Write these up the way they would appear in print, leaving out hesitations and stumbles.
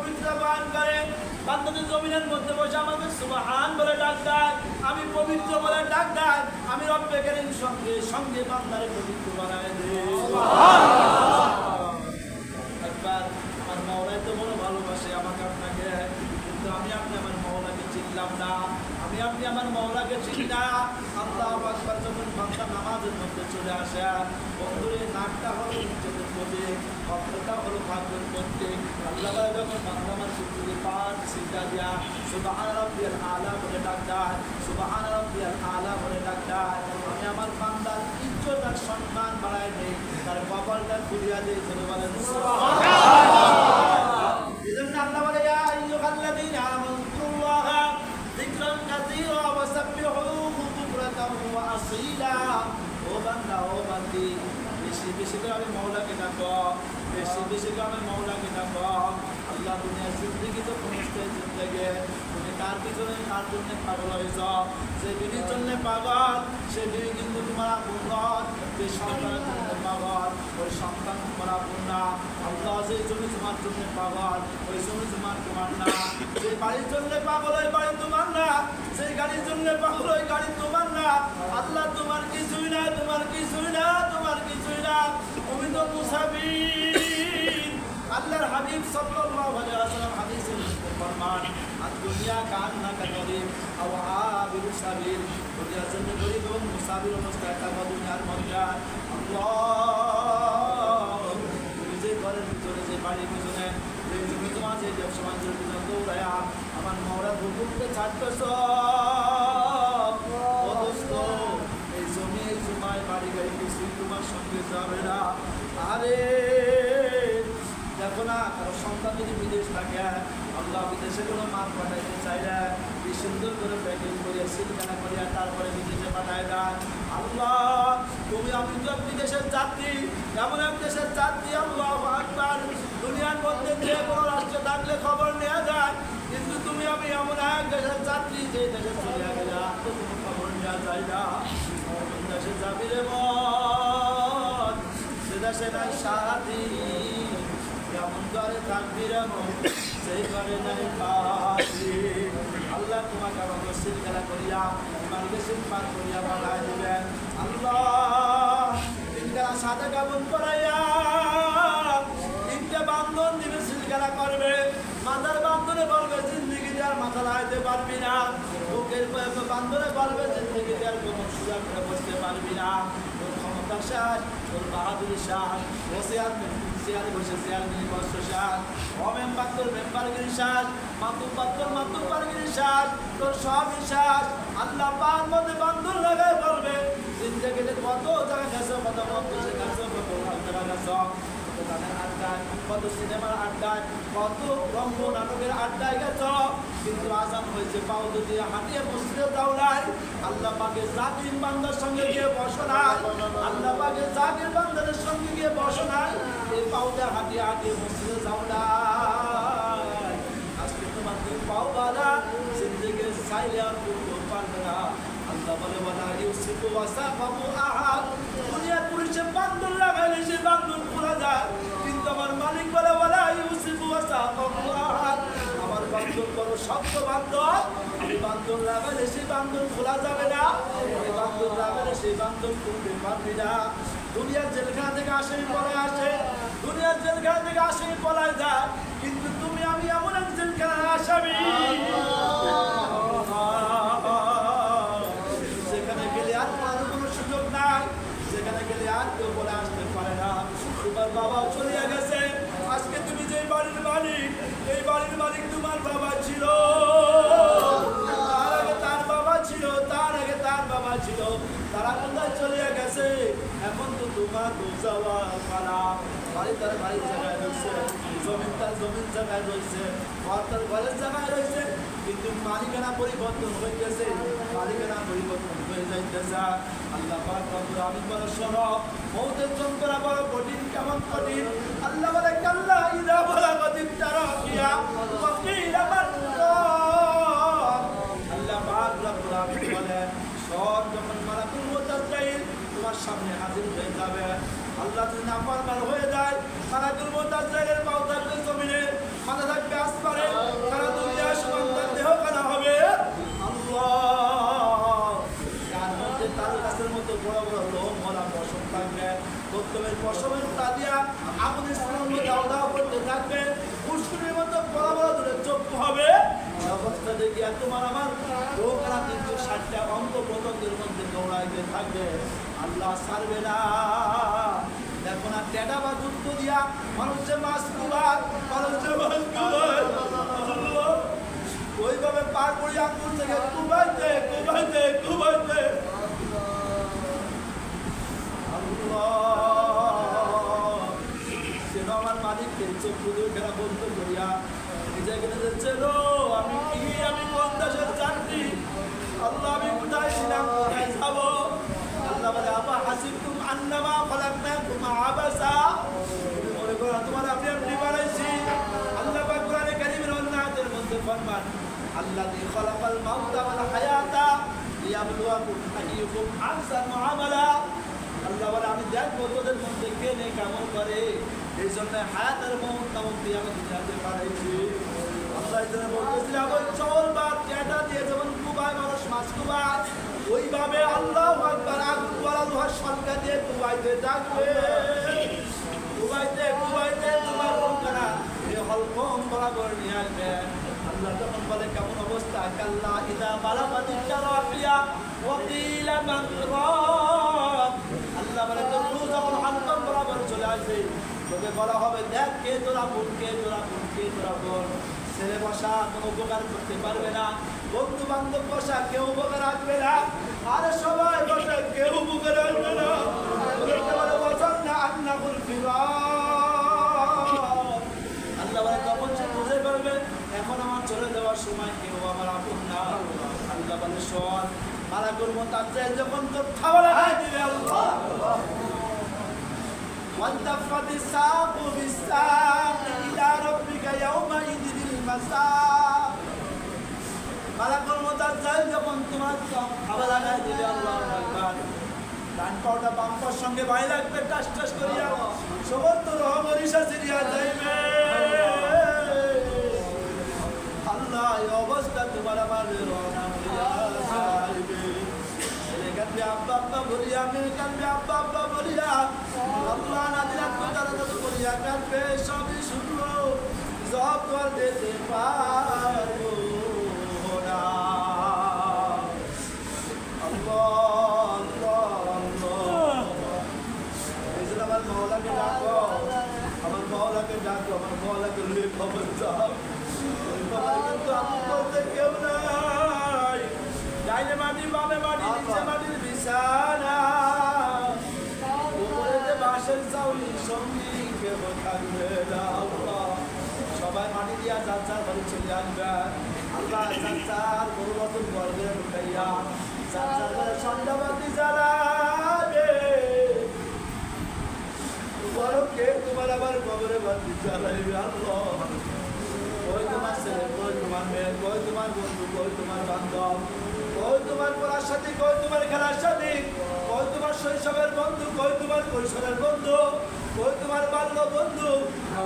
পবিত্র বান করে বান্দা যদি জমিনের মধ্যে বসে আমাকে সুবহান বলে ডাক দেয়, আমি পবিত্র বলে ডাক দেয়, আমি রব্বে কারীম সঙ্গে সঙ্গে বান্দারে পবিত্র বানায় দেই। সুবহানাল্লাহ। একবার আমার মাওলাই তো বড় ভালোবাসে আমাকে আপনাকে, কিন্তু আমি আপনি আমার মাওলাকে চিনলাম না, আমি আপনি আমার মাওলাকে চিনি না। আল্লাহু আকবার। যখন বান্দা নামাজের মধ্যে চলে আসে, বন্ধুরে নাকটা হলো ইজ্জতের প্রতীক, কণ্ঠটা হলো ভাগ্যের প্রতীক। আল্লাহ বলে যখন বান্দা আমার সুযোগে পাঠ সিজদা দিয়া সুবহান রাব্বিয়াল আলা বলে ডাক দেয়, সুবহান রাব্বিয়াল আলা বলে ডাক দেয়, আমি আমার বান্দার ইজ্জত আর সম্মান বাড়ায় দেই, তার কপালটা খুলিয়া দেই। বলেন সুবহানাল্লাহ। এজন্য আল্লাহ বলে ইয়া আইয়ুহাল্লাযীনা আমানুল্লাহা যিকরান কাসীরা ওয়া সাব্বিহুহু বুকরাতাও ওয়া আসীলা। ও বান্দা, ও বান্দি, বেশি বেশি করে আমি মাওলাকে ডাকো, বেশি বেশি করে আমি মাওলাকে ডাকো। আল্লাহ দুনিয়ার জিন্দেগি তো সমস্ত জিন্দেগি, তুমি কার পিছনে কার জন্য পাগল হয়েছ? যে বিবির জন্য পাগল, সে বিবি কিন্তু তোমার আপন নয়। যে সন্তানের জন্য পাগল, ওই সন্তান তোমার আপন না। আল্লাহ যে জমি তোমার জন্য পাগল, ওই জমি তোমার না। যে বাড়ির জন্য পাগল, ওই বাড়ি তোমার না। যে গাড়ির জন্য পাগল, ওই গাড়ি তোমার না। আল্লাহ তোমার কিছুই না, তোমার কিছুই না, তোমার কিছুই না। তুমি তো মুসাফির। আল্লাহর হাবিব সাল্লাল্লাহু আলাইহি ওয়াসাল্লাম হাদিসে ফরমান, আদ-দুনিয়া কান্নাকা গরীব আও আবিরু সাবিল। দুনিয়ার জন্য গরীব এবং মুসাফির অবস্থায় থাকা দুনিয়ার মধ্যে। আল্লাহ, তুমি যে ঘরের ভিতরে, যে বাড়ির পিছনে, যে জমি জমা, যে ব্যবসা বাণিজ্যের পিছনে দৌড়ায়া আমার মাওলার হুকুমকে ছাড়তেছ, ও দোস্ত, এই জমি, এই জমায়, বাড়ি গাড়ি কিছুই তোমার সঙ্গে যাবে না। আরে দেখো না, কারো সন্তান যদি বিদেশ থাকে, আল্লাহ বিদেশে কোনো মাল পাঠাইতে চাইলে কি সুন্দর করে প্যাকিং করিয়া সিলগানা করিয়া তারপরে বিদেশে পাঠায় দেয়। আল্লাহ, তুমি আমি তো বিদেশের যাত্রী, এমন এক দেশের যাত্রী। আল্লাহু আকবার। দুনিয়ার মধ্যে যে কোনো রাষ্ট্রে থাকলে খবর নেওয়া যায়, কিন্তু তুমি আমি এমন এক দেশের যাত্রী, যে দেশে চলে গেলে আর তো কোনো খবর নেওয়া যায় না। কোন দেশে যাবি রে মন, সে দেশে নাই সাথী, কেমন করে থাকবি রে মন, সেই করে নাই পাখি। আল্লাহ তোমাকে আমাকে সিলগালা করিয়া, ইমানকে সিলপান করিয়া বানায় দিবেন। আল্লাহ তিনগালা সাদা কাপড় পরাইয়া তিনটা বান্ধন দিবে, সিলগালা করবে, মাথার বান্ধনে বলবে জিন্দিগি আর মাথা লাগাইতে পারবি না। বুকের বান্ধনে বলবে জিন্দিগি আর কোমর সুজা করে বসতে পারবি না। তোর ক্ষমতা শেষ, তোর বাহাদুরি শেষ, চেয়ারে বসে চেয়ার গিরি বস্ত্র শেষ, অমেম্বার তোর মেম্বারগিরি শেষ, মাতুব্বার তোর মাতুব্বারগিরি শেষ, তোর সবই শেষ। আল্লাহ পার মধ্যে বান্ধন লাগাই বলবে জিন্দেগিতে কত জায়গা গেছো, কত মন্ত্রী গেছো, কত জায়গা গেছো, কত গানের আড্ডায়, কত সিনেমার আড্ডায়, কত রঙ্গ নাটকের আড্ডায় গেছ, কিন্তু আজান হয়েছে পাও যদি হাঁটিয়ে মসজিদে যাও নাই। আল্লাহ পাকে জাকির বান্দার সঙ্গে গিয়ে বসো নাই, আল্লাহ পাকে জাকির বান্দাদের সঙ্গে গিয়ে বসো নাই, এই পাওটা হাঁটিয়ে হাঁটিয়ে মসজিদে যাও নাই। আজকে তোমার দুই পাও বাঁধা, জিন্দেগি চাইলে আর করতে পারবে না। আল্লাহ বলে ওয়ালা ইউসিফু ওয়াসাফাহু আহাদ। দুনিয়ার পুলিশে বান্ধন লাগাইলে সে বান্ধন খোলা যায়, কিন্তু আমার মালিক বলে ওয়ালা ইউসিফু ওয়াসাফাহু আহাদ। আমার বান্ধন বড় শক্ত বান্ধন, আমি বান্ধন লাগাইলে সেই বান্ধন খোলা যাবে না, আমি বান্ধন লাগাইলে সেই বান্ধন খুলতে পারবি না। দুনিয়ার জেলখানা থেকে আসামি পলায় আসে, দুনিয়ার জেলখানা থেকে আসামি পলায় যায়, কিন্তু তুমি আমি এমন এক জেলখানার আসামি, সেখানে গেলে আর কোনো সুযোগ নাই, সেখানে গেলে আর কেউ বলে আসতে পারে না। তোমার বাবা চলে গেছে, আজকে তুমি যে বাড়ির মালিক, এই বাড়ির মালিক তোমার বাবা ছিল, তার আগে তার বাবা ছিল, তার আগে তার বাবা ছিল, তারা কোথায় চলে গেছে? এখন তো তোমার যাওয়া পালা। বাড়ি তার বাড়ির জায়গায় রয়েছে, জমিন তার জমিন জায়গায় রয়েছে, ঘর তার ঘরের জায়গায় রয়েছে, কিন্তু মালিকানা পরিবর্তন হয়ে গেছে, মালিকানা পরিবর্তন হয়ে যাইতেছে। আল্লাহ পাক রব্বুল আলামিন বলে শোনো, মওতের যন্ত্রণা বড় কঠিন, কেমন কঠিন? আল্লাহ বলে কাল্লা ইযা বালাগাতিত তারাকিয়া ওয়া কিলা মান রাব। আল্লাহ পাক রব্বুল আলামিন বলে সব যখন মালাকুল মউত আজরাইল তোমার সামনে হাজির হয়ে যাবে, আল্লাহ যদি নাফরমান হয়ে যায়, মালাকুল মউত আজরাইলের পাও থাকবে জমিনে, মাথা থাকবে আসমানে। পশমের তা দিয়া আগুনের সামনে দাও দাও করতে থাকবে, পুষ্করের মতো বড় বড় ধরে চক্ষু হবে। এই অবস্থা দেখিয়া তোমার আমার রোগরা 360টা অঙ্গ প্রত্যঙ্গের মধ্যে দৌড়াইতে থাকবে, আল্লাহ ছাড়বে না। দেখো না টেডা বা যুদ্ধ দিয়া মানুষের মাছ কুবার, মানুষের মাছ কুবার, ওইভাবে পার করি আঙ্গুল থেকে কুবাইতে কুবাইতে কুবাইতে সেন আমার মালিককে চক্ষু দুইখানা বন্ধ করিয়া নিজেকে চলো আমি কি, আমি কোন দেশের চাকরি, আল্লাহ আমি কোথায় ছিলাম, কোথায় যাবো। আল্লাহ বলে আপা হাসিব তুম আন্নামা খালাকনাকুম আবাসা, তুমি মনে করো তোমার আপনি আপনি বানাইছি। আল্লাহ পাক কোরআনে কারীমের অন্য আয়াতের মধ্যে ফরমান আল্লাযী খালাকাল মাউতা ওয়াল হায়াতা লিয়াবলুয়াকুম আইয়ুকুম আহসানু আমালা। আল্লাহ বলে আমি দেখবো তোদের মধ্যে কে নেক আমল করে, এই জন্য হায়াতের মউত নামক দিয়ে আমি দুনিয়াতে বানাইছি। আল্লাহ এই জন্য বলতেছিলাম ওই চল বা টেটা দিয়ে যেমন কুবায় মানুষ মাছ কুবায়, ওইভাবে আল্লাহু আকবার আগুন ওয়ালা লোহার শঙ্কা দিয়ে কুবাইতে থাকবে, কুবাইতে কুবাইতে তোমার রোগরা এই হলকম বরাবর নিয়ে আসবে। আল্লাহ তখন বলে কেমন অবস্থা, কাল্লা ইদা বালাগাতিত তারাকিয়া ওয়া কিলা মান রাব। আল্লাহ বলে তো যখন হলকম বরাবর চলে আসবে তোকে বলা হবে দেখ কে তোরা বোন, কে তোরা বোন, কে তোরা বোন। ছেলে বসা কোনো উপকার করতে পারবে না, বন্ধু বান্ধব বসা কেউ উপকার আসবে না, আর সবাই বসা কেউ উপকার আসবে না। আল্লাহ বলে তখন সে বুঝে পারবে এখন আমার চলে যাওয়ার সময় কেউ আমার আপন না। আল্লাহ বলে শোন মালাকুল মুতাজ্জাল যখন তোর খাবার লাগাই দিবে আল্লাহ وانتفض الساق بالساق إلى ربك يومئذ المساق। মালাকুল মুতাজ্জাল যখন তোমার খাবার লাগাই দিবে আল্লাহু আকবার, ডান পাওটা বাম পাওয়ার সঙ্গে বাই লাগবে টাস টাস করিয়া, সমস্ত রহমরিশা সিরিয়া যাইবে। আল্লাহ এই অবস্থা তোমার আমার রওনা হইয়া যাইবে। ছেলে কাঁদবে আব্বা আব্বা বলিয়া, মেয়ে কাঁদবে আব্বা আব্বা বলিয়া, আল্লাহ নাদিরাত তারা বলিয়া কাঁদবে। সবই শুনলো জবাব তো আর দিতে পারবো না। আমার মওলাকে ডাকো, আমার মওলাকে ডাকো, আমার মওলাকে লুয়ে খবর যাও। ওই খবরে কিন্তু আমি বলতে কেউ নাই, ডাইনে মাটি বামে মাটি নিচে মাটির বিছানা, উপরেতে বাঁশের চাউনি সঙ্গী কেউ থাকবে না। সবাই মাটি দিয়া যার যার বাড়ি চলে আসবে। আল্লাহ যার যার গরু বছর গর্বে ঢুকাইয়া যার যার ঘরে সন্ধ্যাবাতি জ্বালাবে। কে তোমার আবার কবরে বাতি জ্বালাইবে আল্লাহ। কই তোমার ছেলে, কই তোমার মেয়ে, কই তোমার বন্ধু, কই তোমার বান্ধব, কই তোমার পড়ার সাথী, কই তোমার খেলার সাথী, কই তোমার শৈশবের বন্ধু, কই তোমার কৈশোরের বন্ধু, কই তোমার বাল্য বন্ধু।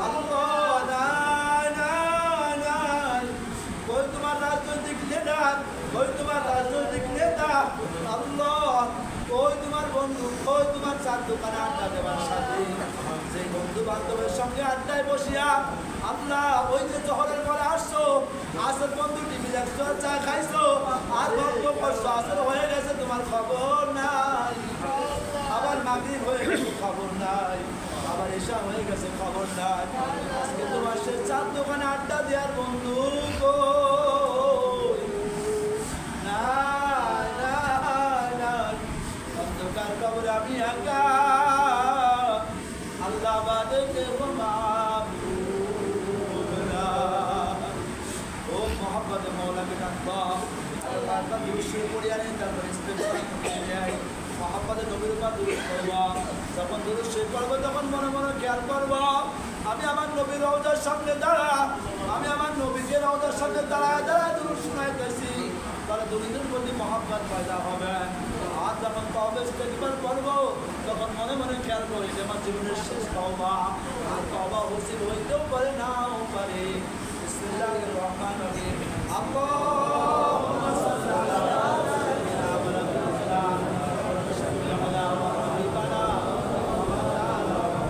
আল্লাহ নাই নাই নাই। কই তোমার রাজনৈতিক নেতা, কই তোমার রাজনৈতিক নেতা। আল্লাহ কই তোমার বন্ধু, কই তোমার চার দোকানে আড্ডা দেওয়ার সাথে, সেই বন্ধু বান্ধবের সঙ্গে আড্ডায় বসিয়া আল্লাহ ওই যে জহরের পরে আসছো, আসর বন্ধু টিভি দেখছো, চা খাইছো, আর গল্প করছো, আসর হয়ে গেছে তোমার খবর নাই, আবার মাগরিব হয়ে গেছে খবর নাই, আবার এশা হয়ে গেছে খবর নাই। আজকে তোমার সে চার দোকানে আড্ডা দেওয়ার বন্ধু কই? নাই নাই নাই। অন্ধকার কবরে আমি একা, আল্লাহ বাদে কেউ মাবুদ না। ও মোহাম্মদ মওলাকে ডাকবা, আল্লাহর নাম শুয়ে পড়িয়া নেন, তারপর ইস্তেগফার করে নেয়। মোহাম্মদের নবীর উপর দুরূদ পড়বা। যখন দুরূদ শেষ করবো তখন মনে মনে খেয়াল করবো আমি আমার নবীর রওজার সামনে দাঁড়া, আমি আমার নবীকে রওজার সামনে দাঁড়ায় দাঁড়ায় দুরূদ শুনাইতেছি। তাহলে দুরূদের প্রতি মহব্বত পয়দা হবে। আর যখন তওবা ইস্তেগফার করবো তখন মনে মনে খেয়াল করি যে আমার জীবনের শেষ তওবা, আর তওবা নসিব হইতেও পারে নাও পারে। বিসমিল্লাহির রহমানির রহিম। আল্লাহুম্মা সাল্লি আলা সাইয়্যিদিনা মুহাম্মাদ ওয়া আলা আলি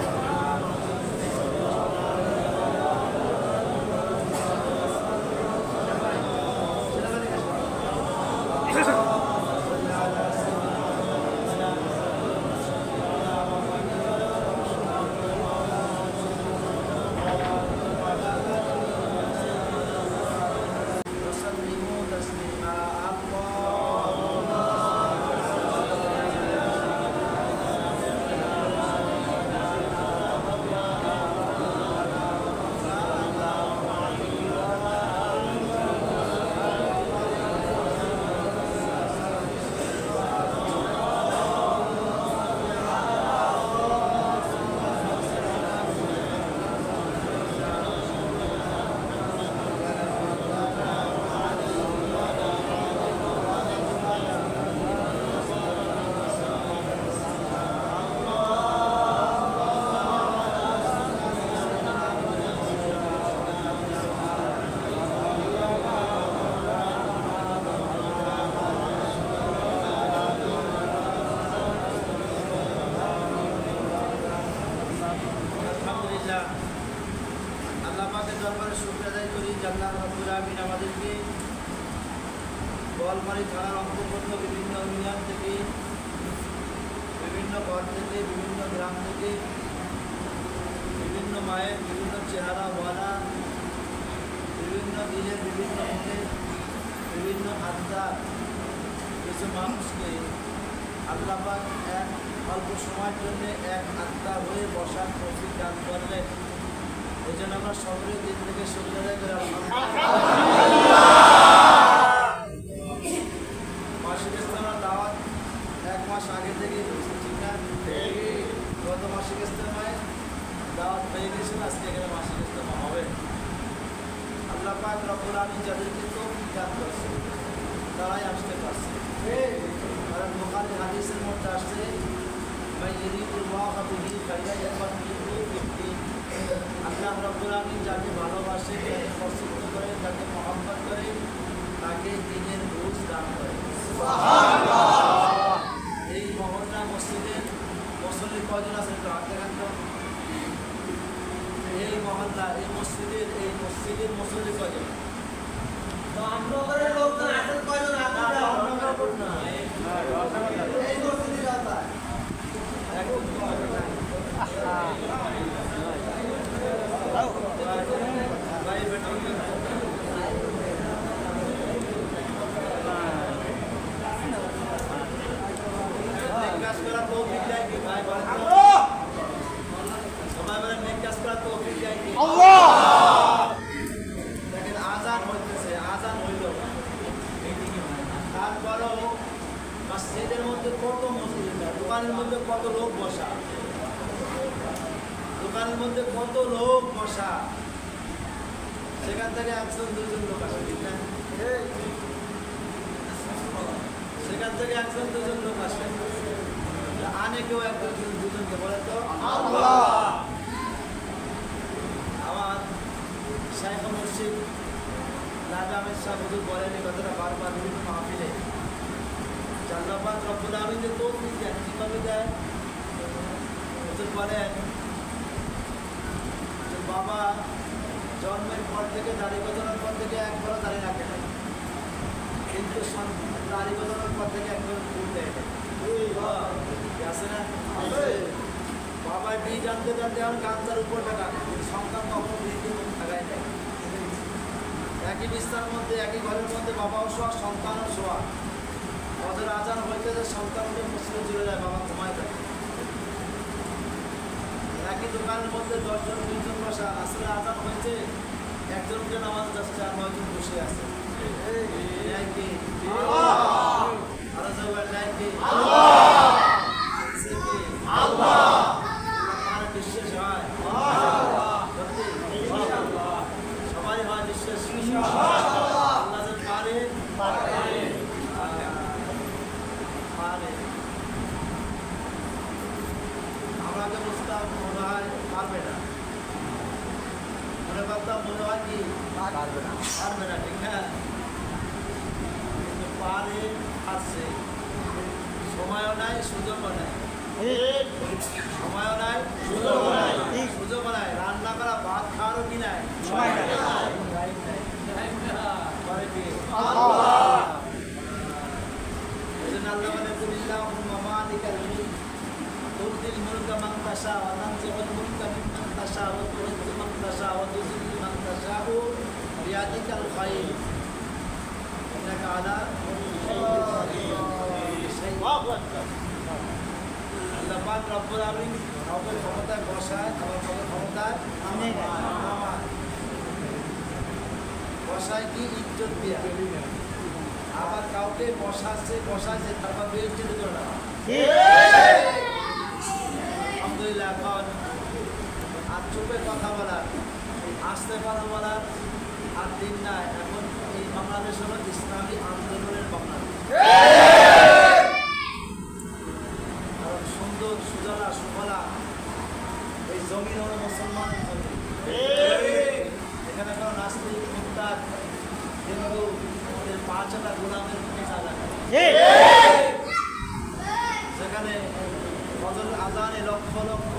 পাক রব্বুল আমিন আমাদেরকে গোয়ালমারি থানার অন্তর্গত বিভিন্ন ইউনিয়ন থেকে, বিভিন্ন ঘর থেকে, বিভিন্ন গ্রাম থেকে, বিভিন্ন মায়ের বিভিন্ন চেহারাওয়ালা, বিভিন্ন দিনের বিভিন্ন মনে, বিভিন্ন আত্মার কিছু মানুষকে আল্লাহ পাক এক অল্প সময়ের জন্য এক আত্মা হয়ে বসার তৌফিক দান করলেন। এই জন্য আমরা সকলের দিন থেকে শুক্রিয়া করে মাসিক ইস্তেমার দাওয়াত 1 মাস আগে থেকেই হয়েছে, ঠিক না? গত মাসিক ইস্তেমায় দাওয়াত পেয়ে গেছিল, আজকে এখানে মাসিক ইস্তেমা হবে। আল্লাহ পাক রব্বুল আমিন যাদেরকে তৌফিক দান করেছে তারাই আসতে পারছে। কারণ বুখারী হাদিসের মধ্যে আসছে মান ইউরিদুল্লাহু বিহি খায়রান ইয়াফাক্কিহু ফিদ্দীন। আল্লাহ রব্বুল আমিন যাকে ভালোবাসে, যাকে পছন্দ করে, যাকে মহব্বত করে, তাকে দ্বীনের বুঝ দান করে। সুবহানাল্লাহ। এই মহল্লা মসজিদের মুসল্লি কয়জন আছে একটু হাত দেখান তো। এই মহল্লা, এই মসজিদের মুসল্লি কয়জন? তো আমরা লোকজন আছেন কয়জন? এই মসজিদের আওতায় ভাই বেটা কাজ করা তৌফিক দেয় কি ভাই? সবাই বলেন নেক কাজ করা তৌফিক দেয় কি আল্লাহ? দেখেন আজান হইতেছে, আজান হইল, তারপরও মসজিদের মধ্যে কত মসজিদ, দোকানের মধ্যে কত লোক বসা, দোকানের মধ্যে কত লোক বসা, সেখান থেকে 1-2 জন লোক আসে, ঠিক না? সেখান থেকে 1-2 জন লোক আসে, আনে কেউ 1-2 জনকে বলে তো আল্লাহ। আমার শাইখ মুর্শিদ রাজা আহমেদ শাহ হুজুর বলেন এই কথাটা বারবার বিভিন্ন মাহফিলে। আল্লাহ পাক রব্বুল আমিন যে তৌফিক দেন, কিভাবে দেন? হুজুর বলেন যে বাবা জন্মের পর থেকে, দাড়ি গজানোর পর থেকে একবারও দাড়ি রাখে নাই, কিন্তু দাড়ি গজানোর পর থেকে একবার ফুল দেয় আছে না? বাবা বীজ জানতে জানতে এখন গান্ধার উপর টাকা সন্তান কখনো বৃদ্ধি থাকায় নেই। একই বিস্তার মধ্যে, একই ঘরের মধ্যে বাবাও শোয়া, সন্তানও শোয়া। ওদের আজান হইতে যে সন্তানকে মসজিদে চলে যায়, বাবা ঘুমায় থাকে। একই দোকানের মধ্যে 10 জন 20 জন বসা, আসলে আজান হয়েছে, একজনকে নামাজ যাচ্ছে আর 9 জন বসে আছে। বিশ্বাস হয় সবাই হয় বিশ্বাস। আল্লাহ যে পারে আমাকে বুঝতাম মনে হয় পারবে না, মনে করতাম মনে হয় কি পারবে না, ঠিক না? কিন্তু পারে, আসছে। সময়ও নাই, সুযোগও নাই, সময়ও নাই, সুযোগও নাই, রান্না করা ভাত খাওয়ারও কি নাই, করে কি আল্লাহ। এই জন্য আল্লাহ বলেন কুলিল্লাহুম্মা মালিকাল মুলক তু'তিল মুলকা মান তাশা ওয়া তানজিউল মুলকা মিম্মান তাশা ওয়া তু'izzu মান তাশা ওয়া তুযিল্লু মান তাশাউ বিয়াদিকাল খায়র ইন্নাকা আলা আল্লাহ পাক রব্বুল আমিন কাউকে ক্ষমতায় বসায়, আবার কাউকে ক্ষমতায় বসায় কি ইজ্জত দিয়া, আবার কাউকে বসাচ্ছে তারপর বেইজ্জতি করে না। আলহামদুলিল্লাহ, এখন আর চুপে কথা বলার, আসতে পারা বলার আর দিন নাই। এখন এই বাংলাদেশ হলো ইসলামী আন্দোলনের বাংলাদেশ। কারণ সুন্দর সুজলা সুফলা এই জমিন হলো মুসলমানের জমি। এখানে কোনো নাস্তিক, মুরতাদ, হিন্দু ওদের 5টা গোলামের মধ্যে জায়গা নেই। সেখানে ফজর আজানে লক্ষ লক্ষ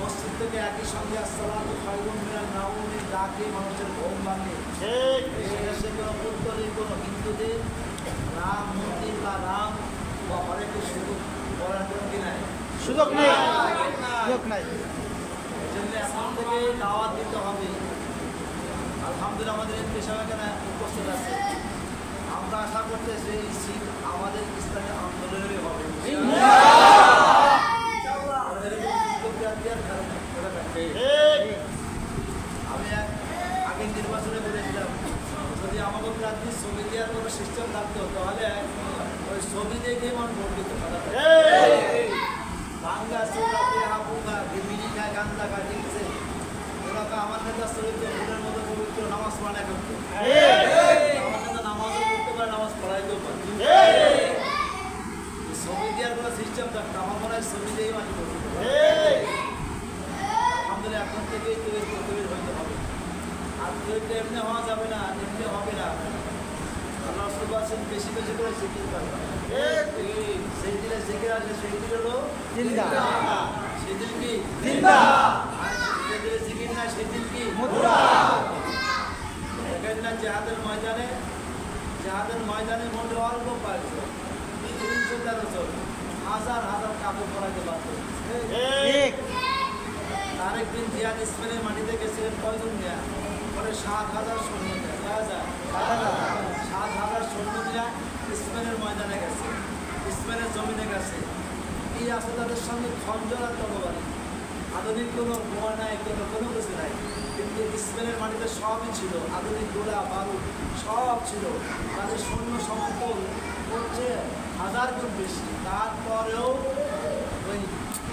মসজিদ থেকে একই সঙ্গে আসসালাতু খায়রুম মিনান নাওমি ডাকে মানুষের ঘুম ভাঙে। সে কোনো উত্তরই কোনো হিন্দুদের রাম মন্দির বা রাম বা হরে কৃষ্ণ করার কোনো কি নাই, সুযোগ নেই, সুযোগ নাই। এই জন্য এখন থেকে দাওয়াত দিতে হবে। আলহামদুলিল্লাহ আমাদের এমপি সাহেব এখানে উপস্থিত আছে। আমরা আশা করতেছি এই সিট আমাদের ইসলামী আন্দোলনেরই হবে। আমি আগের নির্বাচনে বলেছিলাম যদি আমাদের প্রার্থী ছবি দেওয়ার কোনো সিস্টেম থাকতো তাহলে ওই ছবি দেখে মানুষ ভোট দিতে পারে। বাংলা চৌরাতে হাপুকা মিনি খায় গান্দা খায় দেখছে ওরা তো আমার নেতা চরিত্র ভোটের মতো পবিত্র নামাজ পড়া করতো। আমার নেতা নামাজও পড়তে পারে, নামাজ পড়াইতেও পারে। ছবি দেওয়ার কোনো সিস্টেম থাকতো আমার মনে হয় ছবি দিয়েই মানুষ করতে আমাদের এখন থেকেই তৈরি হইতে হবে। আর তৈরিটা এমনি হওয়া যাবে না, এমনি হবে না। আল্লাহ বলছেন বেশি বেশি করে জিকির করবে। সেই দিনে জিকির আসে সেই দিন হলো জিন্দা, সেই দিন কি জিন্দা, সেই দিনে জিকির না সেই দিন কি মুদ্রা। দেখেন না জিহাদের ময়দানে মোটে অল্প পাইছে 313 জন, হাজার হাজার কাপড় পরাইতে পারত। তারেক বিন জিয়াদ স্পেনের মাটিতে গেছিলেন কয়জন নিয়ে? পরে 7,000 সৈন্য নিয়ে 7,000 সৈন্য নিয়ে স্পেনের ময়দানে গেছে, স্পেনের জমিনে গেছে। কি আছে তাদের সঙ্গে? খঞ্জর আর তরবারি। আধুনিক কোনো বোমা নাই, কোনো কিছু নাই, কিন্তু স্পেনের মাটিতে সবই ছিল। আধুনিক গোলা বারুদ সব ছিল। তাদের সৈন্য সমর্থন করছে 1000 গুণ বেশি। তারপরেও ওই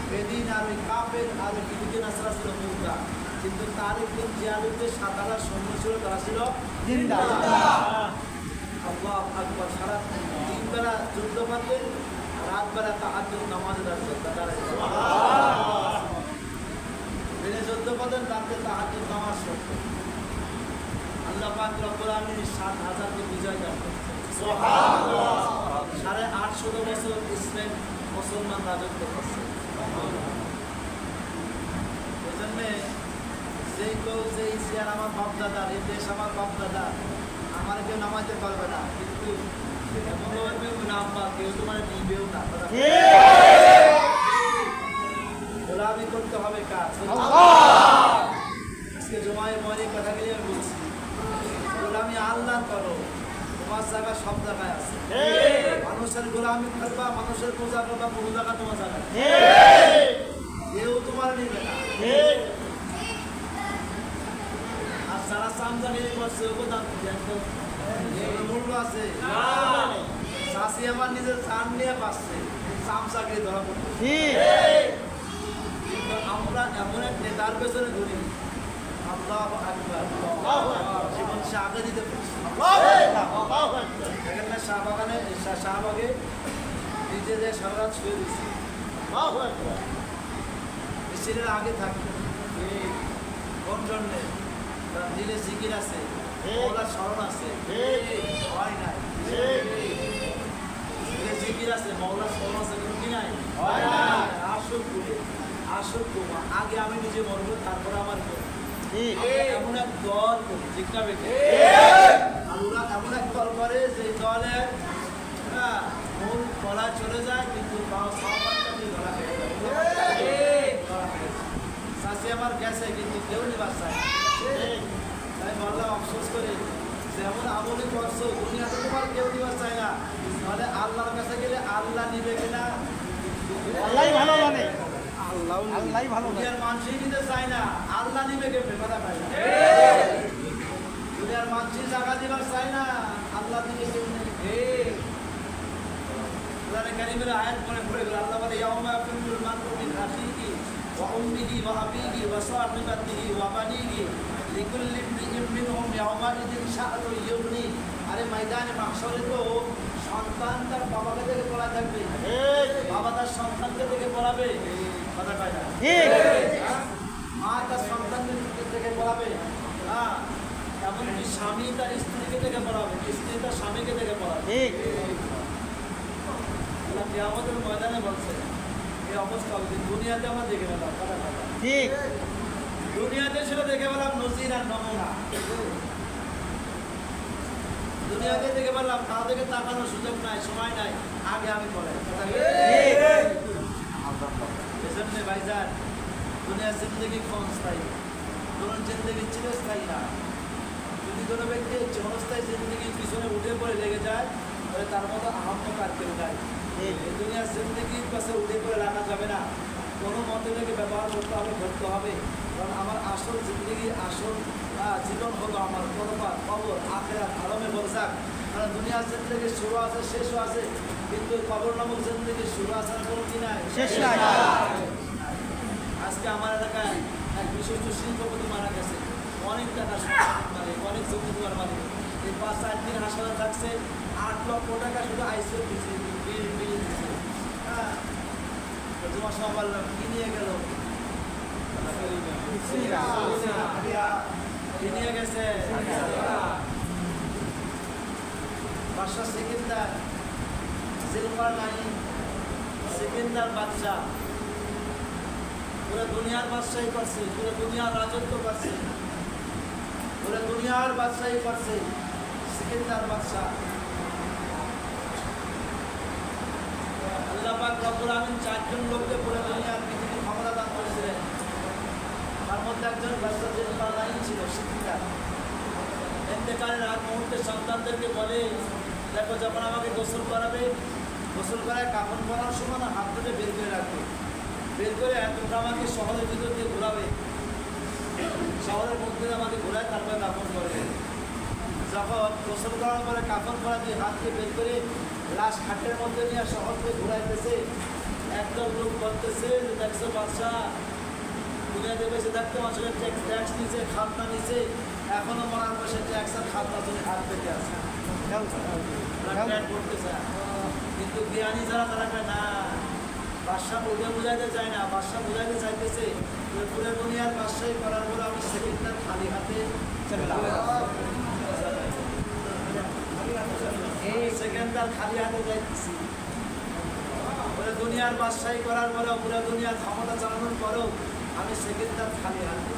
বেদিন আর ওই কাপের আর ওই বিদিন আসরা ছিল মুদ্রা, কিন্তু তারেক বিন জিয়াদের 7,000 সৈন্য ছিল, তারা ছিল জিন্দা। আল্লাহু আকবার। সারা দিন বেলা যুদ্ধ করতেন, রাত বেলা তাহাজ্জুদ নামাজে দিনে যুদ্ধ করতেন, রাতে তাহাজ্জুদ নামাজ পড়তেন। আল্লাহ পাক রব্বুল আলামিন 7,000কে বিজয় দান করেছেন। সুবহানাল্লাহ। 850 বছর স্পেন মুসলমান রাজত্ব করছে। এই জন্যে যেই কেউ যেই চেয়ার আমার বাপদাদার, এই দেশ আমার বাপদাদা, আমার কেউ নামাইতে পারবে না, কিন্তু এমনভাবে কেউ নামবা কেউ তোমার নিবেও না। গোলামি করতে হবে কাজ। আজকে জমায় মনে কথা গেলে আমি বলছি গোলামি আল্লাহ করো, তোমার জায়গা সব জায়গায় আছে। মানুষের গোলামি করবা, মানুষের পূজা করবা, কোনো জায়গা তোমার জায়গায় কেউ তোমার নিবে না। আর যারা চামচাগিরি করছে ওকে দাম মূল্য আছে। চাষি আমার নিজের চান নিয়ে পাচ্ছে, চামচাগিরি ধরা পড়ছে। কিন্তু আমরা এমন এক নেতার পেছনে ধরি, আল্লাহু আকবার, জীবন সে আগে দিতে পারছে। দেখেন না শাহবাগে নিজে যে সারা ছুঁয়ে দিচ্ছে, মিছিলের আগে থাকবে। কোন জন্যে? তার দিলে জিকির আছে, ওনার স্মরণ আছে, হয় নাই। দিলে জিকির আছে, মৌলার স্মরণ আছে, কিন্তু কি নাই? আসুক বলে, আসুক বোমা, আগে আমি নিজে মরবো, তারপরে আমার এমন এক দল করি, ঠিক না বেঠে? আমরা এমন এক দল করে যে দলের মূল গলায় চলে যায়, কিন্তু গলা খেয়ে যায়। চাষি আমার গেছে, কিন্তু কেউ নিবাস চায়। তাই বললাম আফসোস করে, যেমন আমলি করছো দুনিয়াতে তোমার কেউ নিবাস চায় না, তাহলে আল্লাহর কাছে গেলে আল্লাহ নিবে কিনা? আল্লাহ ভালো জানে, আল্লাহ ভালো জানে। দুনিয়ার মানুষই নিতে চায় না, আল্লাহ নিবে কেমনে? কথা পায় না। দুনিয়ার মানুষই জায়গা দিবার চায় না, আল্লাহ দিবে কেমনে? কোরআনে কারীমের আয়াত পড়ে আল্লাহ বলে ইয়াউমা ইয়াফিরুল মারউ মিন আখিহি ওয়া উম্মিহি ওয়া আবিহি ওয়া সাহিবাতিহি ওয়া বানিহি লিকুল্লি ইমরিইন মিনহুম ইয়াউমা ইযিন শাআনুন ইউগনি। আরে ময়দানে মাহশরে তো সন্তান তার বাবাকে দেখে পড়া থাকবে, বাবা তার সন্তানকে দেখে পড়াবে, কথা কয় না? মা তার সন্তানকে দেখে পড়াবে, হ্যাঁ, এমনকি স্বামী তার স্ত্রীকে দেখে পড়াবে, স্ত্রী তার স্বামীকে দেখে পড়াবে। আমাদের ময়দানে বলছে এই অবস্থা হবে, দুনিয়াতে আমরা দেখে নেব। ঠিক। দুনিয়াতে ছিল দেখে বললাম নজির আর নমুনা, দুনিয়াতে দেখে বললাম তাদেরকে তাকানোর সুযোগ নাই, সময় নাই, আগে আমি বলে এজন্য ভাইজান দুনিয়ার জিন্দগি ক্ষণস্থায়ী, কোনো জিন্দগি চিরস্থায়ী না। যদি কোনো ব্যক্তি ক্ষণস্থায়ী জিন্দগির পিছনে উঠে পড়ে লেগে যায় তাহলে তার মতো আহম্মক আর কেউ নাই। এই দুনিয়ার জিন্দগির পাশে উঠে পড়ে রাখা যাবে না, কোনো মতেটাকে ব্যবহার করতে হবে, ধরতে হবে। কারণ আমার আসল জিন্দগি, আসল জীবন হলো আমার পরপাত, কবর, আখিরাত, আলমে বরজাক। কারণ দুনিয়ার জিন্দগি শুরু আছে, শেষও আছে, কিন্তু কবর নামক জিন্দগি শুরু আছে না কোনো কি নাই, শেষ নাই। আজকে আমার এলাকায় এক বিশিষ্ট শিল্পপতি মারা গেছে, অনেক টাকা মালিক, অনেক জমিদার মালিক। এই 5-4 দিন হাসপাতালে থাকছে, 8 লক্ষ টাকা শুধু আইসিইউ বিল দিচ্ছে। হ্যাঁ, তোমার সব বললাম কি নিয়ে গেল, কি নিয়ে গেছে বাদশা সেকেন্দার, জিলকার নাইন সেকেন্দার বাদশা, পুরো দুনিয়ার বাদশাহী করছে, পুরো দুনিয়ার রাজত্ব করছে, পুরো দুনিয়ার বাদশাহী করছে সেকেন্দার বাদশা। আল্লাহ পাক রব্বুল আমিন 4 জন লোককে পুরো দুনিয়ার পৃথিবীর ক্ষমতা দান করেছিলেন। তার মধ্যে একজন বাদশা জিলকার নাইন ছিল, সেকেন্দার। ইন্তেকালের আগ মুহূর্তে সন্তানদেরকে বলে, দেখো যখন আমাকে গোসল করাবে, গোসল করায় কাফন পরার সময় না হাত ধরে বের করে রাখবে, বের করে তোমরা আমাকে শহরের ভিতর দিয়ে ঘোরাবে, শহরের মধ্যে আমাকে ঘোরায় তারপরে কাফন করবে। যখন গোসল করার পরে কাফন করা দিয়ে হাতকে বের করে লাশ খাটের মধ্যে নিয়ে শহরকে ঘোরাইতেছে, একদল লোক বলতেছে যে দেখছো বাদশা দুনিয়াতে বেশি দেখতে মানুষের ট্যাক্স নিচে, খাতনা নিচে, এখনো মরার বসে ট্যাক্স আর খাতনা জন্য হাত পেতে আছে, করতেছে। কিন্তু জ্ঞানী যারা তারা কয় না, বাদশা বুঝাইতে চায় না, বাদশা বুঝাইতে চাইতেছে পুরো দুনিয়ার বাদশাহী করার পর আমি সেকেন্ডার খালি হাতে সেকেন্ডার খালি হাতে যাইতেছি। পুরো দুনিয়ার বাদশাহী করার পরেও, পুরো দুনিয়ার ক্ষমতা চালানোর পরেও আমি সেকেন্ডার খালি হাতে।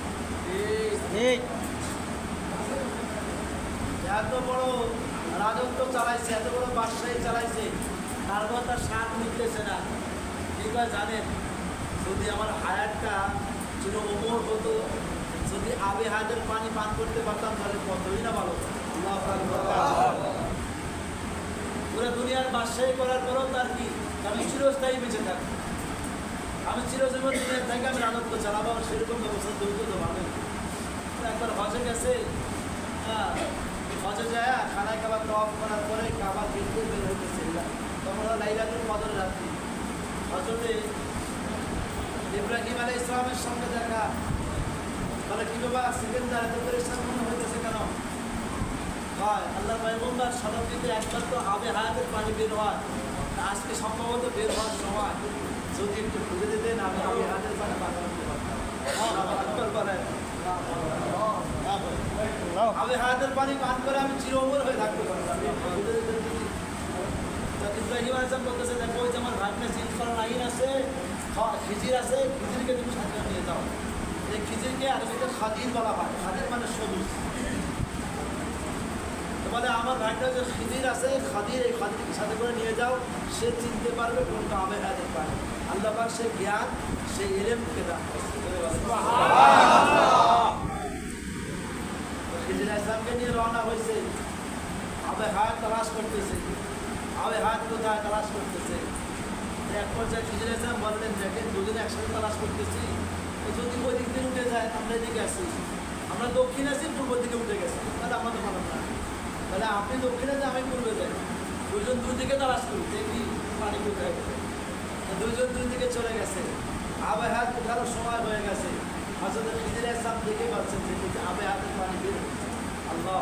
এত বড় রাজত্ব চালাইছে, এত বড় বাদশাহী চালাইছে, তারপর তার স্বাদ মিটতেছে না। কি করে জানেন, যদি আমার হায়াতটা ছিল ওমর হতো, যদি আবে হায়াতের পানি পান করতে পারতাম তাহলে কতই না ভালো। পুরো দুনিয়ার বাদশাহী করার পরেও তার কি, আমি চিরস্থায়ী বেঁচে থাকবো, আমি চিরজীবন দুনিয়ার থেকে আমি রাজত্ব চালাবো, সেরকম ব্যবস্থা তৈরি তো ভালো। একবার হজে গেছে, হজে যায় খানায় খাবার টপ করার পরে খাবার খেতে বের হইতেছে, তখন লাইলাতুল কদর রাত্রি। হজরতে ইব্রাহিম আলাইহিস সালামের সঙ্গে দেখা, বলে কি বাবা সেকেন্দার এত পরিশ্রম মনে হইতেছে কেন? হয় আল্লাহ পয়গম্বর শতাব্দীতে একবার তো আবে হায়াতের পানি বের হওয়ার, আজকে সম্ভবত বের হওয়ার সময় যদি একটু খুঁজে দিতেন আমি আবে হায়াতের পানি পান করতে পারতাম। আবে হায়াতের পানি পান করে আমি চির ওমর হয়ে থাকতে পারতাম। ইব্রাহিম আলাইহিস সালাম বলতেছে, দেখো ওই যে আমার ভাগ্নে জিলকার নাইন আছে, খিজির আছে, খিজিরকে তুমি সাথে নিয়ে যাও। এই খিজিরকে আরবিতে খাদির বলা হয়, খাদির মানে সবুজ। বলে আমার ভাইটা যে খিজির আছে, খাদির, এই খাদিরকে সাথে করে নিয়ে যাও, সে চিনতে পারবে কোনটা আবে হায়াতের পানি। আল্লাহ পাক সেই জ্ঞান, সেই ইলমকে দান করছে। খিজির ইসলামকে নিয়ে রওনা হয়েছে, আবে হায়াত তালাশ করতেছে, আবে হায়াত কোথায় তালাশ করতেছে। এক পর্যায়ে খিজির ইসলাম বললেন, দেখেন দুদিন একসাথে তালাশ করতেছি, যদি ওই দিক দিয়ে উঠে যায় আমরা এদিকে আসি, আমরা দক্ষিণে আসি, পূর্ব দিকে উঠে গেছি, তাহলে আমাদের ভালো না। তাহলে আপনি দক্ষিণে যান, আমি পূর্বে যাই, দুজন দুই দিকে তালাশ করি, দেখি পানি কোথায়। দুজন দুই দিকে চলে গেছে, আবে হায়াত কোথাও সময় হয়ে গেছে। হযরত খিজির ইসলাম দেখে পাচ্ছেন যে আবে হায়াতের পানি বের হচ্ছে। আল্লাহ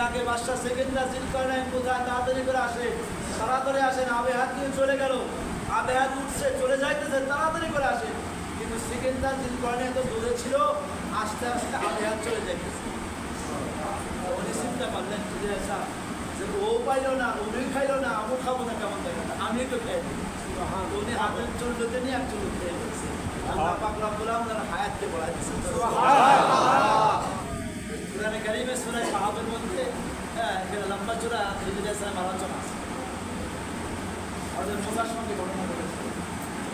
তাকে বাদশা সেকেন্দার জিলকার নাইন কোথায়, তাড়াতাড়ি করে আসে, তাড়াতাড়ি আসেন। আবে হায়াত নিয়ে চলে গেল, আবে হায়াত উঠছে, চলে যাইতেছে, তাড়াতাড়ি করে আসে। কিন্তু সেকেন্দার জিলকার নাইন তো দূরে ছিল, আস্তে আস্তে আবে হায়াত চলে যাইতেছে। উনি চিন্তা করলেন খিজির ইসলাম যে ও পাইল না, উনি খাইল না, আমি খাবো না, কেমন দেখেন আমি একটু খেয়ে দিই। উনি হাতের চুল নিয়ে এক চুল খেয়ে ফেলছে। আল্লাহ পাক রব্বুল আলামিন হায়াতকে বাড়ায় দিয়েছেন। কুরআনে কারীমে সূরা কাহফের মধ্যে এখানে লম্বা চূড়া ইবনে ইসলাম আলোচনা আছে। আমাদের মুসার সঙ্গে ঘটনা ঘটেছে।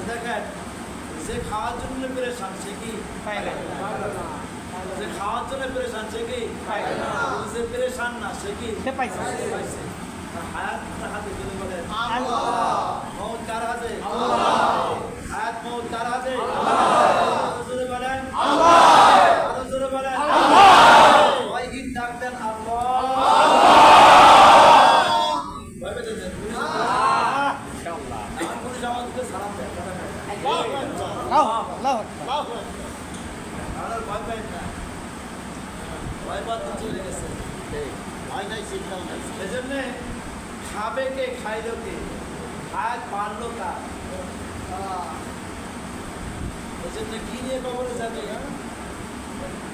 দেখেন যে খাওয়ার জন্য পেরেশান সে কি পায় না, যে খাওয়ার জন্য পেরেশান সে কি পায় না, যে পেরেশান না সে কি পাইছে। হায়াত হাতে গেলে বলেন আল্লাহ, মওত কার হাতে আল্লাহ, হায়াত মওত কার হাতে আল্লাহ, জোরে বলেন আল্লাহ, আরো জোরে বলেন আল্লাহ, ওয়াহিদ ডাকবেন আল্লাহ, ভয় পেতে দেন ইনশাআল্লাহ। আমার পুলিশ আমাদেরকে সালাম দেয় আল্লাহু আকবার, আর ভয় পাই না, ভয় পাতে চলে গেছে, ভয় নাই সিগন্যাল নাই। এজন্য খাবে কে খাইলো কে, হাত মারলো কা, এজন্য কি নিয়ে কবরে যাবে,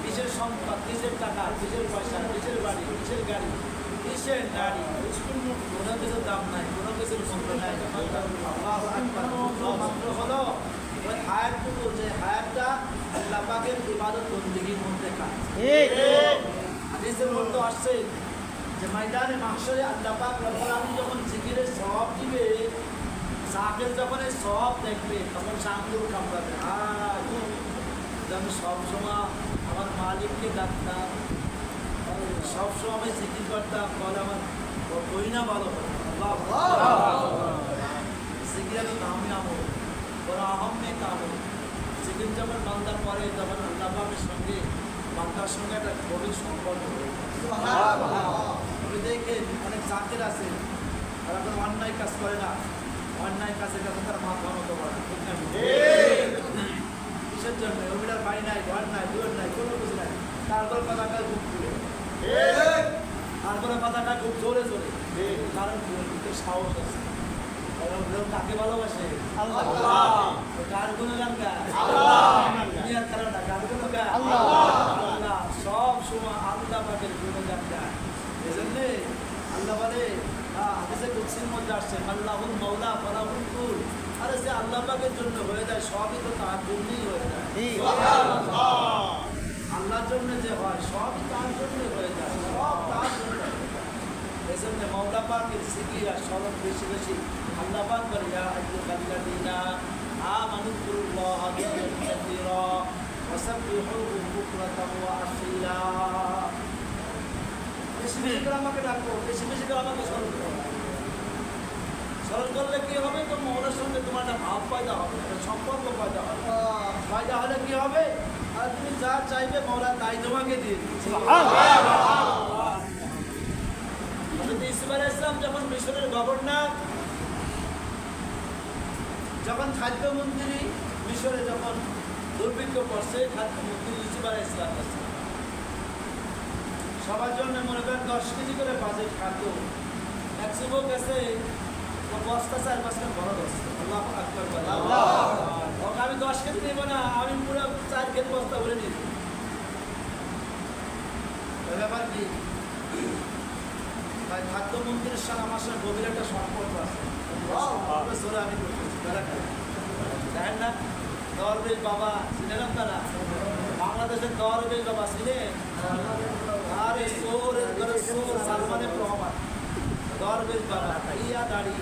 কিসের সম্পদ, কিসের টাকা, কিসের পয়সা, কিসের বাড়ি, কিসের গাড়ি, কিসের নারী, কোনো কিছুর দাম নাই, কোনো কিছুর মূল্য নাই। আল্লাহু আকবার, মাত্র হলো ওই হায়াতটুকু, যে হায়াতটা আল্লাহ পাকের ইবাদত বন্দেগীর মধ্যে কাজ। হাদিসের মধ্যে আসছে যে ময়দানে মাহশরে আল্লাহ পাক রব্বুল আলামিন যখন জিকিরের সওয়াব দিবে, সাকির যখন এই সওয়াব দেখবে তখন সে আঙ্গুল কামড়াবে, আমি সবসময় আমার মালিককে ডাকতাম, সবসময় আমি জিকির করতাম, বলে আমার কই না ভালো জিকিরের নামই আমল, ওরা আহমে কামল। জিকির যখন বান্দা পরে তখন আল্লাহ পাকের সঙ্গে বান্দার সঙ্গে একটা গভীর সম্পর্ক হয়ে যায়। দেখেন অনেক জাকির আছে তারা কোনো অন্যায় কাজ করে না, অন্যায় কাজের কাছে তার মাথা মতো করে না, ঠিক না? কিসের জন্য? ওইটার বাড়ি নাই, ঘর নাই, দুয়ার নাই, কোনো কিছু নাই, তারপর পতাকা খুব তুলে, তারপরে পতাকা খুব জোরে জোরে, কারণ সাহস আছে। কাকে ভালোবাসে? আল্লাহ। কার গুণগান গায়? আল্লাহ। দুনিয়ার কারণ না, কার গুণ গায়? আল্লাহ। আল্লাহ সব সময় আল্লাহ পাকের গুণগান গায়। এজন্য আল্লাহ বলে হাদিসে কুদসির মধ্যে আসছে আল্লাহুল মাওলা ফালাহুল কুল, আরে যে আল্লাহ পাকের জন্য হয়ে যায় সবই তো তার জন্যই হয়ে যায়। সুবহানাল্লাহ। আল্লাহর জন্য যে হয় সবই তার জন্যই হয়ে যায়, সব তার জন্য। এজন্য মাওলা পাকের জিকির আর স্মরণ বেশি বেশি আল্লাহ পাক বলে ইয়া আইয়ুহাল্লাযীনা আমানু বিল্লাহি যিকরান কাসীরা ওয়াসাব্বিহুহু বুকরাতান ওয়া আসীলা। বেশি বেশি করে আমাকে ডাকো, বেশি বেশি করে আমাকে স্মরণ করো। স্মরণ করলে কি হবে? তো মৌলার সঙ্গে তোমার একটা ভাব পয়দা হবে, একটা সম্পর্ক পয়দা হবে। পয়দা হলে কি হবে? আর তুমি যা চাইবে মৌলা তাই তোমাকে দিয়ে দিচ্ছে। ইউসুফ আলাইহিস সালাম যখন মিশরের গভর্নর, যখন খাদ্যমন্ত্রী মিশরে যখন দুর্ভিক্ষ পড়ছে, খাদ্যমন্ত্রী ইউসুফ আলাইহিস সালাম সবার জন্য মনে করেন 10 কেজি করে বাজেট খাদ্য, এক যুবক আছে বস্তা 4-5টা বড় বস্তা, আল্লাহু আকবার বলে আল্লাহ, আমি 10 কেজি নেব না, আমি পুরো 4 কেজি বস্তা ভরে নিব। ব্যাপার কি ভাই, খাদ্যমন্ত্রীর সাথে আমার সাথে গভীর একটা সম্পর্ক আছে। আমি দেখেন না দরবেশ বাবা চিনেন তারা, বাংলাদেশের দরবেশ বাবা চিনেন? আরে সোরের ঘরে সোর সালমানের প্রমাণ, দরবেশ বাবা ইয়া দাঁড়ি,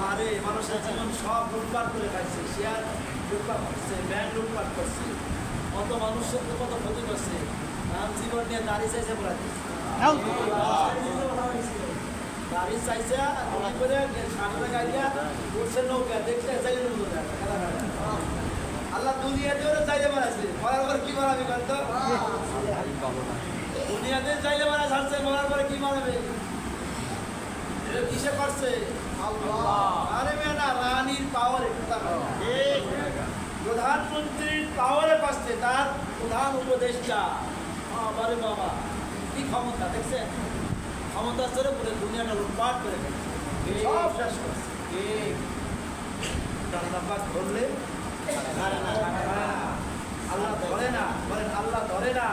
আরে মানুষের জীবন সব লুটপাট করে খাইছে, শেয়ার লুটপাট করছে, ব্যাংক লুটপাট করছে, কত মানুষের তো কত ক্ষতি করছে, জীবন নিয়ে দাঁড়িয়ে চাইছে বলে গাড়ি চাইছে করে সামনে গাড়িয়া উঠছে নৌকা দেখছে আল্লাহ দুনিয়াতে ওরা চাইলে মারাছে, মরার পরে কি মারাবি বলতো? দুনিয়াতে চাইলে মারা ছাড়ছে, মরার পরে কি মারাবে? কিসে করছে? আরে মেয়েরা রানীর পাওয়ারে, প্রধানমন্ত্রীর পাওয়ারে পাচ্ছে, তার প্রধান উপদেষ্টা, আরে বাবা কি ক্ষমতা দেখছেন? ক্ষমতা স্তরে পুরো দুনিয়াটা লুটপাট করে সব শেষ করছে। ধরলে আল্লাহ ধরে না, বলেন আল্লাহ ধরে না,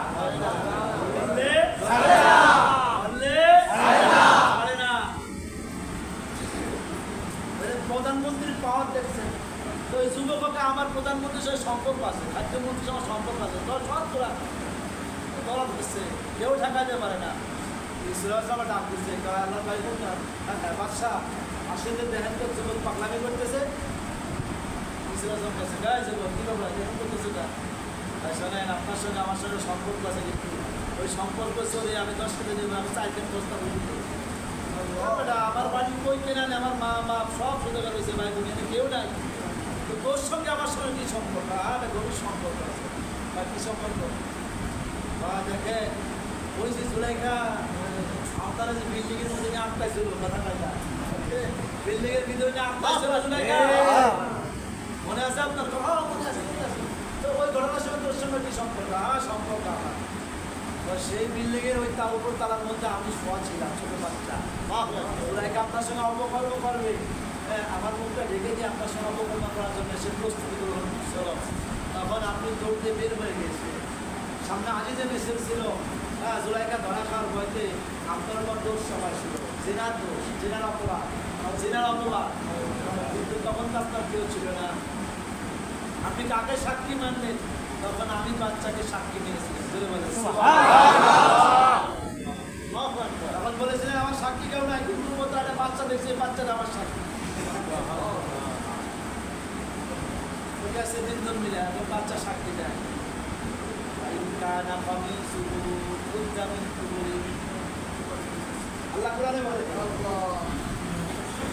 প্রধানমন্ত্রীর পাওয়ার দেখছেন তো ওই যুবককে আমার প্রধানমন্ত্রীর সম্পর্ক আছে, খাদ্যমন্ত্রীর সঙ্গে সম্পর্ক আছে, দল সব তোরা তোলা ধরছে, কেউ ঠেকাইতে পারে না। ইসরায়েল আমার ডাক দিচ্ছে, আল্লাহ ভাই বললাম হ্যাঁ বাদশাহ আসলে দেখেন তো যুবক পাগলামি করতেছে। ইসরায়েল কাছে গায়ে যুবক কী ব্যাপার এরকম করতেছে না? শোনেন আপনার সঙ্গে আমার সঙ্গে সম্পর্ক আছে, কিন্তু ওই সম্পর্ক চলে আমি 10 কেজি নেব, আমি 4 কেজি বস্তা বলি। আমার বাড়ি কই কেনা নেই, আমার মা বাপ সব শুধু রয়েছে ভাই, দুনিয়াতে কেউ নাই। তো তোর সঙ্গে আমার সঙ্গে কী সম্পর্ক? আরে গভীর সম্পর্ক আছে। বা কী সম্পর্ক? বা দেখে ওই যে জুলাইখা আপনারা যে বিল্ডিংয়ের মধ্যে নিয়ে আটকাইছিল, কথা নাই না, বিল্ডিংয়ের ভিতরে নিয়ে আটকাইছিল জুলাইখা, মনে আছে আপনার? মনে আছে, মনে আছে। তো ওই ঘটনার সঙ্গে তোর সঙ্গে কী সম্পর্ক? সম্পর্ক আমার সেই বিল্ডিংয়ের ওই তার উপর তালার মধ্যে আমি শোয়া ছিলাম, ছোটো বাচ্চা। জুলাইখা আপনার সঙ্গে অপকর্ম করবে, আমার মুখটা ঢেকে দিয়ে আপনার সঙ্গে অপকর্ম করার জন্য সে প্রস্তুতি গ্রহণ করছিল। তখন আপনি দৌড় দিয়ে বের হয়ে গেছে, সামনে আজিজে মিছিল ছিল। জুলাইখা ধরা খাওয়ার ভয়তে আপনার উপর দোষ সবাই ছিল, জেনার দোষ, জেনার অপরাধ, জেনার অপরাধ। কিন্তু তখন তো আপনার কেউ ছিল না। আপনি কাকে সাক্ষী মানলেন? তখন আমি বাচ্চাকে সাক্ষী নিয়েছিলাম। তখন বলেছিলেন আমার সাক্ষী কেউ নাই, কিন্তু মতো একটা বাচ্চা দেখছে, বাচ্চাটা আমার সাক্ষী। ঠিক আছে, তিনজন মিলে এখন বাচ্চা সাক্ষী দেয়। আল্লাহ কোরআনে বলে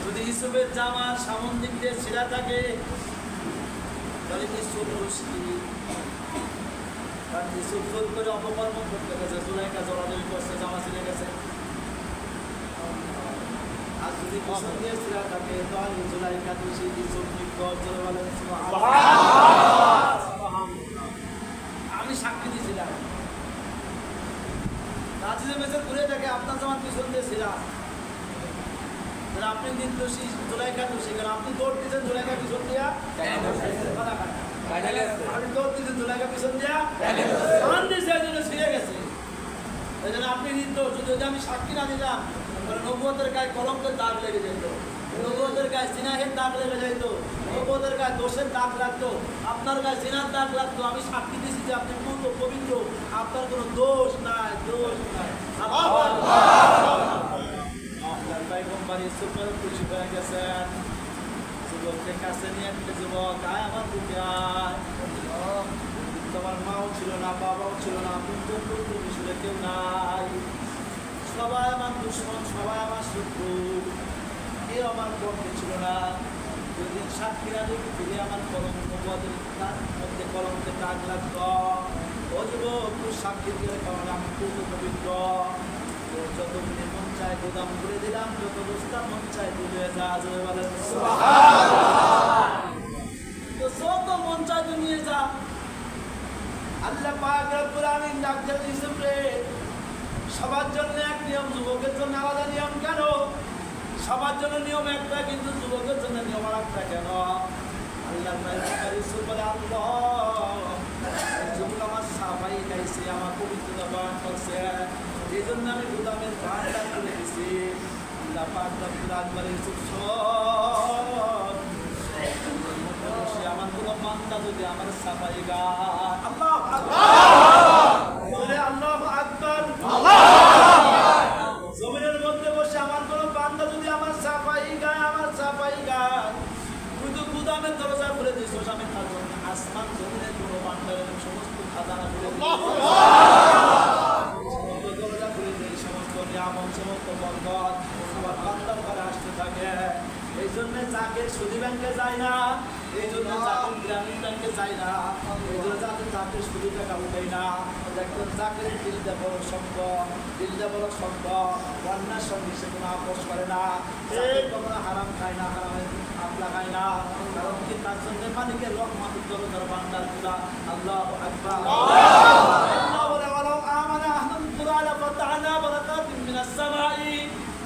যদি ইউসুফের জামার সামন দিক দিয়ে ছিঁড়া থাকে তাহলে ইউসুফ রশকি, কারণ ইউসুফ জোর করে অপকর্ম করতে গেছে, জুলাইখা জড়াজড়ি করছে, জামা ছিঁড়ে গেছে। আর যদি পিছন দিয়ে ছিঁড়া থাকে তাহলে জুলাইখা দোষী, ইউসুফ নির্দোষ। জোরে বলেন সুবহানাল্লাহ। আমি সাক্ষী দিয়েছিলাম, রাজিজে মেজর ঘুরে থাকে আপনার জামার পিছন দিয়ে ছিলাম, আপনি নির্দোষী, জুলাইখা দোষী, কারণ আপনি দৌড় দিয়েছেন জুলাইখা পিছন দিয়া, আপনি দৌড় দিয়েছেন জুলাইখা পিছন দিয়া ছিঁড়ে গেছে। এই জন্য আপনি নির্দোষ। যদি আমি সাক্ষী না দিতাম তাহলে নবুয়তের গায়ে কলঙ্কের দাগ লেগে যেত, নবুয়তের গায়ে জিনাহের দাগ লেগে যেত, নবুয়তের গায়ে দোষের দাগ লাগতো, আপনার গায়ে জিনার দাগ লাগতো। আমি সাক্ষী দিয়েছি যে আপনি পূর্ণ পবিত্র, আপনার কোনো দোষ নাই, দোষ নাই। কোম্পানি সুপার খুশি হয়ে গেছেন। যুবককে কাছে নিয়ে একটা যুবক, আয় আমার বুকে আয়। তোমার মাও ছিল না, বাবাও ছিল না, শুনে কেউ নাই, সবাই আমার দুশ্মন, সবাই আমার শত্রু, কেউ আমার পক্ষে ছিল না। যদি সাক্ষীরা যদি ফিরে আমার কলঙ্কের মধ্যে কলঙ্কের দাগ লাগত, ও যুবক তুই সাক্ষী দিয়ে কারণ আমি পূর্ণ পবিত্র। যত মিনিট মন চায় গোদাম করে দিলাম, যত বস্তা মন চায় তুলে যা। তো যত মন চায় তুই নিয়ে যা। আল্লাহ পাক রব্বুল আমিন ডাক্তার ইউসুফ রে, সবার জন্য এক নিয়ম, যুবকের জন্য আলাদা নিয়ম কেন? সবার জন্য নিয়ম একটা, কিন্তু যুবকের জন্য নিয়ম আরেকটা কেন? আল্লাহ ইউসুফ বলে, আল্লাহ যুবক আমার সাফাই গাইছে, আমার পবিত্রতা বয়ান করছে, এই জন্য আমি গুদামের বারটা খুলে দিছি। আল্লাহ পাক রব্বুল আমিন ইউসুফ আমার কোনো বান্দা যদি আমার সাফাই গায়, আল্লাহ আকবার, জমিনের মধ্যে বসে আমার কোনো বান্দা যদি আমার সাফাই গায়, আমার সাফাই গায়, শুধু গুদামের দরজা খুলে দিস, আমি থাকবো না। আসমান জমিনের কোনো বান্দার সমস্ত খাজানা খুলে দরজা খুলে দিই, সমস্ত নিয়ামত, সমস্ত বরকত আমার বান্দার ঘরে আসতে থাকে। এই জন্য জাকের সুদী ব্যাংকে যায় না, এই জন্য জাকের গ্রামীণ ব্যাংকে যায় না, এই জন্য জাকের সুদী টাকা উঠেই না। দেখবেন জাকের দিলটা বড় শব্দ, দিলটা বড় শব্দ, বন্যার সঙ্গে সে কোনো আপোষ করে না, কখনো হারাম খায় না, হারামের আপলা খায় না, কারণ কি তার জন্য মালিকের রহমত দরজার ভান্ডার খোলা। আল্লাহু আকবার। আল্লাহ বলে ওয়ালাউ আমানা আহলুল কুরআনা ফাতাহনা বারাকাতিন মিনাস সামাই।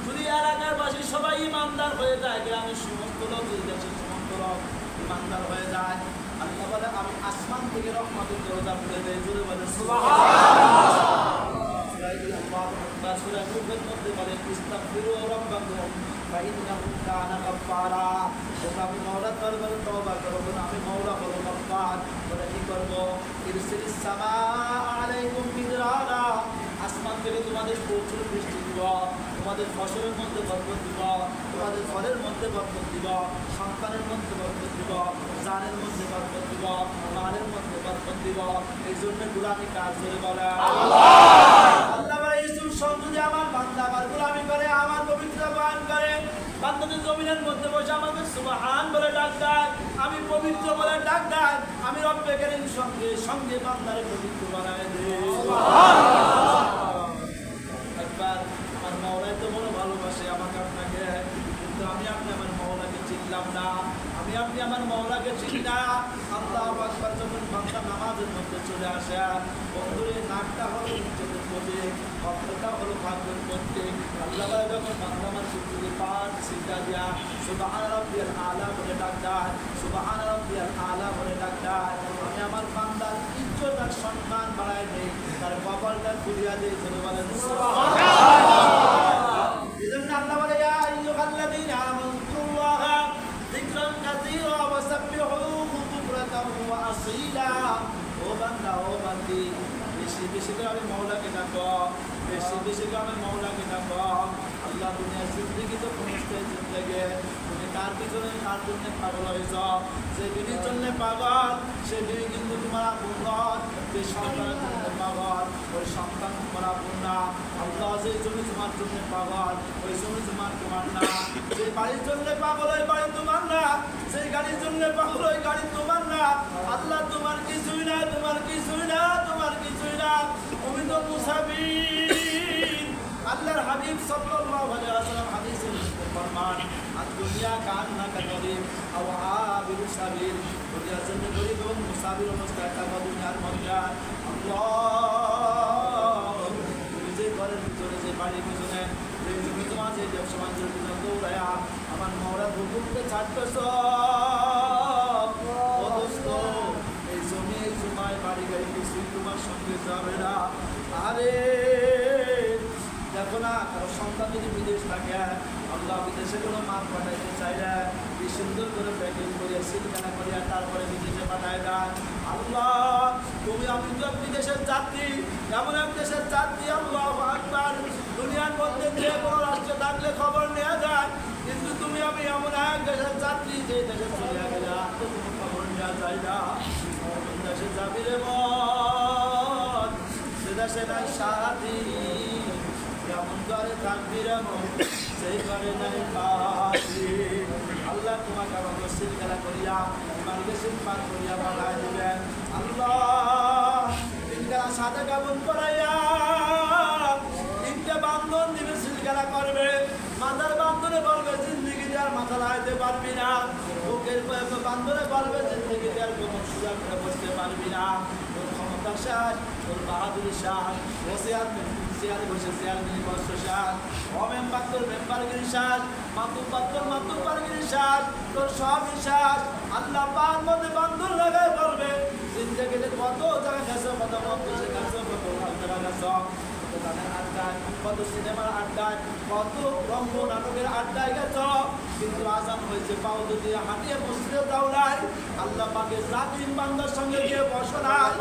যদি এলাকার বাসী সবাই ইমানদার হয়ে যায়, গ্রামের সমস্ত লোক, দেশের সমস্ত লোক ইমানদার হয়ে যায়, আল্লাহ বলে আমি আসমান থেকে রহমতের দরজা খুলে দেই। জোরে বলে সুবহানাল্লাহ। সূরা নূরের মধ্যে বলে ইস্তাগফিরু রাব্বাকুম ফাইন্নাহু কানা গাফফারা। তোমরা আমি মাওলার দরবারে তওবা করো, আমি মাওলা হলো গাফফার। বলে তোমাদের ফসলের মধ্যে বরকত দিব, তোমাদের ফলের মধ্যে বরকত দিব, সন্তানের মধ্যে বরকত দিব, জানের মধ্যে বরকত দিব, মালের মধ্যে বরকত দিব। এই জন্য গোলামি কাজ করে বলে আল্লাহ বলে ইউসুফ যদি আমার বান্দা আমার গোলামি করে, আমার পবিত্র বয়ান করে, বান্দাদের জমিনের মধ্যে বসে আমাকে সুবহান বলে ডাক দেয়, আমি পবিত্র বলে ডাক দেয়, আমি রব্বে কারীম সঙ্গে সঙ্গে বান্দারে পবিত্র বানায় দেই। একবার আমার মাওলাই তো বড় ভালোবাসে আমাকে আপনাকে, কিন্তু আমি আপনি আমার মাওলাকে চিনলাম না, আমি আপনি আমার মাওলাকে চিনি না। আল্লাহু আকবার। যখন বান্দা নামাজের মধ্যে চলে আসে, বন্ধুরে নাকটা হলো ইজ্জতের প্রতীক, কণ্ঠটা হলো ভাগ্যের প্রতীক। আল্লাহ বলে যখন বান্দা আমার সুযোগে পাঠ সিজদা দিয়া সুবহান রাব্বিয়াল আলা বলে ডাক দেয়, সুবহান রাব্বিয়াল আলা বলে ডাক দেয়, আমি আমার বান্দার ইজ্জত আর সম্মান বাড়ায় দেই, তার কপালটা খুলিয়া দেই। চলে বলেন সুবহানাল্লাহ। এজন্য আল্লাহ বলে ইয়া আইয়ুহাল্লাযীনা আমানুল্লাহা যিকরান কাসীরা ওয়াসাব্বিহুহু বুকরাতাও ওয়া আসীলা। ও বান্দা ও বান্দি, বেশি বেশি করে আমি মাওলাকে ডাকো, বেশি বেশি করে আমি মাওলাকে ডাকো। আল্লাহ দুনিয়ার জিন্দেগি তো পৌঁছতে জিন্দেগি, তুমি কার পিছনে কার জন্য পাগল হয়েছ? যে বিবির জন্য পাগল, সে বিবি কিন্তু তোমার আপন নয়। যে সন্তানের জন্য পাগল, ওই সন্তান তোমার আপন না। আল্লাহ যে জমি তোমার জন্য পাগল, ওই জমি তোমার না। যে বাড়ির জন্য পাগল, ওই বাড়ি তোমার না। যে গাড়ির জন্য পাগল, ওই গাড়ি তোমার না। আল্লাহ তোমার কিছুই না, তোমার কিছুই না, তোমার কিছুই না। তুমি তো মুসাফির। আল্লাহর হাবিব সাল্লাল্লাহু আলাইহি ওয়াসাল্লাম হাদিসে ফরমান, আদ-দুনিয়া কান্নাকা গরীব আও আবিরু সাবিল। দুনিয়ার জন্য গরীব এবং মুসাফির অবস্থায় থাকা দুনিয়ার মধ্যে। আল্লাহ, তুমি যে ঘরের ভিতরে, যে বাড়ির পিছনে, যে জমি জমা, যে ব্যবসা বাণিজ্যের পিছনে দৌড়ায়া আমার মাওলার হুকুমকে ছাড়তেছ, ও দোস্ত, এই জমি এই জমায় বাড়ি গাড়ি কিছুই তোমার সঙ্গে যাবে না। আরে দেখো না, কারো সন্তান যদি বিদেশ থাকে, আল্লাহ বিদেশে কোনো মাল পাঠাইতে চাইলে কি সুন্দর করে প্যাকিং করিয়া সিলখানা করিয়া তারপরে বিদেশে পাঠায় দেয়। আল্লাহ, তুমি আমি তো বিদেশের যাত্রী, এমন এক দেশের যাত্রী। আল্লাহু আকবার। দুনিয়ার মধ্যে যে কোনো রাষ্ট্রে থাকলে খবর নেওয়া যায়, কিন্তু তুমি আমি এমন এক দেশের যাত্রী, যে দেশে চলে গেলে আর তো কোনো খবর নেওয়া যায় না। কোন দেশে যাবি রে মন, সে দেশে নাই সাথী, কেমন করে থাকবি রে মন, সেই করে নাই পাখি। আল্লাহ তোমাকে আমার সিলগালা করিয়া, ইমানকে সিলপান করিয়া বানায় দিবেন। আল্লাহ তিনগালা সাদা কাপড় পরাইয়া তিনটা বান্ধন দিবে, সিলগালা করবে, মাথার বান্ধনে বলবে জিন্দিগিতে আর মাথা লাগাইতে পারবি না, বুকের বান্ধনে বলবে জিন্দিগিতে আর কোমর সোজা করে বসতে পারবি না। তোর ক্ষমতা শেষ, তোর বাহাদুরি শেষ, চেয়ারে বসে চেয়ার গিরি বস্ত্র শেষ, অমেম্বার তোর মেম্বারগিরি শেষ, মাতুব্বারগিরি শেষ, তোর সব শেষ। আল্লাহ পাক মধ্যে বান্ধন লাগায় বলবে জিন্দিগিতে কত জায়গা গেছো, কত মধ্যে গেছো, কত জায়গা গেছো, গানের আড্ডায়, কত সিনেমার আড্ডায়, কত রঙ্গ নাটকের আড্ডায় গেছ, কিন্তু আজান হয়েছে পাও যদি হাঁটিয়ে মসজিদে যাও নাই। আল্লাহ পাকের জাকির বান্দার সঙ্গে গিয়ে বসো নাই,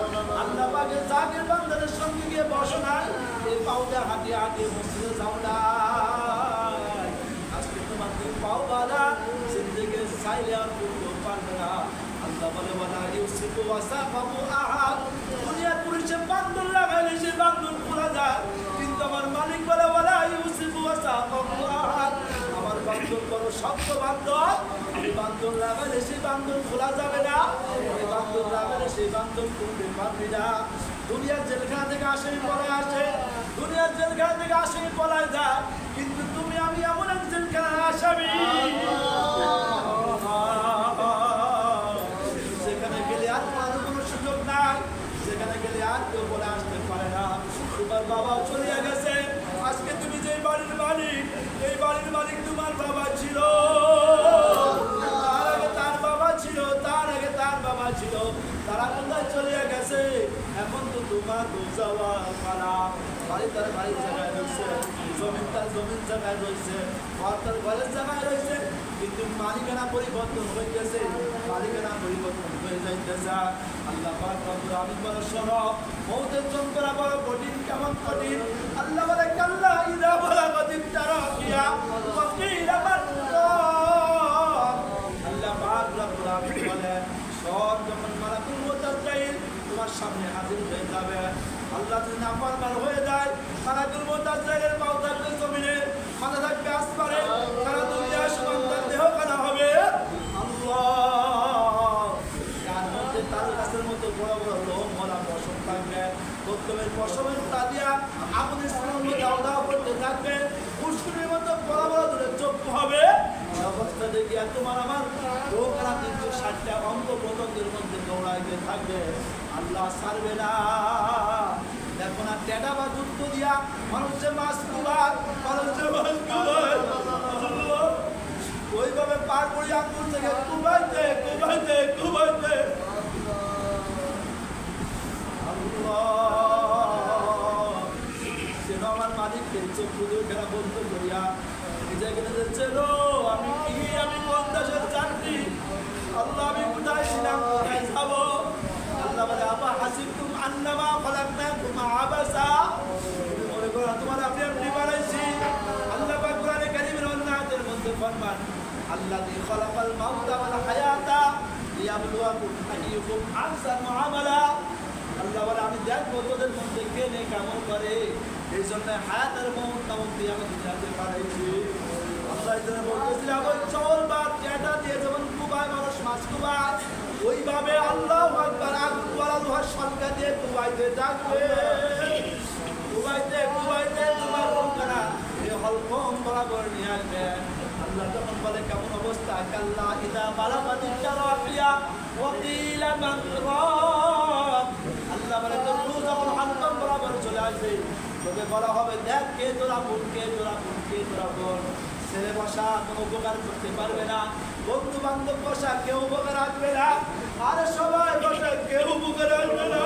আল্লাহ পাকের জাকির বান্দাদের সঙ্গে গিয়ে বসো নাই, এই পাওটা হাঁটিয়ে হাঁটিয়ে মসজিদে যাও নাই। আজকে তোমার দুই পাও বাঁধা, জিন্দেগি চাইলে আর করতে পারবে না। আল্লাহ বলে বলা ইউসিফু ওয়াসাফাহু আহাদ। দুনিয়ার পুলিশে বান্ধন লাগাইলে সে বান্ধন খোলা যায়, কিন্তু আমার মালিক বলে বলা ইউসিফু ওয়াসাফাহু আহাদ। আমার বান্ধন বড় শক্ত বান্ধন, এই বান্ধন লাগাইলে সেই বান্ধন খোলা যাবে না, এই বান্ধন লাগাইলে সেই বান্ধন খুলতে পারবি না। দুনিয়ার জেলখানা থেকে আসামি পলায় আসে, দুনিয়ার জেলখানা থেকে আসামি পলায় যায়, কিন্তু তুমি আমি এমন এক জেলখানার আসামি, যেখানে গেলে আর কোনো সুযোগ নাই, যেখানে গেলে আর কেউ বলে আসতে পারে না। তোমার বাবাও চলিয়া গেছে, আজকে তুমি যে বাড়ির মালিক, এই বাড়ির মালিক তোমার বাবা ছিল, তার আগে তার বাবা ছিল, তার আগে তার বাবা ছিল, তারা কোথায় চলিয়া গেছে। এখন তো তোমার যাওয়া পালা, বাড়ি তার বাড়ির জায়গায় রয়েছে, জমিন তার জমিন জায়গায় রয়েছে, ঘর তার ঘরের জায়গায় রয়েছে, কিন্তু মালিকানা পরিবর্তন হইতেছে, মালিকানা পরিবর্তন হয়ে যাইতেছে। আল্লাহ পাক রব্বুল আলামিন বলে শোনো, মওতের যন্ত্রণা বড় কঠিন, কেমন কঠিন। আল্লাহ বলে কাল্লা ইযা বালাগাতিত তারাক যদি নাফরমান হয়ে যায়, মালাকুল মউত আজরাইলের পাও থাকবে জমিনে, মাথা থাকবে আসমানে, সারা দুনিয়া সমান তার দেহ কানা হবে। আল্লাহ, যার মধ্যে তার গাছের মতো বড় বড় লোম ভরা পশম থাকবে, প্রথমের পশমের তাদিয়া আগুনের সুরঙ্গ দাও দাও করতে থাকবে, পুষ্করিণীর মতো বড় বড় দূরে চক্ষু হবে। অবস্থা দেখি তোমার আমার লোকেরা 360টা অঙ্গ প্রত্যঙ্গের মধ্যে দৌড়াইতে থাকবে, আল্লাহ ছাড়বে না। দেখো না টেডা বা যুক্ত দিয়া মানুষের মাছ কুবার, মানুষের মাছ কুবার, ওইভাবে পার করি আঙ্গুল থেকে কুবাইতে কুবাইতে কুবাইতে যেন আমার মালিককে চক্ষু দুইখানা বন্ধ করিয়া নিজেকে ছিল আমি কি, আমি কোন দেশের চাকরি, আল্লাহ আমি কোথায় ছিলাম, কোথায় যাবো। আল্লাহ বলে আবা হাসিবতুম আন্নামা খালাকনাকুম আবাসা, তুমি মনে করো তোমার আপনি আপনি বানাইছি। আল্লাহ পাক কোরআনে কারীমের অন্য আয়াতের মধ্যে ফরমান আল্লাযী খালাকাল মাউতা ওয়াল হায়াতা লিয়াবলুয়াকুম আইয়ুকুম আহসানু আমালা। আল্লাহ বলে আমি দেখবো তোদের মধ্যে কে নেক আমল করে, এই জন্য হায়াত আর মউত নামক দিয়ে আমি দুনিয়াতে পাঠাইছি। আল্লাহ এখানে বলতেছিলাম ওই চল বা টেটা দিয়ে যেমন কুবায় মানুষ মাছ কুবায়, ওইভাবে আল্লাহু আকবার আগুন ওয়ালা লোহার শলকা দিয়ে কুবাইতে থাকবে, কুবাইতে কুবাইতে তোমার রোকনা এই হলকম বরাবর নিয়ে আসবে। আল্লাহ তখন বলে কেমন অবস্থা, কাল্লা ইদা বালাগাতিত তারাকিয়া ওয়া কিলা মান রাব। আল্লাহ বলে তো রূহ যখন হলকম বরাবর চলে আসবে, তোকে বলা হবে দেখ কে তোরা বোন, কে তোরা বোন, কে তোরা বোন। ছেলে বসা কোনো উপকার করতে পারবে না, বন্ধু বান্ধব বসা কেউ উপকার আসবে না, আর সবাই বসা কেউ উপকার আসবে না।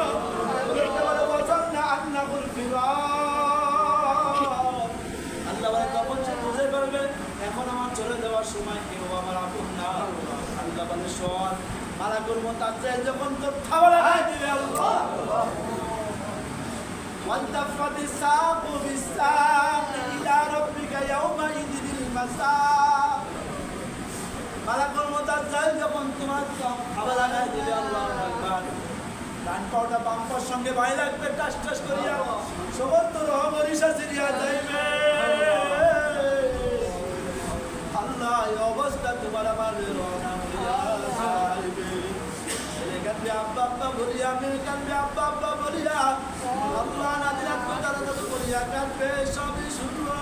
আল্লাহ বলে তখন সে বুঝে পারবে এখন আমার চলে যাওয়ার সময় কেউ আমার আপন না। আল্লাহ বলে শোন, মালাকুল মউত আজরাইল যখন তোর খাবার লাগাই দিবে, আল্লাহ والتفت الساق بالساق إلى ربك يومئذ المساق। মালাকুল মউত আজরাইল যখন তোমার খাবার লাগাই দিবে, আল্লাহু আকবার, ডান পাওটা বাম পাওয়ার সঙ্গে বাই লাগবে, টাস টাস করিয়া সমস্ত রহমরিশা সিরিয়া যাইবে। আল্লাহ এই অবস্থা তোমার আমার রওনা হইয়া যাইবে। ছেলে কাঁদবে আব্বা আব্বা বলিয়া, মেয়ে কাঁদবে আব্বা আব্বা বলিয়া, আল্লাহ নাদিরাত তারা তো বলিয়া কাঁদবে। সবই শুনলো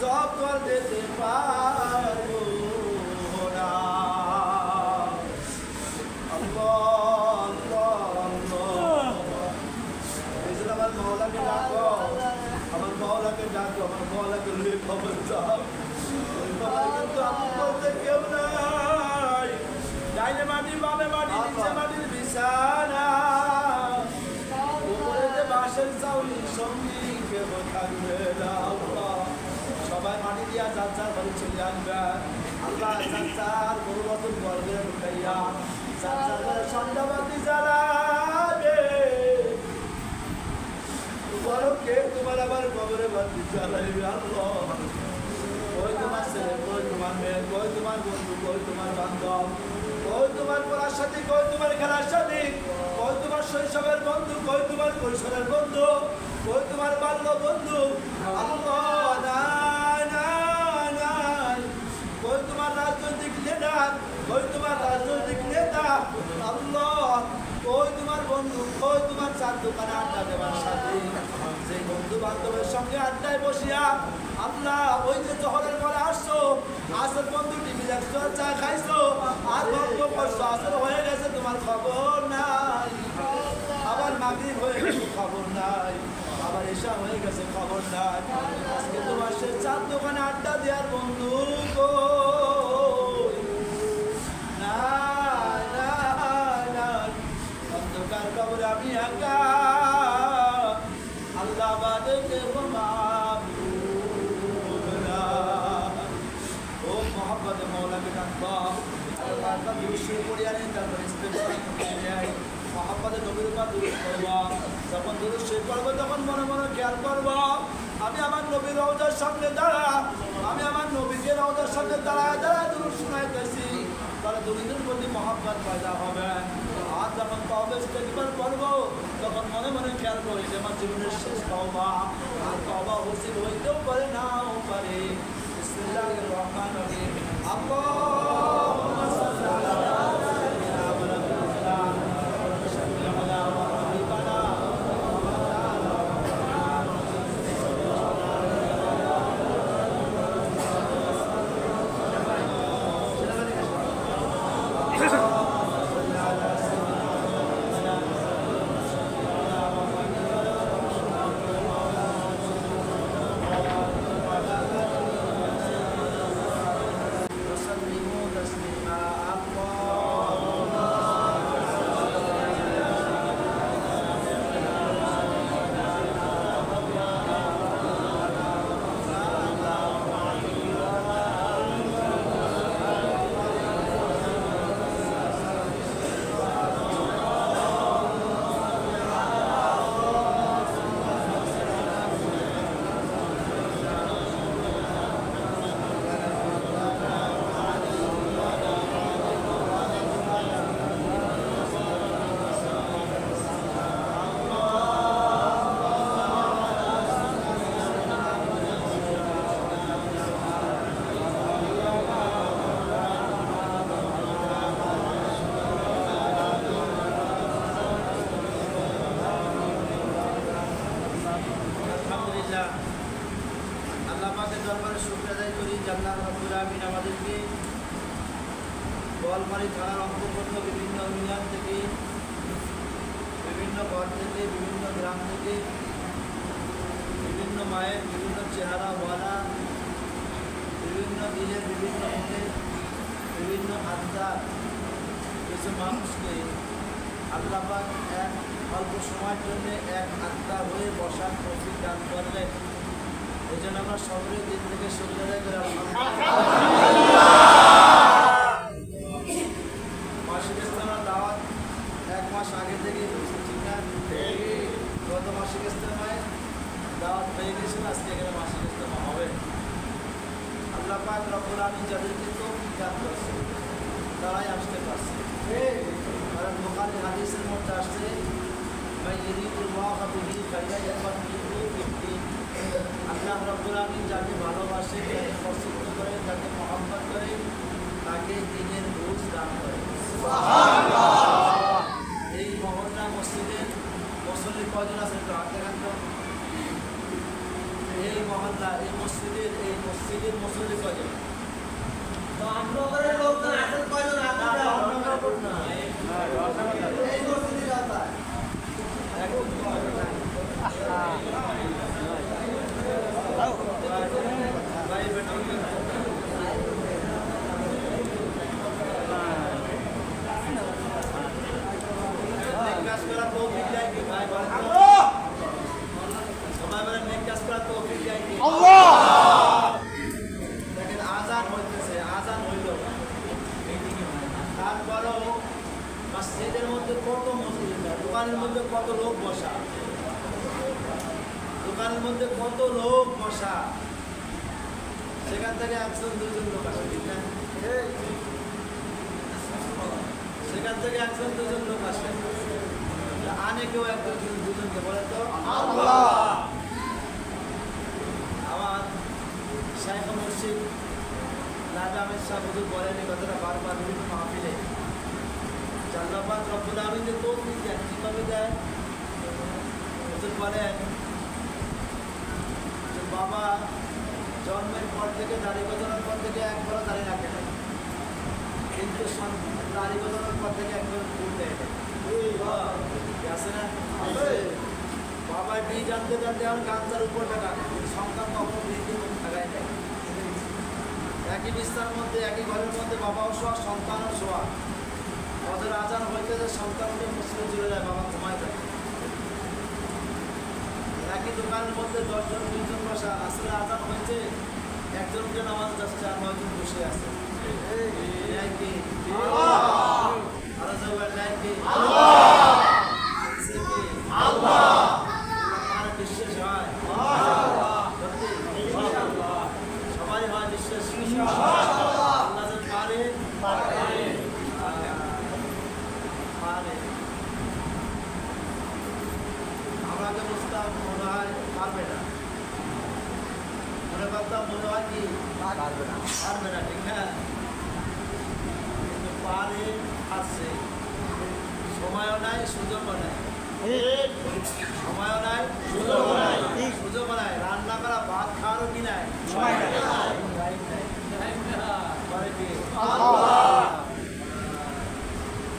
জব তোর দিতে পারবো না। আমার মওলাকে ডাকো, আমার মওলাকে ডাকো, আমার মওলাকে লুয়ে খবর যাও। ওই খবর কিন্তু আমি বলতে কেউ নাই, ডাইনে মাটি বামে মাটি নিচে মাটির বিছানা, উপরে যে বাঁশের চাউনি সঙ্গী কেউ থাকবে না। সবাই মাটি দিয়া যার যার বাড়ি চলে আসবে। আল্লাহ যার যার গরু বছর গর্বে ঢুকাইয়া যার যার ঘরে সন্ধ্যাবাতি জ্বালাবে। কে তোমার আবার কবরে বাতি জ্বালাইবে। আল্লাহ কই তোমার ছেলে, কই তোমার মেয়ে, কই তোমার বন্ধু, কই তোমার বান্ধব, কই তোমার পড়ার সাথী, কই তোমার খেলার সাথী, কই তোমার শৈশবের বন্ধু, কই তোমার কৈশোরের বন্ধু, কই তোমার বাল্য বন্ধু। আল্লাহ নাই নাই নাই, কই তোমার রাজনৈতিক লিডার, কই তোমার রাজনৈতিক নেতা। আল্লাহ কই তোমার বন্ধু, কই তোমার চার দোকানে আড্ডা দেওয়ার সাথে, সেই বন্ধু বান্ধবের সঙ্গে আড্ডায় বসিয়া আল্লাহ ওই যে জহরের পরে আসছো, আসর বন্ধু টিভি দেখছো, চা খাইছো, আর গল্প করছো, আসর হয়ে গেছে তোমার খবর নাই, আবার মাগরিব হয়ে গেছে খবর নাই, আবার এশা হয়ে গেছে খবর নাই। আজকে তোমার সে চার দোকানে আড্ডা দেওয়ার বন্ধু কই? নাই নাই নাই, অন্ধকার কবরে আমি একা, আল্লাহ বাদে কেউ মাবুদ না। ও মোহাম্মদ মওলাকে ডাকবা, আল্লাহ দুরূদ পড়িয়া নেন, তারপর ইস্তেগফার করতে নেই, মোহাম্মদের নবীর উপর দুরূদ পড়বা। যখন দুরূদ শেষ করবো তখন মনে মনে খেয়াল করবো আমি আমার নবীর রওজার সামনে দাঁড়া, আমি আমার নবীকে রওজার সামনে দাঁড়ায় দাঁড়ায় দুরূদ শোনাইতেছি, তাহলে দুরূদের প্রতি মহব্বত পয়দা হবে। আর যখন তওবা ইস্তেগফার করবো তখন মনে মনে খেয়াল করি যে আমার জীবনের শেষ তওবা, আর তওবা হাসিল হইতেও পারে নাও পারে। বিসমিল্লাহির রহমানির রহিম। আল্লাহুম্মা সাল্লি আলা সাইয়্যিদিনা ওয়া নাবিয়িনা ওয়া শাফি'িনা ওয়া হাবিবানা وسلموا تسليما. اللهم আলহামদুলিল্লাহ, আল্লাহ পাকের দরবারে শুকরিয়া আদায় করি যে আল্লাহ রাব্বুল আলামিন আমাদেরকে বোয়ালমারী থানার অন্তর্গত বিভিন্ন ইউনিয়ন থেকে, বিভিন্ন ঘর থেকে, বিভিন্ন গ্রাম থেকে, বিভিন্ন মায়ের বিভিন্ন চেহারাওয়ালা, বিভিন্ন দিনের বিভিন্ন মনে, বিভিন্ন আত্মার কিছু মানুষকে আল্লাহ পাক এক অল্প সময়ের জন্য এক আত্মা হয়ে বসার তৌফিক দান করলেন। এই জন্য আমরা সকলের দিন থেকে শুক্রিয়া আদায় করে মাসিক ইস্তেমার দাওয়াত 1 মাস আগে থেকে ঠিক না? গত মাসিক ইস্তেমায় দাওয়াত পেয়ে গেছিল, আজকে এখানে মাসিক ইস্তেমা হবে। আল্লাহ পাক রব্বুল আলামিন যাদেরকে তৌফিক দান করছে তারাই আসতে পারছে। কারণ বুখারী হাদিসের মধ্যে আসছে আল্লাহ রাব্বুল আলামিন যাকে ভালোবাসে, যাকে পছন্দ করে, যাকে মহব্বত করে, তাকে দ্বীনের বুঝ দান করে। এই মহল্লা মসজিদের মুসল্লি কয়জন আছে একটু হাত দেখান তো। এই মহল্লা, এই মসজিদের মুসল্লি কয়জন? দেখেন আজান হইতেছে, আজান হইল, তারপরেও মসজিদের মধ্যে কত মসজিদ, দোকানের মধ্যে কত লোক বসা, দোকানের মধ্যে কত লোক বসা, সেখান থেকে 1-2 জন লোক আসে, ঠিক না? সেখান থেকে 1-2 জন লোক আসে, আনে কেউ 1-2 জনকে বলে তো আল্লাহ। আমার শাইখ মুর্শিদ রাজা আহমেদ শাহ হুজুর বলেন এই কথাটা বারবার বিভিন্ন মাহফিলে, আল্লাহ পাক রব্বুল আলামিন যে তৌফিক দেন, কিভাবে দেয়? হুজুর বলেন যে বাবা জন্মের পর থেকে, দাড়ি গজানোর পর থেকে একবারও দাড়ি রাখে না, কিন্তু দাড়ি গজানোর পর থেকে একবার ফুল দেয় আছে না? বাবা বীজ জানতে জানতে এখন গান্ধার উপর টাকা সন্তান কখনো বৃদ্ধি থাকায় নেই। একই বিস্তার মধ্যে, একই ঘরের মধ্যে বাবাও শোয়া, সন্তানও শোয়া। ওদের আজান হইতে যে সন্তানকে মুসলিম চলে যায়, বাবা ঘুমায় থাকে। একই দোকানের মধ্যে 10 জন 20 জন বসা, আসলে আজান হয়েছে, একজনকে নামাজ যাচ্ছে আর 9 জন বসে আছে। আরো জবাব নাই কি? বিশ্বাস হয়, সবাই হয় বিশ্বাস। আল্লাহ যে পারে, কথা মনে হয় কি পারবে না। পারবে না, ঠিক না? কিন্তু পারে, আসছে, সময়ও নাই, সুযোগও নাই। সময়ও নাই, সুযোগও নাই, সুযোগও নাই। রান্না করা ভাত খাওয়ারও কি নাই, সময় নাই। টাইম নাই। পারে কি? আল্লাহ।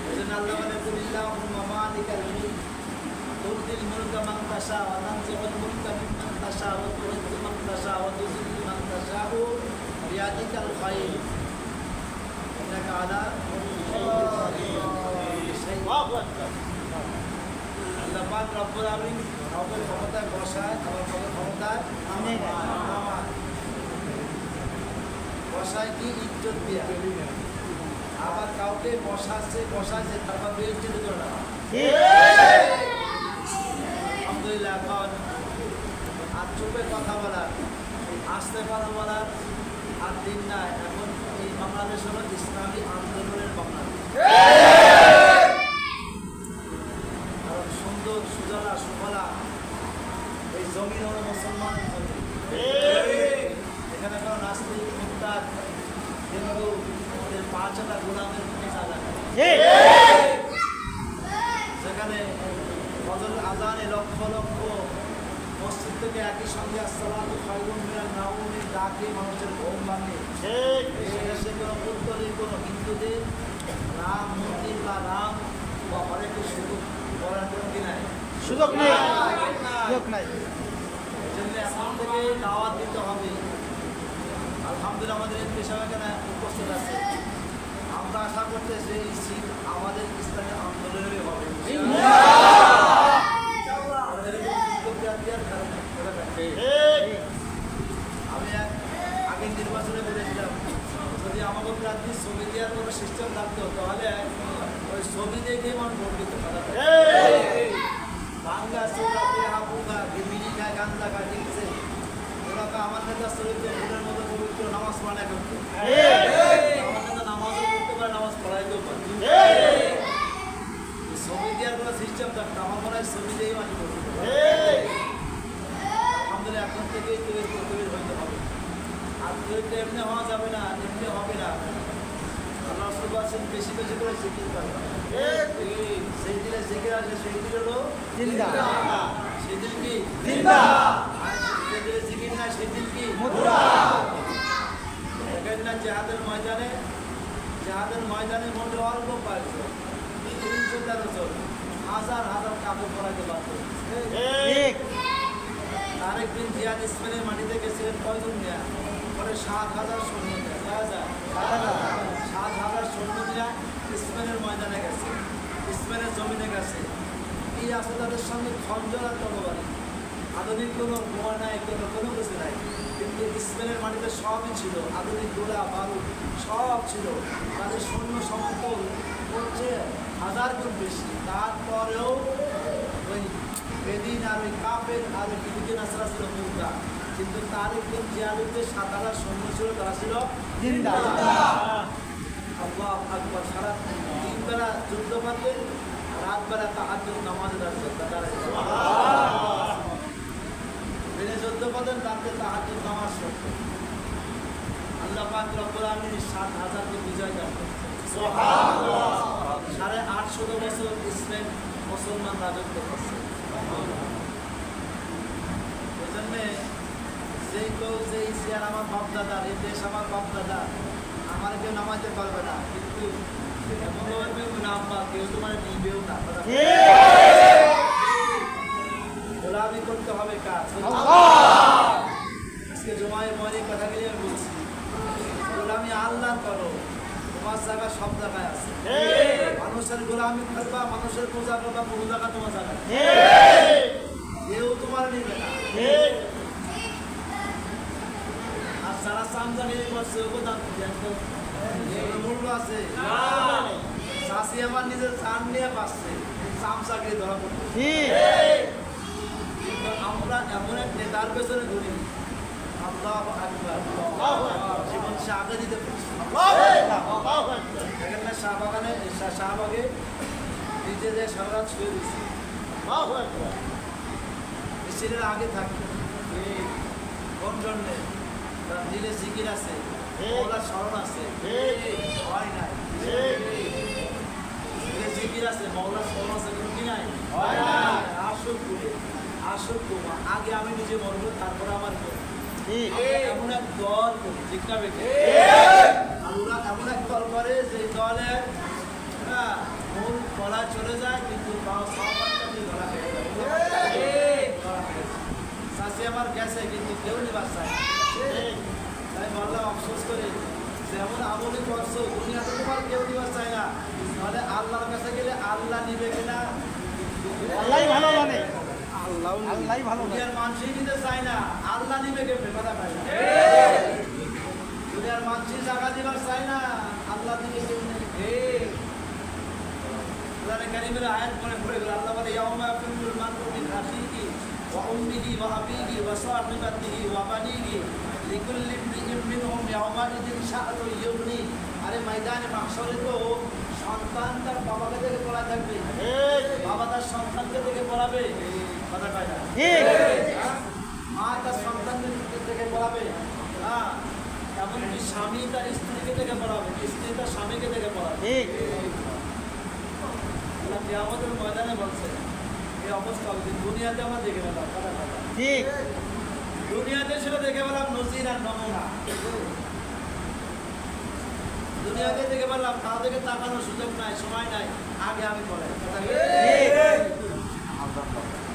এজন্য আল্লাহ বলে, কুলিল্লাহুম্মা মালিকাল মুলক তু'তিল মুলকা মান তাশা ওয়া তানজিউল মুলকা মিম্মান তাশা ওয়া তু'ইজ্জু মান তাশা ওয়া তুযিল্লু মান তাশাউ বিয়াদিকাল খায়র ইন্নাকা আলা কুল্লি শাইইন কাদির। আল্লাহ পাক রব্বুল আলামিন কাউকে ক্ষমতায় বসায়, আবার কাউকে ক্ষমতায় নামায়। বসায় কি ইজ্জত দিয়া, আবার কাউকে বসাচ্ছে তারপর বেইজ্জতি করে না। আলহামদুলিল্লাহ, এখন আর চুপে কথা বলার, আসতে পারো বলার আর দিন নাই। এখন এই বাংলাদেশ হলো ইসলামী আন্দোলনের বাংলাদেশ। কারণ সুন্দর সুজলা সুফলা এই জমিন হলো মুসলমানের জমি। এখানে কোনো নাস্তিক, মুরতাদ, হিন্দু ওদের পাঁচটা গোলামের মতো জায়গা নেই। সেখানে ফজর আজানে লক্ষ লক্ষ মসজিদ থেকে একই সঙ্গে আসসালাতু খায়রুম মিনান নাওমের ডাকে মানুষের ঘুম ভাঙে। সে কোনো পুত্তলির কোনো হিন্দুদের রাম মন্দির বা রাম বা হরে কৃষ্ণ করার কোনো কি নাই, সুযোগ নেই, সুযোগ নাই। এই জন্য এখন থেকে দাওয়াত দিতে হবে। আলহামদুলিল্লাহ, আমাদের এমপি সাহেব এখানে উপস্থিত আছে। আমরা আশা করতেছি এই সিট আমাদের ইসলামী আন্দোলনেরই হবে। আমি আগের নির্বাচনে বলেছিলাম, যদি আমাকে প্রার্থী ছবি দেওয়ার কোনো সিস্টেম থাকতো তাহলে ওই ছবি দেখে আমার ভোট দিতে পারত। বাংলা চোখে হাপুকা বিড়ি খায়, গান্দা খায়, দেখছে ওরা তো আমার নেতা চরিত্র ভোটের মতো পবিত্র নামাজ পড়া করতো। আমার নেতা নামাজও পড়তে পারে, নামাজ পড়াইতেও পারে। ছবি দেওয়ার কোনো সিস্টেম থাকতো, আমার মনে হয় ছবি দিয়েই মাটি করতে পারে। আলহামদুলিল্লাহ, এখন থেকেই তৈরি হইতে হবে। আর তৈরিটা এমনি হওয়া যাবে না, এমনি হবে না। আল্লাহ রাসূল বলেছেন, বেশি বেশি করে জিকির করবা। সেই দিলে জিকির আসে, সেই দিল হলো জিন্দা, সেই দিল কি জিন্দা, আর সেই দিলে জিকির না, সেই দিল কি মুদ্রা। দেখেন না, জিহাদের ময়দানে মোটে অল্প পাইছে 313 জন, হাজার হাজার কাপড় পরাইতে পারত। ঠিক। তারেক বিন জিয়াদ স্পেনের মাটিতে গেছিলেন কয়জন নিয়ে? পরে 7,000 সৈন্য নিয়ে, 7,000 সৈন্য নিয়ে স্পেনের ময়দানে গেছে, স্পেনের জমিনে গেছে। কি আছে তাদের সঙ্গে? খঞ্জর আর তরবারি। আধুনিক কোনো বোমা নাই, কোনো কিছু নাই, কিন্তু স্পেনের মাটিতে সবই ছিল। আধুনিক গোলা বারুদ সব ছিল। তাদের সৈন্য সমর্থন হচ্ছে 1000 গুণ বেশি। তারপরেও ওই বেদিন আর ওই কাফের আর ওই বিদ্যুৎ নাসরা ছিল মুদ্রা, কিন্তু তারেক বিন জিয়াদের 7,000 সৈন্য ছিল, তারা ছিল জিন্দা। আল্লাহু আকবার। সারা দিনবেলা যুদ্ধ করতেন, রাতবেলা তাহাজ্জুদ নামাজের দিনে যুদ্ধ করতেন, রাতে তাহাজ্জুদ নামাজ পড়তেন। আল্লাহ পাক রব্বুল আলামিন 7,000 কে বিজয় দান করেছেন। সুবহানাল্লাহ। 850 বছর ইসলাম মুসলমান রাজত্ব করছে। এই জন্যে যেই চেয়ার আমার বাপদাদার, এই দেশ আমার বাপদাদা, আমার কেউ নামাইতে পারবে না, কিন্তু এমনভাবে নাম বা কেউ তোমার নিবেও না। গোলামি করতে হবে কাজ। আজকে জমায়ের ময়নি কথাগুলি আমি বলছি, গোলামি আল্লাহ করো, তোমার জায়গা সব জায়গায় আছে। মানুষের গোলামি করবা, মানুষের পূজা করবা, কোনো জায়গা তোমার জায়গায় কেউ তোমার নিবে না। আর যারা চামচাগিরি করছে ওকে দাম মূল্য আছে। চাষি আমার নিজের চান নিয়ে পাচ্ছে, চামচাগিরি ধরা পড়ছে। কিন্তু আমরা এমন এক নেতার পেছনে ঘুরি, আল্লাহু আকবার, জীবন সে আগে দিতে পারছি। দেখেন না, শাহবাগে নিজেদের সারা রাত শুয়ে দিচ্ছে, মিছিলের আগে থাকবে। কোন জন্যে? তার দিলে জিকির আছে, মওলার স্মরণ আছে, হয় নাই। দিলে জিকির আছে, মওলার স্মরণ আছে, কিন্তু কি নাই? হয় নাই। আসল করে, আসল তোমার আগে আমি নিজে মরবো, তারপরে আমার এমন এক দল করি, ঠিক না বেঠে? আমরা এমন এক দল করে যে দলের মূল গলা চলে যায়, কিন্তু গলা শাসি আমার গেছে, কিন্তু কেউ নিবার চায়। তাই বললাম আফসোস করে, যেমন আমলি করছো দুনিয়াতে তোমার কেউ নিবার চায় না, তাহলে আল্লাহর কাছে গেলে আল্লাহ নিবে কিনা? আল্লাহই ভালো জানে। আল্লাহই ভালো জানে। দুনিয়ার মানুষই নিতে চায় না, আল্লাহ নিবে কেমনে? কথা পায় না। দুনিয়ার মানুষই জায়গা দিবার চায় না, আল্লাহ দিবে কেমনে? কোরআনে কারীমের আয়াত পড়ে গেল, আল্লাহ বলে ইয়াউমা ইয়াফিরুল মার'উ মিন আখিহি ওয়া উম্মিহি ওয়া আবিহি ওয়া সাহিবাতিহি ওয়া বানিহি লিকুল্লি ইমরিইন মিনহুম ইয়াউমাইযিন শা'নুন ইউগনি। আরে ময়দানে মাহশরে তো সন্তান তার বাবাকে দেখে পড়া থাকবে, বাবা তার সন্তানকে দেখে পড়াবে, কথা কয় না? মা তার সন্তানকে দেখে পড়াবে, এমনকি স্বামী তার স্ত্রীকে দেখে পড়াবে, স্ত্রী তার স্বামীকে দেখে পড়াবে। আমাদের ময়দানে বলছে এই অবস্থা হবে, দুনিয়াতে আমরা দেখে পেলাম, কথা কথা ঠিক, দুনিয়াতে সেটা দেখে পেলাম নজির আর নমুনা, দুনিয়াতে দেখে পেলাম, তাদেরকে তাকানোর সুযোগ নাই, সময় নাই, আগে আমি বলে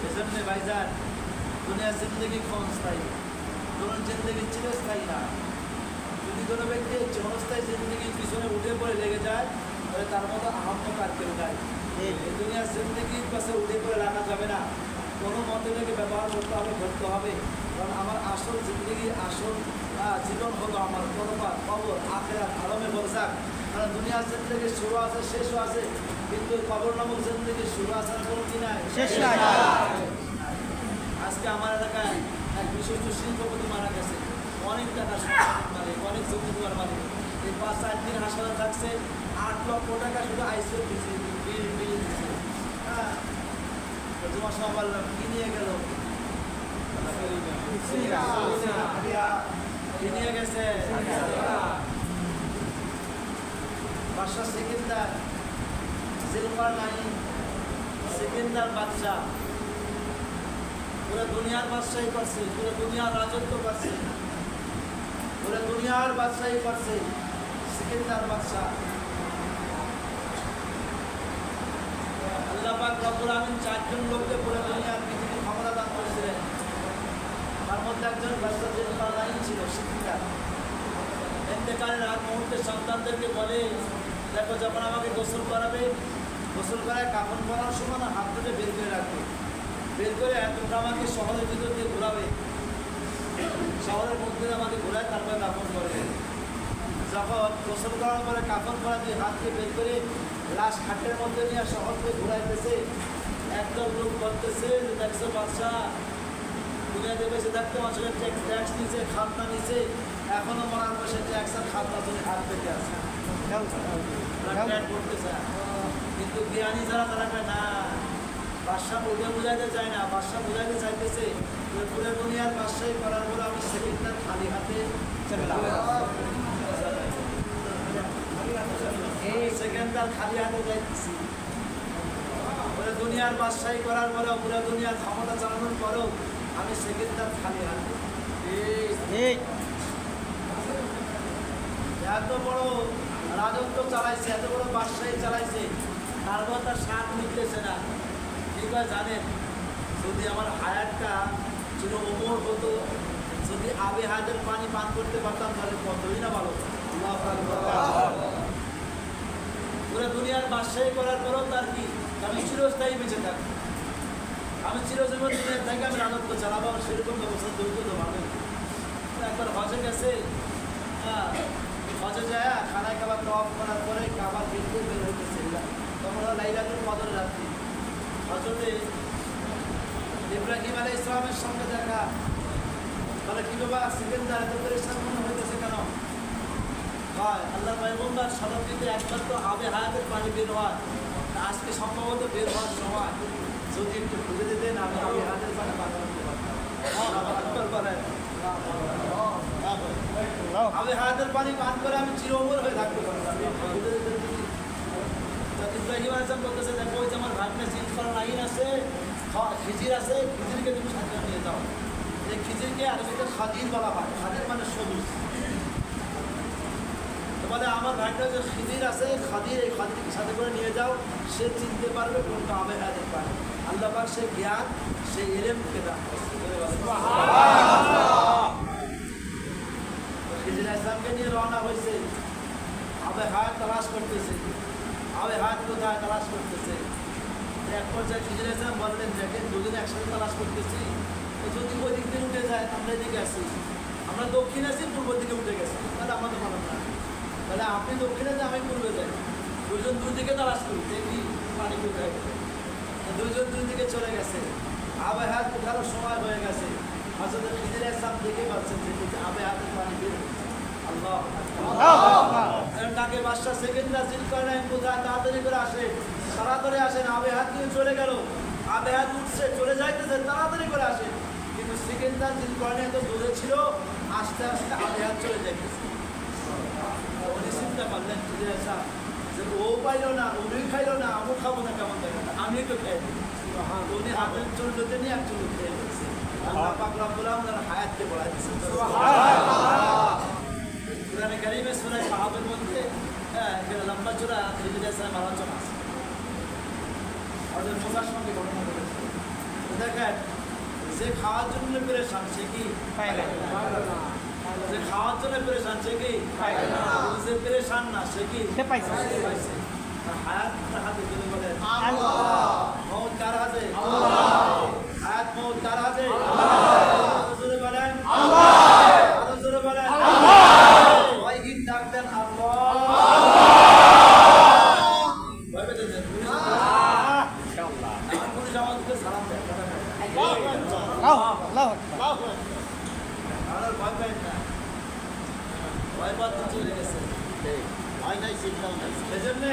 এজন্য ভাইজান দুনিয়ার জিন্দগি ক্ষণস্থায়ী, ধরুন জিন্দগি চিরস্থায়ী না। যদি কোনো ব্যক্তি ক্ষণস্থায়ী জিন্দগির পিছনে উঠে পড়ে লেগে যায়, তাহলে তার মতো আহম্মক আর কেউ নাই। এই দুনিয়ার জিন্দগির পাশে উঠে করে রাখা যাবে না, কোনো মতে থেকে ব্যবহার করতে হবে, ধরতে হবে। কারণ আমার আসল জিন্দগি, আসল জীবন হলো আমার পরপার, কবর, আখিরাত, আলমে বরজাক। কারণ দুনিয়ার জিন্দগি শুরু আছে, শেষও আছে, কিন্তু কবর নামক জিন্দগি শুরু আছে না কোনো কি নাই, শেষ নাই। আজকে আমার এলাকায় এক বিশিষ্ট শিল্পপতি মারা গেছে, অনেক টাকা মালিক, অনেক জমিদার মালিক। এই 5-4 দিন হাসপাতালে থাকছে, 8 লক্ষ টাকা শুধু আইসিইউ দিচ্ছে, বিল দিচ্ছে। তোমার সব বললাম কি নিয়ে গেল, কি নিয়ে গেছে বাদশাহ সেকেন্দার, জিলকার নাইন সেকেন্দার বাদশাহ, পুরো দুনিয়ার বাদশাহী করছে, পুরো দুনিয়ার রাজত্ব করছে, পুরো দুনিয়ার বাদশাহী করছে সেকেন্দার বাদশাহ। আল্লাহ পাক রব্বুল আমিন 4 জন লোককে পুরো দুনিয়ার পৃথিবীর ক্ষমতা দান করেছিলেন, তার মধ্যে একজন বাদশাহ জিলকার নাইন ছিল, সেকেন্দার। ইন্তেকালের আগ মুহূর্তে সন্তানদেরকে বলে, দেখো যখন আমাকে গোসল করাবে, গোসল করায় কাফন পরার সময় না হাত ধরে বের করে রাখবে, বের করে এতটা আমাকে শহরের ভিতর দিয়ে ঘোরাবে, শহরের মধ্যে আমাকে ঘোরায়, তারপরে কাফন করবে। যখন গোসল করার পরে কাফন করা দিয়ে হাতকে বের করে লাশ খাটের মধ্যে নিয়ে শহরকে ঘোরাইতেছে, একদম লোক বলতেছে যে দেখছো বাদশাহ, দুনিয়াতে বেশি থাকতে মানুষের ট্যাক্স নিচে, খাতনা নিচে, এখনো মরার বসে ট্যাক্স আর খাতনা ধরে হাত পেতে আছে, করতেছে। কিন্তু জ্ঞানী যারা, তারা কয় না, বাদশাহ ওদের বুঝাইতে চায় না, বাদশাহ বুঝাইতে চাইতেছে পুরো দুনিয়ার বাদশাহী করার পরে আমি সেকেন্ডার খালি হাতে সেকেন্ডার খালি হাতে যাইতেছি, পুরো দুনিয়ার বাদশাহী করার পরেও, পুরো দুনিয়ার ক্ষমতা চালানোর পরেও আমি সেকেন্ডার খালি হাতে। এত বড় রাজত্ব চালাইছে, এত বড় বাদশাহী চালাইছে, তারপর তার স্বাদ মিটতেছে না। ঠিক আছে, জানেন যদি আমার হায়াতটা ছিল ওমর হতো, যদি আবে হায়াতের পানি পান করতে পারতাম, তাহলে কতই না ভালো। পুরো দুনিয়ার বাদশাহী করার পরেও তার কি, আমি চিরস্থায়ী বেঁচে থাকবো, আমি চিরজীবন দুনিয়ার থেকে আমি রাজত্ব চালাবো, সেরকম ব্যবস্থা তৈরি তো ভাবে। একবার হজে গেছে, হজে যায় খানায় খাবার টপ করার পরে খাবার বিলকুল বের হইতেছে, তোমরা লাইলাতুল কদর রাত্রি হজরতে ইব্রাহিম আলাইহিস সালামের সঙ্গে দেখা, বলে কি বাবা সেকেন্ডার এত পরিশ্রম মনে হইতেছে কেন? হয় আল্লাহ পয়গম্বর শতাব্দীতে একবার তো আবে হায়াতের পানি বের হয়, আজকে সম্ভবত বের হওয়ার সময় যদি একটু খুঁজে দিতেন, আমি আবে হায়াতের পানি পান করতে পারতাম। আবে হায়াতের পানি পান করে আমি চির অমর হয়ে থাকতে পারলাম। ইব্রাহিম আলাইহিস সালাম বলতেছে, দেখো ওই যে আমার ভাগ্নে সিলফার আইন আছে, খিজির আছে, খিজিরকে তুমি সাথে নিয়ে যাও। এই খিজিরকে আরবিতে খাদির বলা হয়, খাদির মানে সবুজ। বলে আমার ভাইটা যে খিজির আছে, খাদির, এই খাদিরকে সাথে করে নিয়ে যাও, সে চিনতে পারবে কোনটা আবে হায়াতের পানি। আল্লাহ পাক সে জ্ঞান, সেই ইলমকে দান করছে। খিজির ইসলামকে নিয়ে রওনা হয়েছে, আবে হায়াত তালাশ করতেছে। আবে হায়াত কোথায় তালাশ করতেছে? এক পর্যায়ে খিজির ইসলাম বললেন, দেখেন দুজনে একসাথে তালাশ করতেছি, যদি ওই দিক দিয়ে উঠে যায় আমরা এদিকে আসি, আমরা দক্ষিণ আসি, পূর্ব দিকে উঠে গেছি, তাহলে আমাদের ভালো না। তাহলে আপনি দক্ষিণে যান, আমি পূর্বে যাই, দুজন দুই দিকে তালাশ করি, দেখি পানি কোথায় গেছে। দুজন দুই দিকে চলে গেছে, আবে হায়াত উঠারও সময় হয়ে গেছে। হযরত খিজির ইসলাম দেখে পাচ্ছেন যে আবে হায়াতের পানি বের হচ্ছে। আল্লাহ তাকে বাদশা সেকেন্ডরা জিল করে নাই, কোথায় তাড়াতাড়ি করে আসে, তাড়াতাড়ি আসেন। আবে হাত নিয়ে চলে গেল, আবে হাত উঠছে, চলে যাইতেছে, তাড়াতাড়ি করে আসে। কিন্তু সেকেন্ডরা জিল করে নাই, তো দূরে ছিল, আস্তে আস্তে আবে হাত চলে যাইতেছে। উনি চিন্তা করলেন খিজির ইসলাম যে ও পাইল না, উনি খাইল না, আমি খাবো না, কেমন দেখে না, আমি একটু খাই। উনি হাতের চুলতে নিয়ে এক চুল খেয়ে ফেলছে। আল্লাহ পাক রব্বুল আলামিন হায়াতকে বাড়ায় দিয়েছেন। কুরআনে কারীমে সূরা কাহফের মধ্যে এখানে লম্বা চূড়া খিজির ইসলামের আলোচনা আছে। হযরত মুসার সঙ্গে ঘটনা ঘটেছে। দেখেন, যে খাওয়ার জন্য পেরেশান সে কি পায় না, যে খাওয়ার জন্য পেরেশান সে কি পায় না, যে পেরেশান না সে কি পাইছে। হায়াত হাতে তুলে বলেন আল্লাহ, মওত কার হাতে? আল্লাহ। হায়াত মওত কার হাতে? আল্লাহ। জোরে বলেন আল্লাহ, আরো জোরে বলেন আল্লাহ। ওই গীত ডাকতেন আল্লাহ, ভয় পেতে দেন ইনশাআল্লাহ। এখন পুলিশ আমাদেরকে সালাম দেয়, আল্লাহ আল্লাহ আল্লাহ। আর ভয় পাই না, ভয় পাতে চলে গেছে, ভয় নাই, চিন্তাও নাই। সেজন্য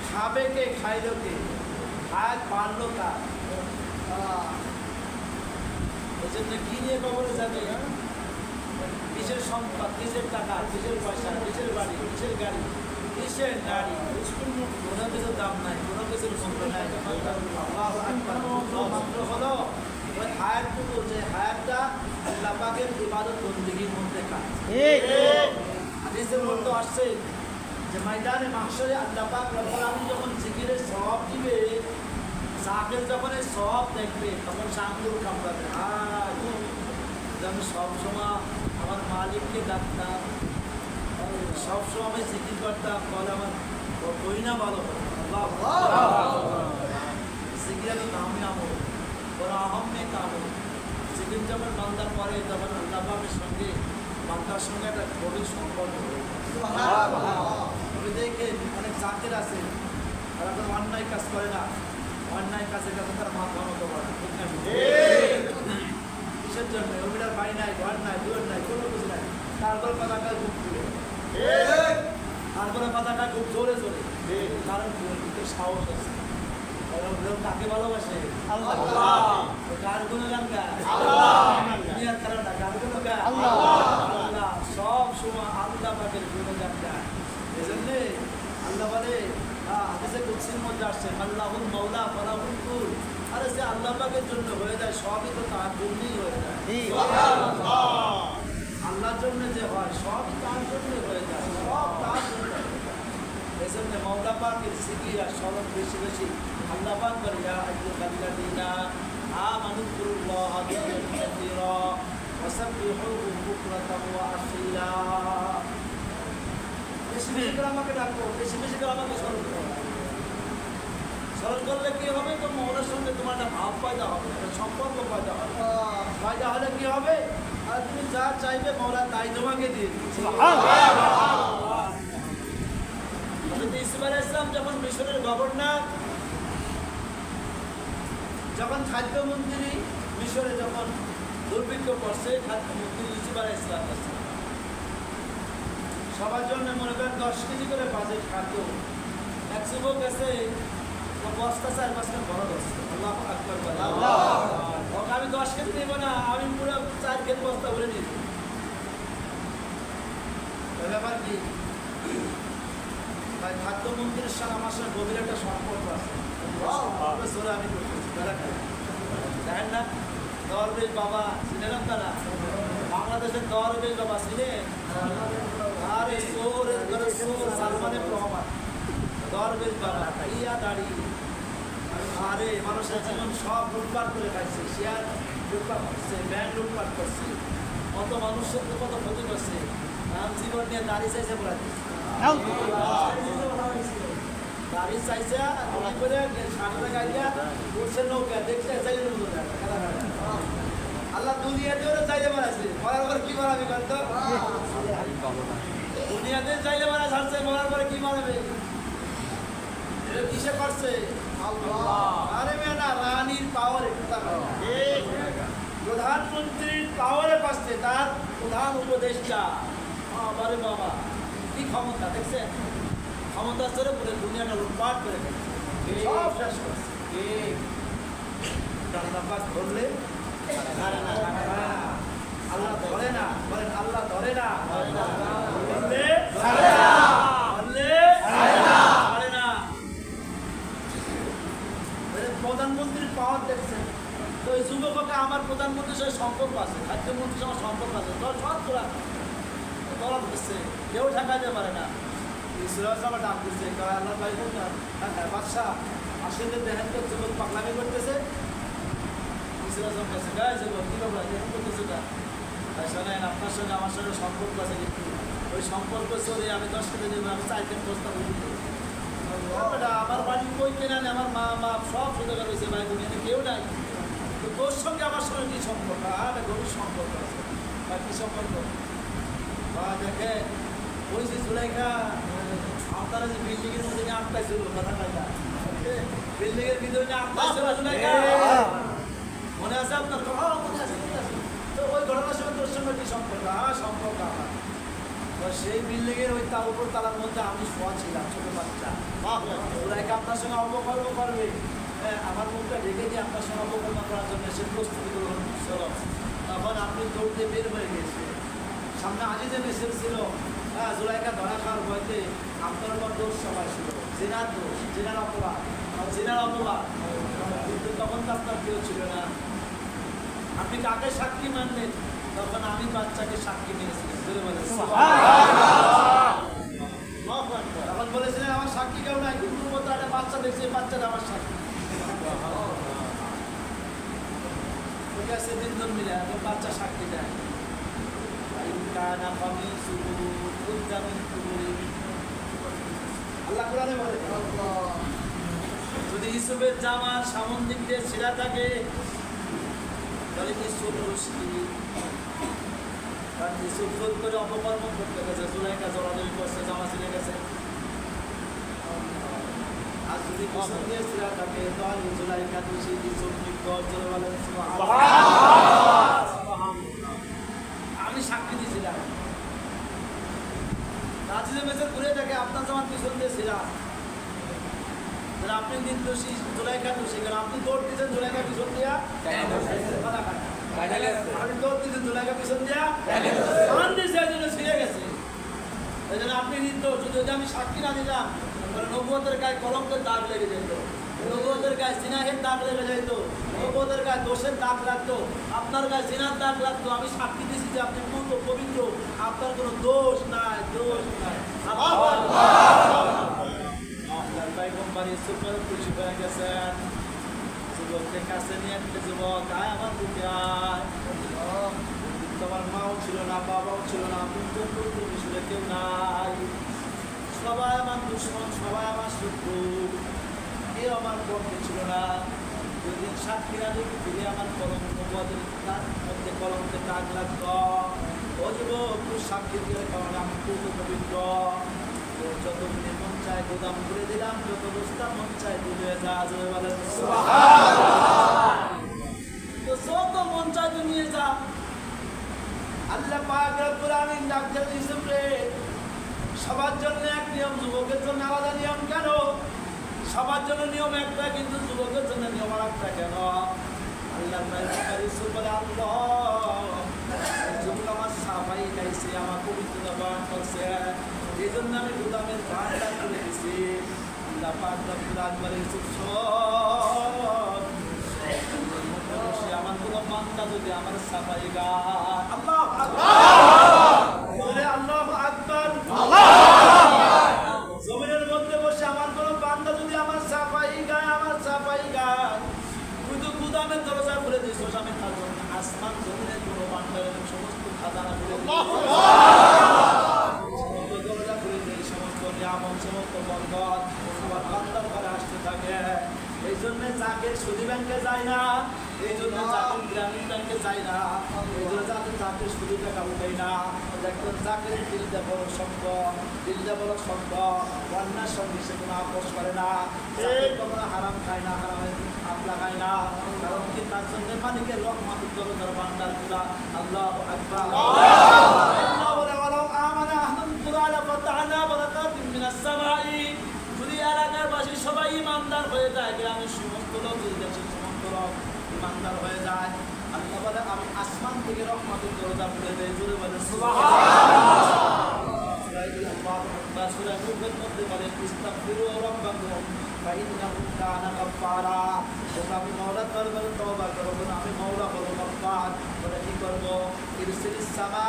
খাবে কে, খাইল কে, হায়াত বাড়লো কার? এই জন্য কি নিয়ে কবরে যাবে? কিসের সম্পদ, কিসের টাকা, কিসের পয়সা, কিসের বাড়ি, কিসের গাড়ি, কিসের নারী, কোনো কিছুর দাম নাই, কোনো কিছুর মূল্য নাই। আল্লাহু আকবার। মাত্র হলো ওই হায়াতটুকু, যে হায়াতটা আল্লাহ পাকের ইবাদত বন্দেগীর মধ্যে কাজ। হাদিসের মধ্যে আসছে যে ময়দানে মাহশরে আল্লাহ পাক রব্বুল আলামিন যখন জিকিরের সওয়াব দিবে, সাকির যখন এই সওয়াব দেখবে, তখন সাকির কামড়াবে, আমি সবসময় আমার মালিককে ডাকতাম, সবসময় আমি জিকির করতাম, বলে আমার কই না ভালো জিকির তো দামি আমল, বড় আহম্মে আমল। জিকির যখন বান্দার পরে, তখন আল্লাহ পাকের সঙ্গে, বান্দার সঙ্গে একটা গভীর সম্পর্ক। দেখে অনেক জাকির আছে, তারা কোনো অন্যায় কাজ করে না, অন্যায় কাজের কাছে তারা মাথা মতো করে না। কিসের জন্য? ওইটার বাড়ি নাই, ঘর নাই, দুয়ার নাই, কোনো কিছু নাই, তারপরে পতাকা খুব তুলে, তারপরে পতাকা খুব জোরে জোরে, কারণ সাহস আছে। কাকে ভালোবাসে? আল্লাহ। কার গুণগান গায়? দুনিয়ার কারণ না, কার গুণ গায়? আল্লাহ। সব সময় আল্লাহ পাকের গুণগান গায়। এই জন্যে আল্লাহ বলে, হাদিসে কুদসির মধ্যে আসছে, আল্লাহুল মাওলা ফালাহুল কুল। আরে যে আল্লাহ পাকের জন্য হয়ে যায়, সবই তো তার জন্যই হয়ে যায়। আল্লাহর জন্য যে হয়, সবই তার জন্যই হয়ে যায়, সব তার জন্য। এই জন্য মাওলা পাকের জিকির আর স্মরণ বেশি বেশি আল্লাহ পাক বলে, ইয়া আইয়ুহাল্লাযীনা আমানু যিকুরুল্লাহা যিকরান কাসীরা ওয়াসাব্বিহুহু বুকরাতান ওয়া আসীলা। বেশি বেশি করে আমাকে ডাকো, বেশি বেশি করে আমাকে স্মরণ করো। স্মরণ করলে কি হবে? তো মৌলার সঙ্গে তোমার একটা ভাব পয়দা হবে, একটা সম্পর্ক পয়দা হবে। পয়দা হলে কি হবে? আর তুমি যা চাইবে মৌলা তাই তোমাকে দিয়ে দিচ্ছে। ইসমাঈল আলাইহিস সালাম যখন মিশরের গভর্নর, যখন খাদ্যমন্ত্রী মিশরে যখন দুর্ভিক্ষ পড়ছে, খাদ্যমন্ত্রী ইউসুফ আলাইহিস সালাম সবার জন্য মনে করেন 10 কেজি করে বাজে খাদ্য। এক যুবক আছে, বস্তা 4-5 কেজি বড় বস্তা। আল্লাহু আকবার বলে, আল্লাহ। আমি 10 কেজি নেব না, আমি পুরো 4 কেজি বস্তা ভরে নিয়েছি। দাড়ি ভাই খাদ্যমন্ত্রীর সাথে আমার সাথে গভীর একটা সম্পর্ক আছে জোরে আমি করতেছি তারা খাই দেখেন না দরবেশ বাবা চিনেন আপনারা বাংলাদেশের দরবেশ বাবা চিনেন আরে সোর সালমানের প্রমাণ দরবেশ বাবা ইয়া দাড়ি আরে মানুষের জীবন সব লুটপাট করে খাইছে শেয়ার লুটপাট করছে ব্যাংক লুটপাট করছে কত মানুষের তো কত ক্ষতি করছে জীবন নিয়ে দাড়ি চাইছে বলে দাড়ি চাইছে অনেক করে সাঁটাটা গাড়িয়া উঠছে নৌকা দেখছে চাইলে আল্লাহ দুনিয়াতে ওরা চাইলে মারাছে মরার পরে কি মারাবি করতো দুনিয়াতে চাইলে মারা ছাড়ছে মরার পরে কি মারাবে কিসে করছে আরে মেয়েরা রানীর পাওয়ারে প্রধানমন্ত্রীর পাওয়ারে পাচ্ছে তার প্রধান উপদেষ্টা বারে বাবা কি ক্ষমতা দেখছেন ক্ষমতা ছেড়ে পুরো দুনিয়াটা লুটপাট করে সব শেষ করছে ধরলে আল্লাহ ধরে না বলেন আল্লাহ ধরে না প্রধানমন্ত্রীর পাওয়ার দেখছেন তো এই যুবককে আমার প্রধানমন্ত্রীর সাথে সম্পর্ক আছে খাদ্যমন্ত্রীর সঙ্গে সম্পর্ক আছে দল সব তোলা তোলা হচ্ছে কেউ ঠেকাইতে পারে না ইসলাম ডাক দিচ্ছে আল্লাহ ভাই হ্যাঁ বাদশাহ আসলে দেখেন তো যুবক পাগলামি করতেছে ইসলাম কাছে গায়ে যুবক কি বাবা দেখেন করতেছে না শোনেন আপনার সঙ্গে আমার সঙ্গে সম্পর্ক আছে কিন্তু ওই সম্পর্ক চলে আমি 10 কেজি দেবো আমি 4 কেজি প্রস্তাব আমার বাড়ি কই কেনা নেই আমার মা বাপ সব সুযোগ রয়েছে ভাই দুনিয়াতে কেউ নাই তো তোর সঙ্গে আমার সঙ্গে কি সম্পর্ক আর গভীর সম্পর্ক আছে বা কি সম্পর্ক বা দেখে ওই যে জুলাইখা আপনারা যে বিল্ডিংয়ের মধ্যে আটকাইছিল কথা কাজা বিল্ডিংয়ের ভিতরে আটকাইছিল জুলাইখা মনে আছে আপনার মনে আছে তো ওই ঘটনার সঙ্গে তোর সঙ্গে কি সম্পর্ক সম্পর্ক আমার সেই বিল্ডিংয়ের ওই তার উপর তালার মধ্যে আমি শোয়া ছিলাম ছোট বাচ্চা জুলাইখা আপনার সঙ্গে অপকর্ম করবে আমার মুখটা ঢেকে দিয়ে আপনার সঙ্গে অপকর্ম করার জন্য সে প্রস্তুতি গ্রহণ করছিল তখন আপনি দৌড়তে বের হয়ে গেছে সামনে আজিজে মেসেজ ছিল জুলাইখা ধরা খাওয়ার ভয়তে আপনার উপর দোষ সবাই ছিল জেনার দোষ জেনার অপবাদ কিন্তু তখন তো আপনার কেউ ছিল না আপনি কাকে সাক্ষী মানলেন তখন আমি বাচ্চাকে সাক্ষী নিয়েছিলাম তখন বলেছিলেন আমার সাক্ষী কেউ নাই কিন্তু একটা বাচ্চা দেখছে বাচ্চাটা আমার সাক্ষী ঠিক আছে তিনজন মিলে এখন বাচ্চা সাক্ষী দেয় আল্লাহ কোরআনে বলে যদি ইউসুফের জামার সামন দিক দিয়ে ছিঁড়া থাকে তাহলে ইউসুফ রুশদি কারণ ইউসুফ জোর করে অপকর্ম করতে গেছে জুলাইখা জড়াজড়ি করছে জামা ছিঁড়ে গেছে আর যদি পিছন দিয়ে ছিঁড়া থাকে তাহলে জুলাইখা দোষী ইউসুফ নির্দোষ জোরে বলেন আমি সাক্ষী দিয়েছিলাম রাজিজে মেসেজ ঘুরে থাকে আপনার জামার পিছন দিয়ে ছিলাম আপনি নির্দোষী জুলাইখা দোষী কারণ আপনি দৌড় দিয়েছেন জুলাইখা পিছন দিয়া আপনি দৌড় দিয়েছেন জুলাইখা পিছন দিয়া ছিঁড়ে গেছে এই জন্য আপনি নির্দোষ যদি আমি সাক্ষী না দিলাম তাহলে নবুয়তের গায়ে কলঙ্কের দাগ লেগে যেত নবুয়তের গায়ে জিনাহের দাগ লেগে যেত নবুয়তের গায়ে দোষের দাগ লাগতো আপনার গায়ে জিনার দাগ লাগতো আমি সাক্ষী দিয়েছি যে আপনি পূর্ণ পবিত্র আপনার কোনো দোষ নাই কোম্পানি সুপার খুশি হয়ে গেছেন যুবকদের কাছে নিয়ে একটা যুবক আয় আমার বুকে আয় তোমার মাও ছিল না বাবাও ছিল না মিশরে কেউ নাই সবাই আমার দুশ্মন সবাই আমার শত্রু কেউ আমার বন্ধু ছিল না যেদিন সাক্ষীরা দেখি ফিরে আমার মধ্যে কলমকে দাগ লাগত ও যুবক তুই সাক্ষী দিয়ে কারণ আমি পূর্ণ পবিত্র যত মন চায় গোদাম করে দিলাম যত বস্তা মন চায় তুলে যা বলেন তো যত মন চায় তুই নিয়ে যা আল্লাহ পাক রব্বুল আলামিন ডাক্তার ইউসুফ রে সবার জন্য এক নিয়ম যুবকের জন্য আলাদা নিয়ম কেন সবার জন্য নিয়ম একটা কিন্তু যুবকের জন্য নিয়ম আরেকটা কেন আল্লাহ পাক ইউসুফ বলে আল্লাহ যুবক আমার সাফাই গাইছে আমার পবিত্রতা বয়ান করছে এই জন্য আমি গুদামের বান্ডা করে দিছি। আল্লাহ পাক রব্বুল আলামিনের আমার কোনো বান্দা যদি আমার সাফাই গায়, আল্লাহু আকবার, আল্লাহু আকবার, জমিনের মধ্যে বসে আমার কোনো বান্দা যদি আমার সাফাই গায়, আমার সাফাই গায়, তুই তো গুদামের দরজা খুলে দিছিস, আমি তার জন্য আসমান জমিনের কোনো বান্দার সমস্ত খাজানা খুলে দরজা খুলে দিই, সমস্ত নিয়ামত সমস্ত বরকত আমার বান্দার ঘরে আসতে থাকে। এই জন্য চাকরির সুদী ব্যাংকে যায় না, এই জন্য চাকরির গ্রামীণ ব্যাংকে যায় না, এই জন্য চাকরির সুদী টাকা উঠাই না। দেখবেন চাকরির দিলটা বড় শব্দ, দিলটা বড় শব্দ, অন্যার সঙ্গে সে কোনো আপোষ করে না, কখনো হারাম খায় না, হারামের আপলা খায় না, কারণ কি তার জন্য মালিকের রহমত দরজার বান্দার গুলা। আল্লাহু আকবার। আল্লাহ বলে ওয়ালাউ আমানা আহলুল কুরআন ফাতাহনা বারাকাতিন মিনাস সামাই। যদি এলাকারবাসী সবাই ইমানদার হয়ে যায়, গ্রামের সমস্ত লোক, দেশের সমস্ত লোক ইমানদার হয়ে যায়, আল্লাহ বলে আমি আসমান থেকে রহমতের দরজা খুলে দেই। জোরে বলে সুবহানাল্লাহ। সূরা নূরের মধ্যে বলে ইস্তাগফিরু রাব্বাকুম ফাইন্নাহু কানা গাফফারা। তোমরা আমি মাওলার দরবারে তওবা করো, আমি মাওলা বলো গাফফার। বলে কি করব? ইরসিলিস সামা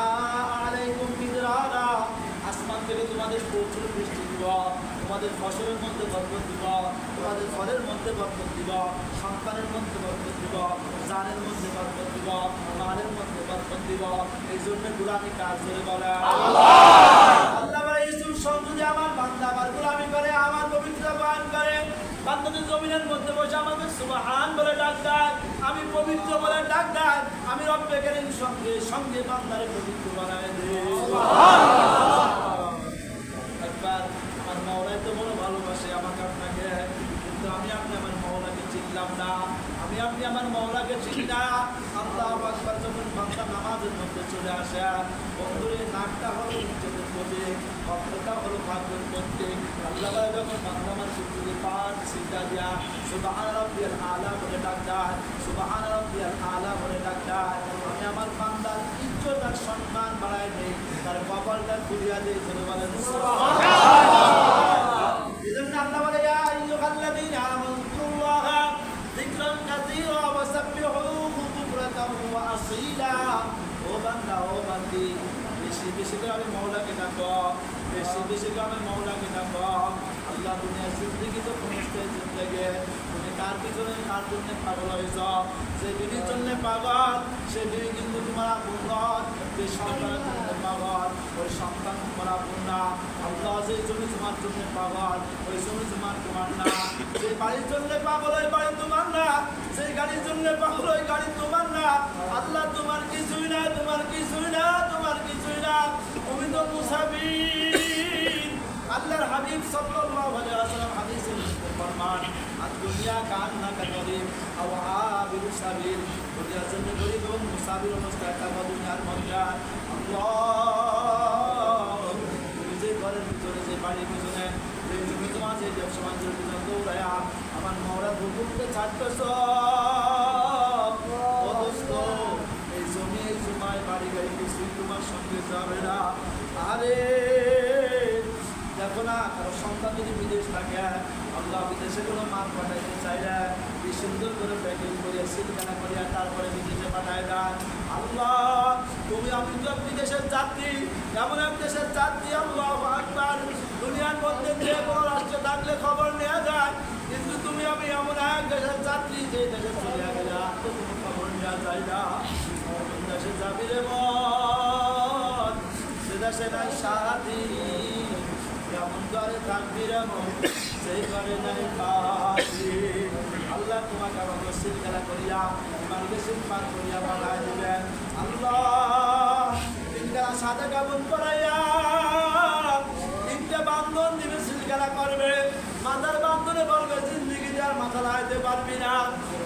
আলাইকুম মিদরারা। আসমান থেকে তোমাদের প্রচুর বৃষ্টি দিব, তোমাদের ফসলের মধ্যে বরকত দিব, তোমাদের ফলের মধ্যে বরকত দিব, সন্তানের মধ্যে বরকত দিব, জানের মধ্যে বরকত দিব, মালের মধ্যে বরকত দিব। এই জন্য গুলামি কাজ করে বলে আল্লাহ ইউসুফ যদি আমার বান্দা আমার গুলামি করে, আমার পবিত্র বয়ান করে, বান্দাদের জমিনের মধ্যে বসে আমাকে সুবহান বলে ডাক দেয়, আমি পবিত্র বলে ডাক দেয়, আমি রব্বে কারীম সঙ্গে সঙ্গে বান্দারে পবিত্র বানায় দেই। একবার আমার মাওলা তো বড় ভালোবাসে আমাকে আপনাকে, কিন্তু আমি আপনি আমার মাওলাকে চিনলাম না, আমি আপনি আমার মাওলাকে চিনি না। আল্লাহু আকবার। যখন বান্দা নামাজের মধ্যে চলে আসে, বন্ধুরে নাকটা হলো ইজ্জতের প্রতীক, কণ্ঠটা হলো ভাগ্যের প্রতীক। আল্লাহ যখন বান্দা আমার সুযোগে পাঠ সিজদা দিয়া সুবহান রাব্বিয়াল আলা বলে ডাক দেয়, সুবহান রাব্বিয়াল আলা বলে ডাক দেয়, আমি আমার বান্দার ইজ্জত আর সম্মান বাড়ায় দেই, তার কপালটা খুলিয়া দেই। জোরে বলেন সুবহানাল্লাহ। এজন্য আল্লাহ বলে ইয়া আইয়ুহাল্লাযীনা আমানুল্লাহ যিকরান কাসীরা ওয়া সাব্বিহুহু বুকরাতাও ওয়া আসীলা। ও বান্দা, ও বান্দি, বেশি বেশি করে আমি মাওলাকে ডাকো, বেশি বেশি করে আমি মাওলাকে ডাকো। আল্লাহ দুনিয়ার জিন্দেগি তো পৌঁছতে জিন্দেগি, তুমি কার পিছনে কার জন্য পাগল হয়েছ? যে বিবির জন্য পাগল, সে বিবি কিন্তু তোমার আপন নয়। যে সন্তানের জন্য পাগল, ওই সন্তান তোমার আপন না। আল্লাহ যে জমি তোমার জন্য পাগল, ওই জমি তোমার না। যে বাড়ির জন্য পাগল, ওই বাড়ি তোমার না। সেই গাড়ির জন্য পাগল, ওই গাড়ি তোমার না। আল্লাহ তোমার কিছুই না, তোমার কিছুই না, তোমার কিছুই না। তুমি তো মুসাফির। আল্লাহর হাবিব সাল্লাল্লাহু আলাইহি ওয়াসাল্লাম হাদিসে ফরমান, দুনিয়া কান্নাকা গরিব আও আবিরু সাবিল। দুনিয়ার জন্য গরিব এবং মুসাফির অবস্থায় থাকা দুনিয়ার মধ্যে। আল্লাহ তুমি যে ঘরের ভিতরে, যে বাড়ির পিছনে, যে জমি জমা, যে ব্যবসা বাণিজ্যের পিছনে দৌড়ায়া আমার মাওলা হুকুমকে ছাড়তেছ, এই জমি এই জমায় বাড়ি গাড়ি কিছুই তোমার সঙ্গে যাবে না। আরে দেখো না, কারো সন্তান যদি বিদেশ থাকে, আল্লাহ বিদেশে কোনো মাল পাঠাইতে চাইলে কি সুন্দর করে প্যাকিং করিয়া সিলখানা করিয়া তারপরে বিদেশে পাঠায় দেয়। আল্লাহ তুমি, আমি তো বিদেশের যাত্রী, এমন এক দেশের যাত্রী। আল্লাহু আকবার। দুনিয়ার মধ্যে যে কোনো রাষ্ট্রে থাকলে খবর নেওয়া যায়, কিন্তু তুমি আমি এমন এক দেশের যাত্রী, যে দেশে চলে গেলে আর তো কোনো খবর নেওয়া যায় না। কোন দেশে যাবি রে মন, সে দেশে নাই সাথী, কেমন করে থাকবি রে মন, সেই করে নাই পাখি। আল্লাহ তোমাকে আমাকে সিলখানা করিয়া, তোমাকে সিলপান করিয়া বানায় দিবেন। আল্লাহ তিনটা সাদা কাপড় পরাইয়া, তিনটা বান্ধন দিবে, সিলখানা করবে। মাথার বান্ধনে বলবে জিন্দিগিতে আর মাথা লাগাইতে পারবি না।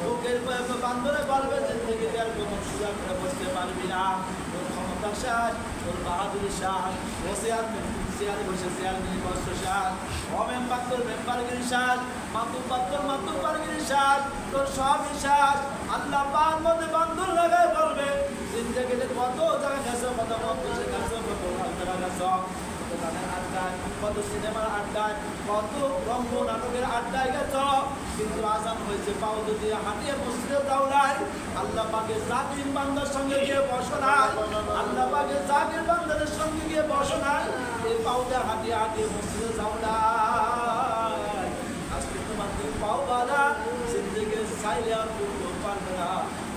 বুকের বান্ধনে বলবে জিন্দিগিতে আর কোনো সুযোগ করে বসতে পারবি না। তোর ক্ষমতা শেষ, তোর বাহাদুরি শেষ, ও চেয়ারে বসে চেয়ার মিনি বস্ত্র শেষ, ও মেম্বার তোর মেম্বারগিরি শেষ, মাতুব্বারগিরি শেষ, তোর সবই শেষ। আল্লাহ পার মধ্যে বান্ধন লাগায় বলবে জিন্দিগিতে কত জায়গা গেছো, কত মন্ত্র শেখাচ্ছ, কত জায়গা গেছো, গানের আড্ডায়, কত সিনেমার আড্ডায়, কত রঙ্গ নাটকের আড্ডায় গেছ, কিন্তু আজান হয়েছে পাও দিয়ে হাঁটিয়ে মসজিদে যাও নাই। আল্লাহ পাকের জাকির বান্দার সঙ্গে গিয়ে বসো নাই, আল্লাহ পাকের জাকির বান্দাদের সঙ্গে গিয়ে বসো নাই, এই পাওটা হাঁটিয়ে হাঁটিয়ে মসজিদে যাও নাই। আজকে তোমার দুই পাও বাঁধা জিন্দেগি চাইলে আর করতে পারবে না।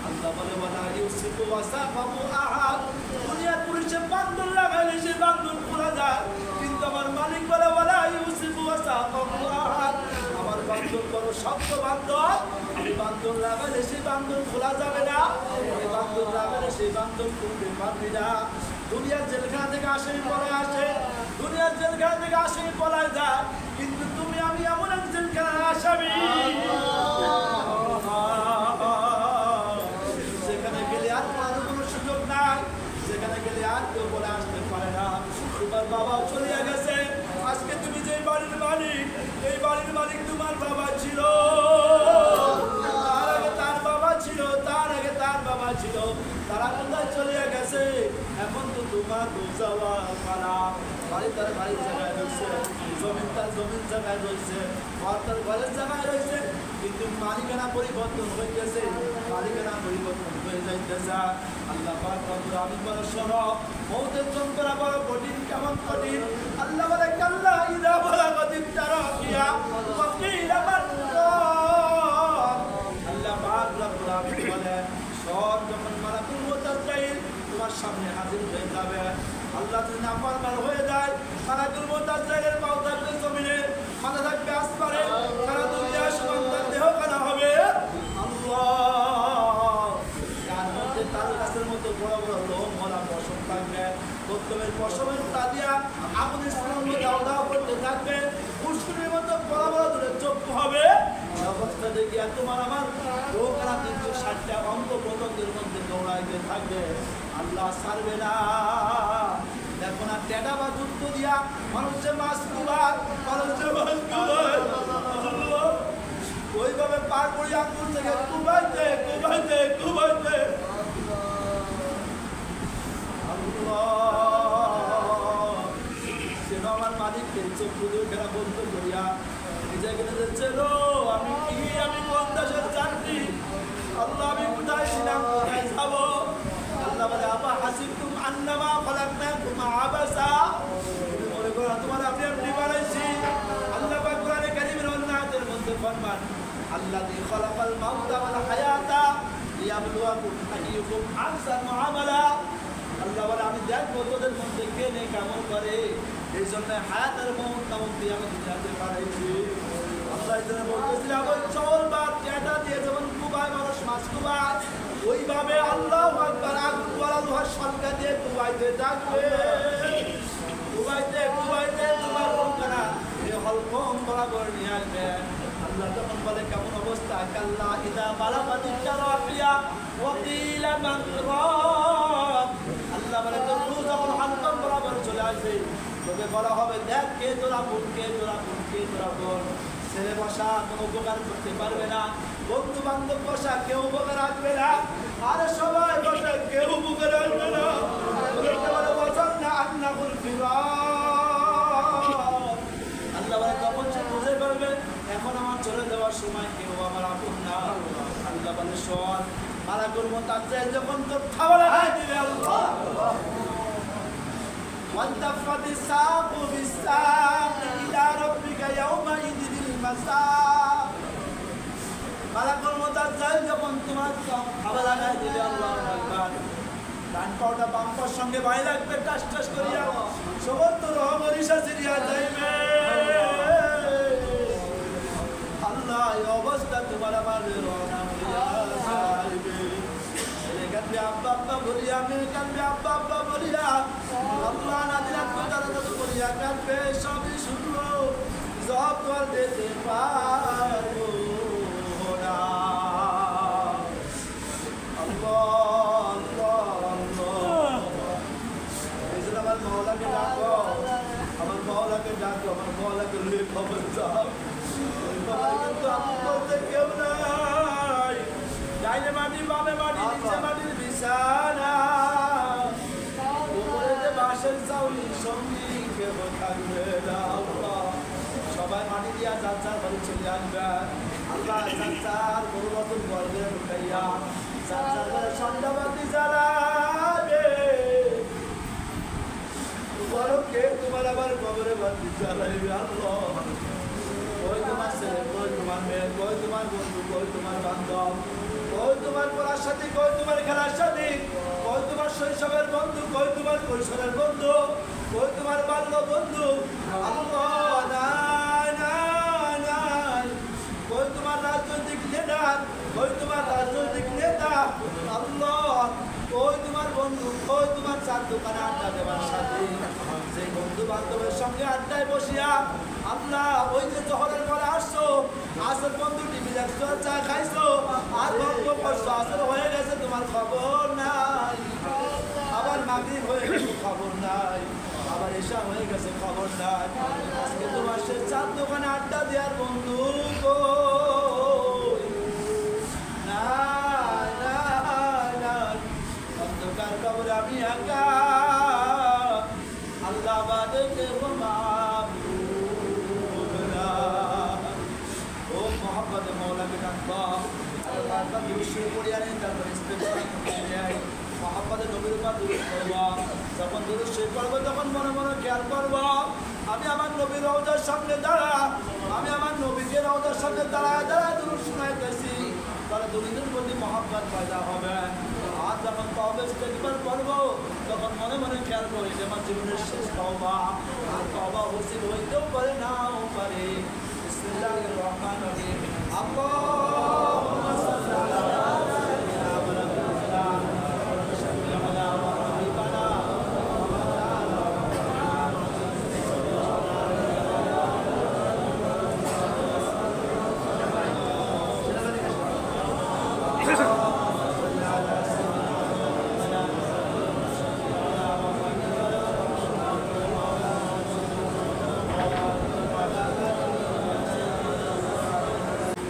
আল্লাহ বলে ওয়ালা ইউসিফু ওয়াসাফাহু আহাদ, দুনিয়ার পুলিশে বান্ধন লাগাইলে সে বান্ধন খোলা যায়, কিন্তু আমার মালিক বলে ওয়ালা ইউসিফু ওয়াসাফাহু আহাদ, আমার বান্ধন বড় শক্ত বান্ধন, এই বান্ধন লাগাইলে সেই বান্ধন খোলা যাবে না, এই বান্ধন লাগাইলে সেই বান্ধন খুলতে পারবি না। দুনিয়ার জেলখানা থেকে আসামি পলায় আসে, দুনিয়ার জেলখানা থেকে আসামি পলায় যায়, কিন্তু তুমি আমি এমন এক জেলখানার আসামি সেখানে গেলে আর পালানোর কোনো সুযোগ নাই, সেখানে গেলে আর কেউ বলে আসতে পারে না। তোমার বাবাও চলে গেছে, আজকে তুমি যে বাড়ির মালিক, এই বাড়ির মালিক তোমার বাবা ছিল, তার আগে তার বাবা ছিল, তার আগে তার বাবা ছিল, তারা কোথায় চলে গেছে? এখন তো তোমার যাওয়ার পালা। বাড়ি তার বাড়ির জায়গায় রয়েছে, জমিন তার জমিন জায়গায় রয়েছে, ঘর তার ঘরের জায়গায় রয়েছে, কিন্তু মালিকানা পরিবর্তন হইতেছে, মালিকানা পরিবর্তন হয়ে যাইতেছে। আল্লাহ পাক রব্বুল আলামিন বলে শোনো, মওতের যন্ত্রণা বড় কঠিন, কেমন কঠিন? আল্লাহ বলে কাল্লা ইযা বালাগাতিত তারাকিয়া ওয়া কিলা মান রাব। আল্লাহ পাক রব্বুল আলামিন বলে সব যখন মালাকুল মউত আজরাইল তোমার সামনে হাজির হয়ে যাবে, আল্লাহ যদি নাফরমান হয়ে যায়, মালাকুল মউত আজরাইলের পাও থাকবে জমিনে, মাথা থাকবে আসমানে, সারা দুনিয়া সমান তার দেহ কানা হবে। আল্লাহ তার মধ্যে তার গাছের মতো বড় বড় লোম ভরা পশম থাকবে, প্রথমের পশমের তা দিয়া আগুনের সামনে দাও দাও করতে থাকবে, পুষ্করির মতো বড় বড় ধরে চক্ষু হবে। অবস্থা দেখিয়া তোমার আমার লোকেরা 360টা অঙ্গ প্রত্যঙ্গের মধ্যে দৌড়াইতে থাকবে, আল্লাহ ছাড়বে না। দেখো না টেডা বা যুদ্ধ দিয়া মানুষের মাছ কুবার, মানুষের মাছ কুবার, ওইভাবে পার করি আঙ্গুল থেকে কুবাইতে কুবাইতে কুবাইতে সেন আমার মালিককে চক্ষু দুইখানা বন্ধ করিয়া নিজেকে নিজে চেলো, আমি কি, আমি কোন দেশের চাকরি, আল্লাহ আমি কোথায় ছিলাম, কোথায় যাবো? আল্লাহ বলে আবা হাসিবতুম আন্নামা খালাকনাকুম আবাসা, তুমি মনে করো তোমার আপনি আপনি বানাইছি। আল্লাহ পাক কোরআনে কারীমের অন্য আয়াতের মধ্যে ফরমান আল্লাযী খালাকাল মাউতা ওয়াল হায়াতা লিয়াবলুয়াকুম আইয়ুকুম আহসানু আমালা। আল্লাহ বলে আমি দেখবো তোদের মধ্যে কে নেক আমল করে, এই জন্য হায়াত আর মউত নামক দিয়ে আমি দুনিয়াতে পাঠাইছি। আল্লাহ যেন বলতেছিলাম ওই চল বা টেটা দিয়ে যেমন কুবায় মানুষ মাছ কুবায়, ওইভাবে আল্লাহু আকবার আগুন ওয়ালা লোহার শলকা দিয়ে কুবাইতে থাকবে, কুবাইতে কুবাইতে তোমার রোগনা এই হলকম বরাবর নিয়ে আসবে। আল্লাহ তখন বলে কেমন অবস্থা? কাল্লা ইযা বালাগাতিত তারাকিয়া ওয়া কিলা মান রাব। আল্লাহ বলে তো রূহ যখন হলকম বরাবর চলে আসবে, তোকে বলা হবে দেখ কে তোরা কোন, কে তোরা কোন, কে তোরা কোন। ছেলে বসা কোনো উপকার করতে পারবে না, বন্ধু বান্ধব বসা কেউ উপকার আসবে না, আরে সবাই বসা কেউ উপকার আসবে না। আল্লাহ বলে তখন সে বুঝে পারবে এখন আমার চলে যাওয়ার সময় কেউ আমার আপন না। আল্লাহ বলে শোন, মালাকুল মউত আজরাইল যখন তোর খাবার খাই দিবে, আল্লাহ ওয়ান্তাফাতিস সাকু বিস-সাক ইলা রাব্বিকা ইয়াওমাইযিল মাসাক। মালাকুল মউত আজরাইল যখন তোমার খাবার লাগাই দিবে, আল্লাহু আকবার, ডান পাওটা বাম পাওয়ার সঙ্গে ভাই লাগবে, টাস টাস করিয়া সমস্ত রহমরিশা চিরিয়া যাইবে। আল্লাহ এই অবস্থা তোমার আমার রওনা হইয়া যাইবে। ছেলে কাঁদবে আব্বা আব্বা বলিয়া, মেয়ে কাঁদবে আব্বা আব্বা বলিয়া, আল্লাহ নাদিরাত তারা যত বলিয়া কাঁদবে, সবই শুনলো, সব তো আর দিতে পারবো না। আমার মওলাকে ডাকো, আমার মওলাকে ডাকো, আমার মওলাকে লইয়ে খবর দাও। ওই খবরে কিন্তু আপনি বলতে কেউ নাই, ডাইনে মাটি বামে মাটি নিচে মাটির বিছানা, উপরে যে বাঁশের চাউনি সঙ্গী কেউ থাকবে না আল্লাহ। সবাই মাটি দিয়া যার যার বাড়ি চলে আসবে আল্লাহ। যার যার গরু নতুন গর্বে ঢুকাইয়া যার যার ঘরে সন্ধ্যাবাতি জ্বালাবে। কে তোমার আবার কবরে বাতি জ্বালাইবে আল্লাহ। কই তোমার ছেলে, কই তোমার মেয়ে, কই তোমার বন্ধু, কই তোমার বান্ধব, কই তোমার পড়ার সাথী, কই তোমার খেলার সাথী, কই তোমার শৈশবের বন্ধু, কই তোমার কৈশোরের বন্ধু, কই তোমার বাল্য বন্ধু আল্লাহ। নাই নাই নাই। কই তোমার রাজনৈতিক লিডার, কই তোমার রাজনৈতিক নেতা আল্লাহ। কই তোমার বন্ধু, কই তোমার চার দোকানে আড্ডা দেওয়ার সাথে যে বন্ধু বান্ধবের সঙ্গে আড্ডায় বসিয়া আল্লাহ ওই যে জহরের ঘরে আসছো, আসর বন্ধু টিভি দেখছো, চা খাইছো আর গল্প করছো, আসর হয়ে গেছে তোমার খবর নাই। আবার মাগরিব হয়ে গেছে খবর নাই, আবার এসা হয়ে গেছে খবর নাই। আজকে তোমার সে চার দোকানে আড্ডা দেওয়ার বন্ধু কই? নাই নাই নাই। অন্ধকার কবরে আমি একা আল্লাহ বাদে কেউ মাবুদ না। ও মোহাম্মদ মৌলাকে ডাকবা আল্লাহ কা দুরূদ পড়িয়া নেন, তারপর ইস্তেগফার করে নেয়। মোহাম্মদের নবীর উপর দুরূদ পড়বা। যখন দুরূদ শরীফ পড়বো তখন মনে মনে খেয়াল করবা আমি আমার নবীর রওজার সামনে দাঁড়া, আমি আমার নবীকে রওজার সামনে দাঁড়ায় দাঁড়ায় দুরূদ শোনাইতেছি। তাহলে দুরূদের প্রতি মহব্বত পয়দা হবে। আর যখন তওবা ইস্তেগফার করবো তখন মনে মনে খেয়াল করি যে আমার জীবনের শেষ তওবা, আর তওবা নসিব হইতেও পারে নাও পারে। বিসমিল্লাহির রহমানির রহিম। আল্লাহুম্মা সাল্লি আলা সাইয়্যিদিনা ওয়া নাবিয়িনা ওয়া শাফি'িনা ওয়া হাবিবানা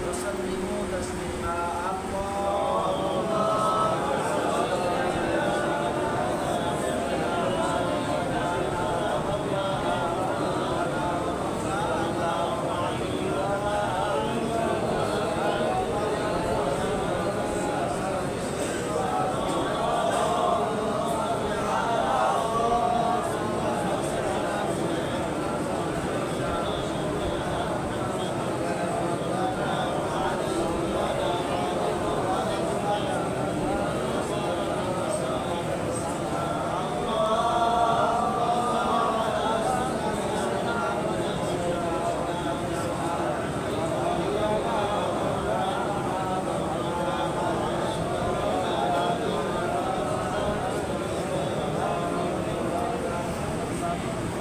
وسلموا تسليما اللهم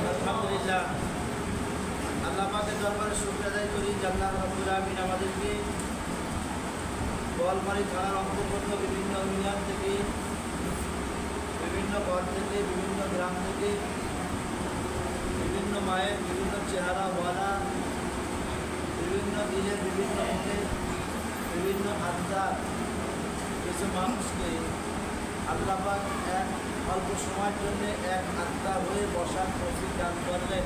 আলহামদুলিল্লাহ আল্লাহ পাকের দরবারে শুকরিয়া আদায় করি যে আল্লাহ রাব্বুল আলামিন আমাদেরকে বোয়ালমারী থানার অন্তর্গত বিভিন্ন ইউনিয়ন থেকে, বিভিন্ন ঘর থেকে, বিভিন্ন গ্রাম থেকে, বিভিন্ন মায়ের বিভিন্ন চেহারাওয়ালা, বিভিন্ন দিনের বিভিন্ন মনের বিভিন্ন আত্মার কিছু মানুষকে আল্লাহ পাক এক অল্প সময়ের জন্য এক আত্মা হয়ে বসার তৌফিক দান করলেন।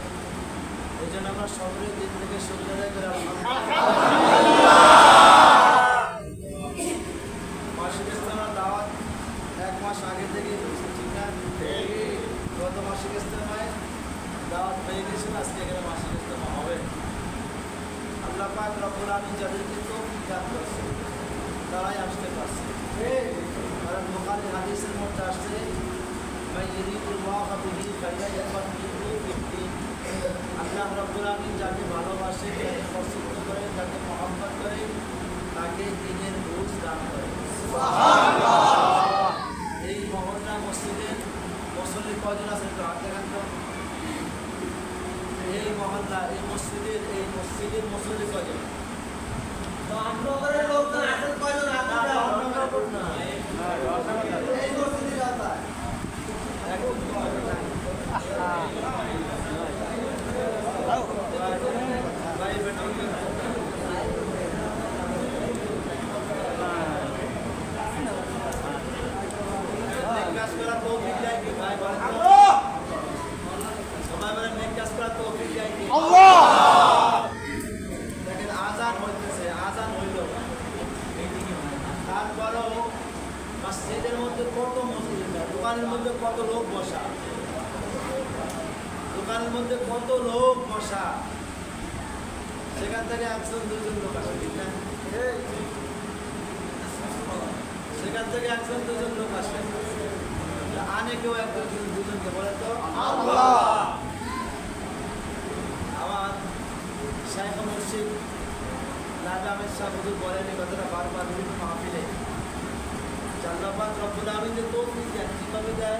এই জন্য আমরা সকলের দিন থেকে শুকরিয়া আদায় করে মাসিক ইজতেমার দাওয়াত 1 মাস আগে থেকে হয়েছে, ঠিক না? গত মাসিক ইজতেমায় দাওয়াত হয়ে গেছিল, আজকে এখানে মাসিক ইজতেমা হবে। আল্লাহ পাক রব্বুল আলামিন যাদেরকে তৌফিক দান করছে তারাই আসতে পারছে। কারণ বুখারী হাদিসের মধ্যে আসছে মান ইউরিদুল্লাহু বিহি খায়রান ইয়াফাক্কিহু ফিদ্দীন। আল্লাহ রাব্বুল আলামিন যাকে ভালোবাসে, যাকে পছন্দ করে, যাকে মহব্বত করে তাকে দ্বীনের বুঝ দান করে। সুবহানাল্লাহ। এই মহল্লা মসজিদের মুসল্লি কয়জন আছে একটু হাত দেখান তো। এই মহল্লা এই মসজিদের মুসল্লি কয়জন? আমনগরের লোকজন আসেন কয়জন? সবাই বলেন দোকানের মধ্যে কত লোক বসা, সেখান থেকে একজন দুজন লোক আসে, ঠিক না? সেখান থেকে একজন দুজন লোক আসে, আনে কেউ একজন দুজনকে বলে তো আল্লাহ। আমার শাইখ মুর্শিদ নাবি আহমেদ শাহ হুজুর বলেন এই কথাটা বারবার বিভিন্ন মাহফিলে, আল্লাহ পাক রব্বুল আলামিন যে তৌফিক দেন, কিভাবে দেন?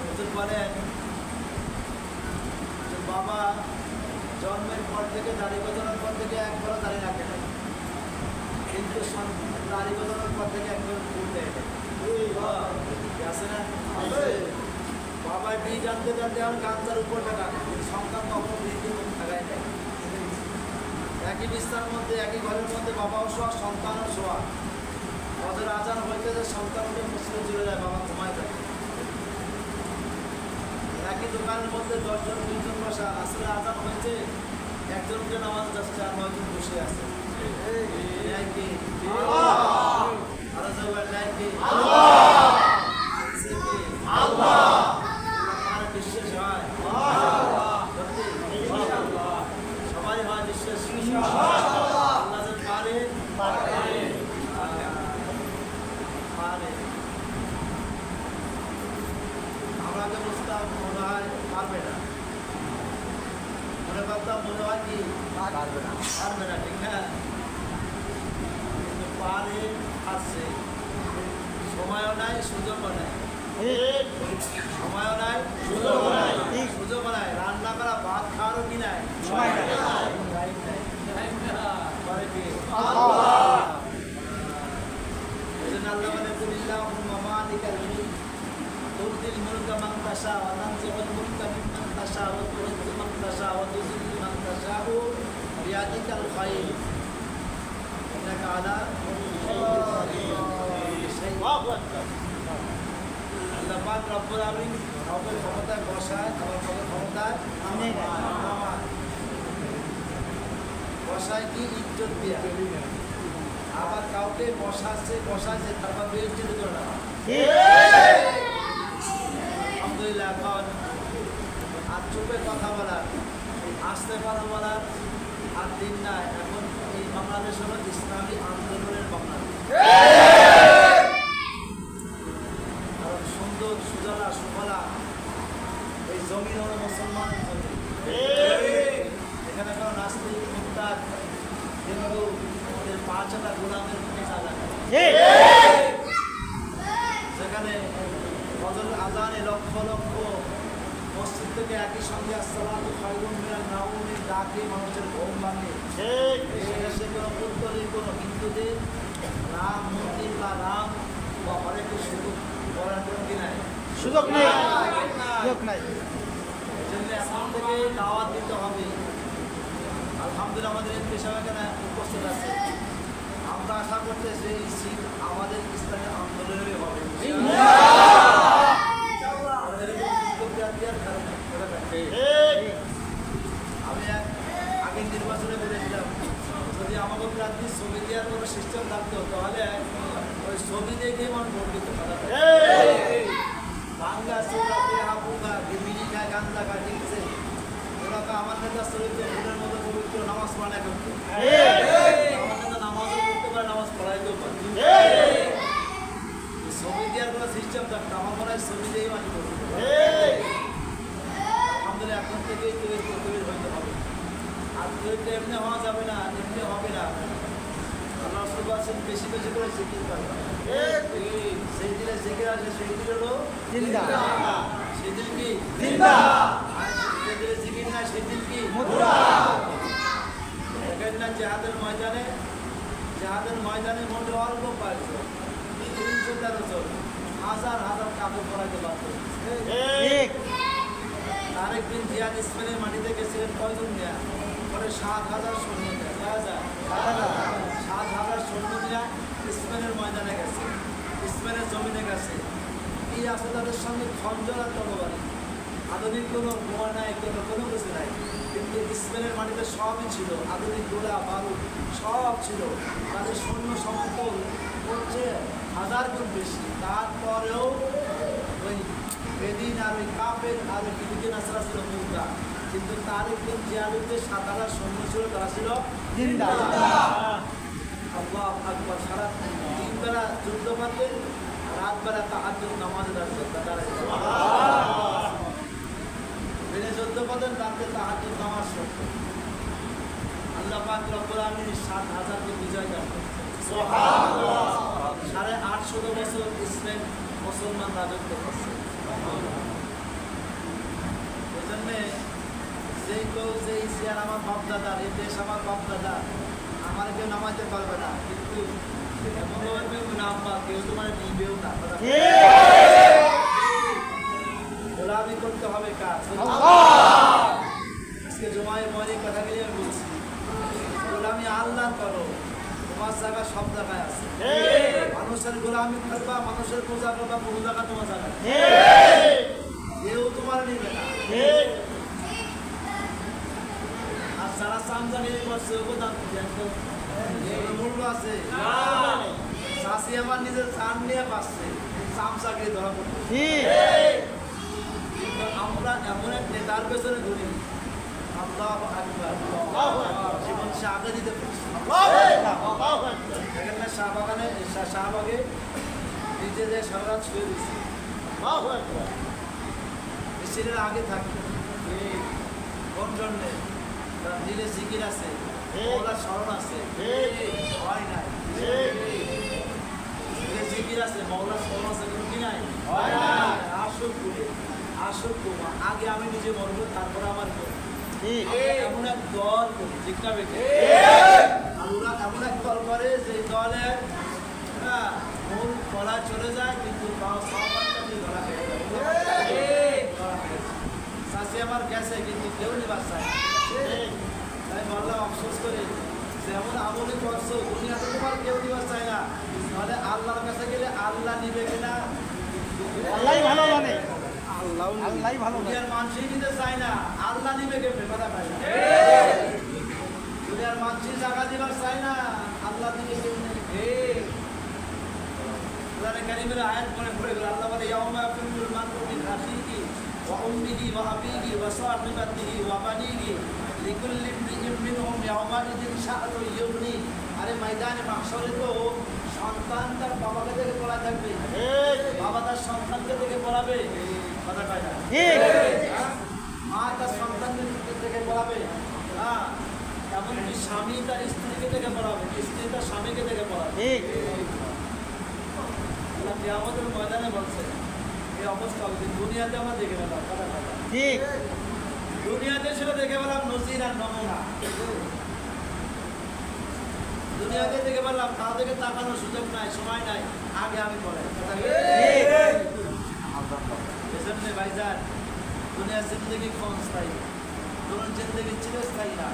হুজুর বলেন যে বাবা জন্মের পর থেকে দাড়ি গজানোর পর থেকে একবারও দাড়ি রাখে নাই, কিন্তু দাড়ি গজানোর পর থেকে একবার ফুল দেয় আছে না? বাবা বীজ আনতে জানতে আর গাঞ্জার উপর টাকা সন্তান কখনো বৃদ্ধি থাকায় নেই। একই বিস্তার মধ্যে একই ঘরের মধ্যে বাবাও শোয়া সন্তানও শোয়া, ওদের আজান হইতে যে সন্তানকে মসজিদে চলে যায়, বাবা ঘুমায় থাকে। একই দোকানের মধ্যে 10 জন 20 জন বসা, আসলে আজান হয়েছে একজনকে নামাজ যাচ্ছে আর 9 জন বসে আছে। বিশ্বাস হয় সবাই হয় বিশ্বাস, আল্লাহ যে পারে আমাকে বুঝতাম মনে হয় পারবে না, মনে করতাম মনে হয় কি পারবে না, ঠিক না? কিন্তু পারে, আসছে, সময়ও নাই সুযোগও নাই, সময়ও নাই সুযোগও নাই, রান্না করা ভাত খাওয়ারও কি নাই, সময় নাই, পারে কি আল্লাহ। এই জন্য আল্লাহ বলে কুলিল্লাহুম্মা মালিকাল মুলক তুতিল মুলকা মান তাশা ওয়া তানজিউল মুলকা মিম্মান তাশা ওয়া তু'izzu মান তাশা ওয়া তুযিল্লু মান তাশা বিয়াদিকাল খায়র ইন্নাকা আলা কুল্লি শাইইন। আল্লাহ পাক রব্বুল আলামিন কাউকে ক্ষমতায় বসায়, আবার কাউকে ক্ষমতায় নামায়। বসায় কি ইজ্জত দিয়া, আবার কাউকে বসাচ্ছে তারপর বেইজ্জতি করে না। আলহামদুলিল্লাহ এখন আর চুপে কথা বলার, আসতে পারা বলার আর দিন নাই। এখন এই বাংলাদেশ হলো ইসলামী আন্দোলনের বাংলাদেশ। কারণ সুন্দর সুজলা সুফলা এই জমিন হলো মুসলমানের জমি। এখানে কারণ নাস্তিক মুক্তার হিন্দু ওদের 5টা গোলামের জায়গা, সেখানে ফজরের আজানে লক্ষ লক্ষ মসজিদ থেকে একই সঙ্গে আসসালাতু খায়রুম মিনান নাওমের ডাকে মানুষের ঘুম ভাঙে। সে কোনো উত্তরে কোনো হিন্দুদের রাম মন্দির বা রাম বা হরে কৃষ্ণ করার কোনো কি নাই, সুযোগ নেই। এই জন্য এখন থেকে দাওয়াত দিতে হবে। আলহামদুলিল্লাহ আমাদের এমপি সাহেব এখানে উপস্থিত আছে, আমরা আশা করতেছি এই সিট আমাদের ইসলামী আন্দোলনেরই হবে। আমি আগের নির্বাচনে বলেছিলাম যদি আমাকে প্রার্থী ছবি দেওয়ার কোনো সিস্টেম থাকতো তাহলে ওই ছবি দেখে মানুষ ভোট দিতে পারে। বাংলা চৌরাতে হাপুকা বিড়ি খায় গান্দা খায়, ঠিক আছে, ওরা তো আমার নেতা চরিত্র ভোটের মতো পবিত্র নামাজ পড়া করতো, আমার নেতা নামাজও করতে পারে, নামাজ পড়াইতেও পারে। ছবি দেওয়ার কোনো সিস্টেম থাকতো আমার মনে হয় ছবি দিয়েই মানুষ করতে পারে। আলহামদুলিল্লাহ এখন থেকেই তৈরি হইতে হবে। আর তৈরিটা এমনি হওয়া যাবে না, এমনি হবে না। আল্লাহ রাসূল বলেছেন বেশি বেশি করে জিকির করবে। সেই দিলে জিকির আছে, সেই দিল হলো জিন্দা, সেই দিল কি জিন্দা, আর সেই দিলে জিকির না সেই দিল কি মুর্দা। দেখেন না জিহাদের ময়দানে মোটে অল্প পাইছে 313 জন, হাজার হাজার কাপড় পরাইতে পারত। তারেক বিন জিয়াদ ইসমাইলের মাটিতে গেছিলেন কয়জন নিয়ে? পরে 7,000 সৈন্য নিয়ে, 7,000 সৈন্য নিয়ে ইসমাইলের ময়দানে গেছে, ইসমাইলের জমিনে গেছে। কি আছে তাদের সঙ্গে? খঞ্জর আর তরবারি। আধুনিক কোনো বোমা নাই, কোনো কিছু নাই, কিন্তু ইসমাইলের মাটিতে সবই ছিল, আধুনিক গোলা বারুদ সব ছিল। তাদের সৈন্য সমর্থন করছে 1000 গুণ বেশি, তারপরেও ওই বেদিন আর ওই কাফের আর ওই ইহুদি নাসারা ছিল মুর্দা, কিন্তু তার একজন যে আলুতে ৭,০০০ সৈন্য ছিল তারা ছিল জিন্দা। আল্লাহু আকবার। সারা দিনবেলা যুদ্ধ করতেন, রাতবেলা তাহাজ্জুদ নামাজে দিনে যুদ্ধ করতেন, রাতে তাহাজ্জুদ নামাজ পড়তেন। আল্লাহ পাক রব্বুল আলামিন ৭,০০০কে বিজয় দান করেছেন। সুবহানাল্লাহ। ৮৫০ বছর ইসলাম মুসলমান রাজত্ব করছে। এজন্য যেই কেউ যেই চেয়ার আমার বাপ দাদা, এই দেশ আমার বাপ দাদা, আমার কেউ নামাইতে পারবে না, কিন্তু কেউ তোমার নিবেও না। গোলামি করতে হবে কাজ। আজকে জমায় মনে কথা গেলে আমি বলছি, গোলামি আল্লাহ করো, তোমার জায়গা সব জায়গায় আছে। মানুষের গোলামি করবা, মানুষের পূজা করবা, বহু জায়গা তোমার জায়গায়, কেউ তোমার নিবে না। আর যারা চামচাগিরি করছে ওকে দাম মূল্য আছে। চাষি আমার নিজের চান নিয়ে পাচ্ছে, চামচাগিরি ধরা পড়ছে। কিন্তু আমরা এমন এক নেতার পেছনে ঘুরি, আল্লাহু আকবার, জীবন সে আগে দিতে পারছি। এখানে শাহবাগে নিজে যে সারা ছুঁয়ে দিচ্ছে, মিছিলের আগে থাকি। কোন জন্যে? তার দিলে জিকির আছে, ওরা স্মরণ আছে, হয় নাই। জিকির আছে, মৌলার স্মরণ আছে, কিন্তু কি নাই? আসুক বলে, আসুক তোমার আগে আমি নিজে মরবো, তারপরে আমার এমন এক দল করি, ঠিক না বেঠে? আমরা এমন এক দল করে যে দলের মূল গলা চলে যায়, কিন্তু গলা খেয়ে যায়। চাষি আমার গেছে, কিন্তু কেউ নিবার চায়। তাই বললাম আফসোস করে, যেমন আমলে করছো দুনিয়াতে তোমার কেউ নিবার চায় না, তাহলে আল্লাহর কাছে গেলে আল্লাহ নিবে কিনা? আল্লাহ ভালো জানে, আল্লাহ ভালো। দুনিয়ার মানুষই নিতে চায় না, আল্লাহ নিবে কেমনে? কথা পায় না। দুনিয়ার মানুষই জায়গা দিবার চায় না, আল্লাহ দিবে কেমনে? কোরআনে কারীমের আয়াত পড়ে গেল, আল্লাহ বলে ইয়াউমা ইয়াফিরুল মার'উ মিন আখিহি ওয়া উম্মিহি ওয়া আবিহি ওয়া সাহিবাতিহি ওয়া বানিহি লিকুল্লি ইমরিইন মিনহুম ইয়াউমাইযিন শা'নুন ইউগনি। আরে ময়দানে মাহশরে তো সন্তান তার বাবাকে দেখে পড়া থাকবে, বাবা তার সন্তানকে দেখে পড়াবে। কথা কয় না? মা তার সন্তানকে দেখে পড়াবে। হ্যাঁ, এমনকি স্বামী তার স্ত্রীকে দেখে পড়াবে, স্ত্রী তার স্বামীকে দেখে পড়াবে। আমাদের ময়দানে বলছে এই অবস্থা হবে। দুনিয়াতে আমরা দেখে পেলাম, কথা কথা ঠিক, দুনিয়াতে সেটা দেখে পেলাম নজির আর নমুনা। দুনিয়াতে দেখে পেলাম, তা থেকে তাকানোর সুযোগ নাই, সময় নাই, আগে আমি বলে। এজন্য ভাইজান, দুনিয়ার জিন্দগি ক্ষণস্থায়ী, ধরুন জিন্দগি চিরস্থায়ী না।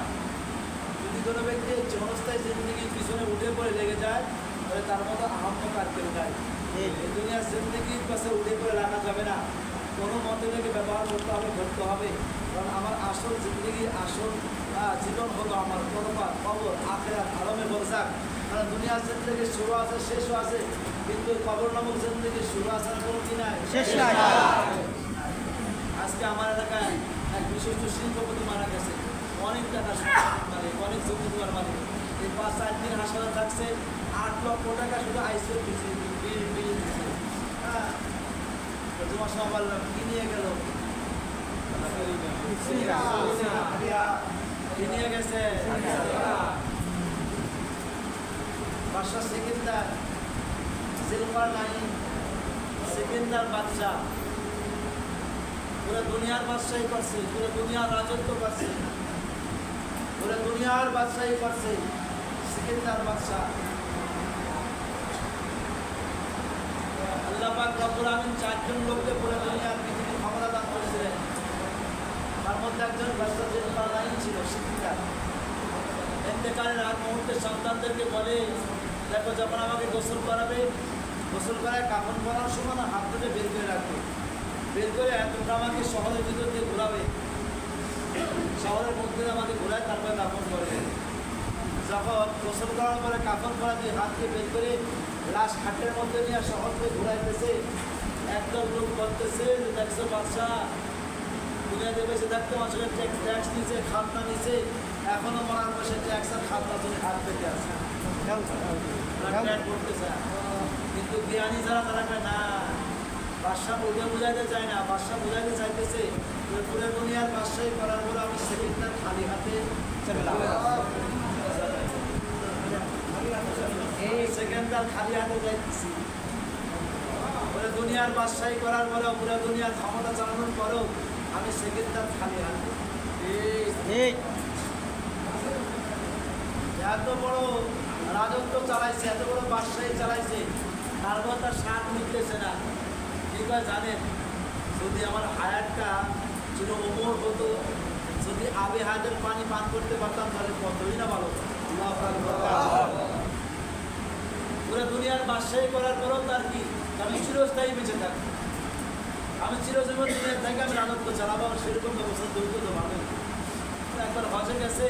যদি কোনো ব্যক্তি ক্ষণস্থায়ী জিন্দগির পিছনে উঠে পড়ে লেগে যায়, তাহলে তার মতো আহম্মক আর কেউ নাই। এই দুনিয়ার জিন্দগির পাশে উঠে পড়ে রাখা যাবে না, কোনো মতেটাকে ব্যবহার করতে হবে, ধরতে হবে। কারণ আমার আসল জিন্দগির আসল জীবন হলো আমার পরপার, কবর, আখিরাত, আলমে বরজাক। কারণ দুনিয়ার জিন্দগি শুরু আছে, শেষও আছে, কিন্তু কবর নামক জিন্দগি শুরু আছে না কোনো কি নাই, শেষ নাই। আজকে আমার এলাকায় এক বিশিষ্ট শিল্পপতি মারা গেছে, অনেক টাকা মালিক, অনেক জমি জমার মালিক। এই ৫-৪ দিন হাসপাতালে থাকছে, ৮ লক্ষ টাকা শুধু আইসিইউ দিচ্ছে, বিল দিচ্ছে। হ্যাঁ, তোমার সব বললাম কি নিয়ে গেল, কি নিয়ে গেছে? বাদশা সেকেন্দার, সিলভার লাইন সেকেন্দার বাদশা, পুরো দুনিয়ার বাদশাহী করছে, পুরো দুনিয়ার রাজত্ব করছে, পুরো দুনিয়ার বাদশাহী করছে সেকেন্দার বাদশা। আল্লাহ পাক রব্বুল আলামিন ৪ জন লোককে পুরো দুনিয়ার পৃথিবীর ক্ষমতা দান করেছিলেন। তার মধ্যে একজন বাদশা সিলভার লাইন ছিল, সেকেন্দার। ইন্তেকালের আগ মুহূর্তে সন্তানদেরকে বলে, দেখো যখন আমাকে গোসল করাবে, গোসল করায় কাফন পরার সময় না হাত ধরে বের করে রাখবে, বের করে তোমরা আমাকে শহরের ভিতর দিয়ে ঘোরাবে, শহরের মধ্যে আমাকে ঘোরায়, তারপরে কাফন করবে। যখন গোসল করার পরে কাফন করা দিয়ে হাতকে বের করে লাশ খাটের মধ্যে নিয়ে শহরকে ঘোরাইতেছে, একদল লোক বলতেছে যে দেখছো বাদশা দুনিয়াতে বেঁচে থাকতে মানুষের ট্যাক্স নিচ্ছে খাতনা নিচ্ছে এখনো মরার বসে ট্যাক্স আর খাতনা তুমি হাত পেতে আছে করতেছে কিন্তু জ্ঞানী যারা তারা না বাদশাহ বুঝাইতে চায় না বাদশাহ বুঝাইতে চাইতেছে পুরো দুনিয়ার বাদশাহী করার পর আমি সেকেন্ডার খালি হাতে সেকেন্ডার খালি হাতে যাইতেছি পুরো দুনিয়ার বাদশাহী করার পরেও পুরো দুনিয়ার ক্ষমতা চালানোর পরেও আমি সেকেন্ডার খালি হাতে এত বড় রাজত্ব চালাইছে এত বড় বাদশাহী চালাইছে তারপর তার স্বাদ মিটতেছে না কি করে জানেন যদি আমার হায়াতটা ছিল ওমর হতো যদি আবে হায়াতের পানি পান করতে পারতাম তাহলে কতই না ভালো পুরো দুনিয়ার বাদশাহী করার পরেও তার কি আমি চিরস্থায়ী বেঁচে থাকি আমি চিরজীবন দুনিয়ার থেকে আমি রাজত্ব চালাবো সেরকম ব্যবস্থা তৈরি তো ভালো একবার হজে গেছে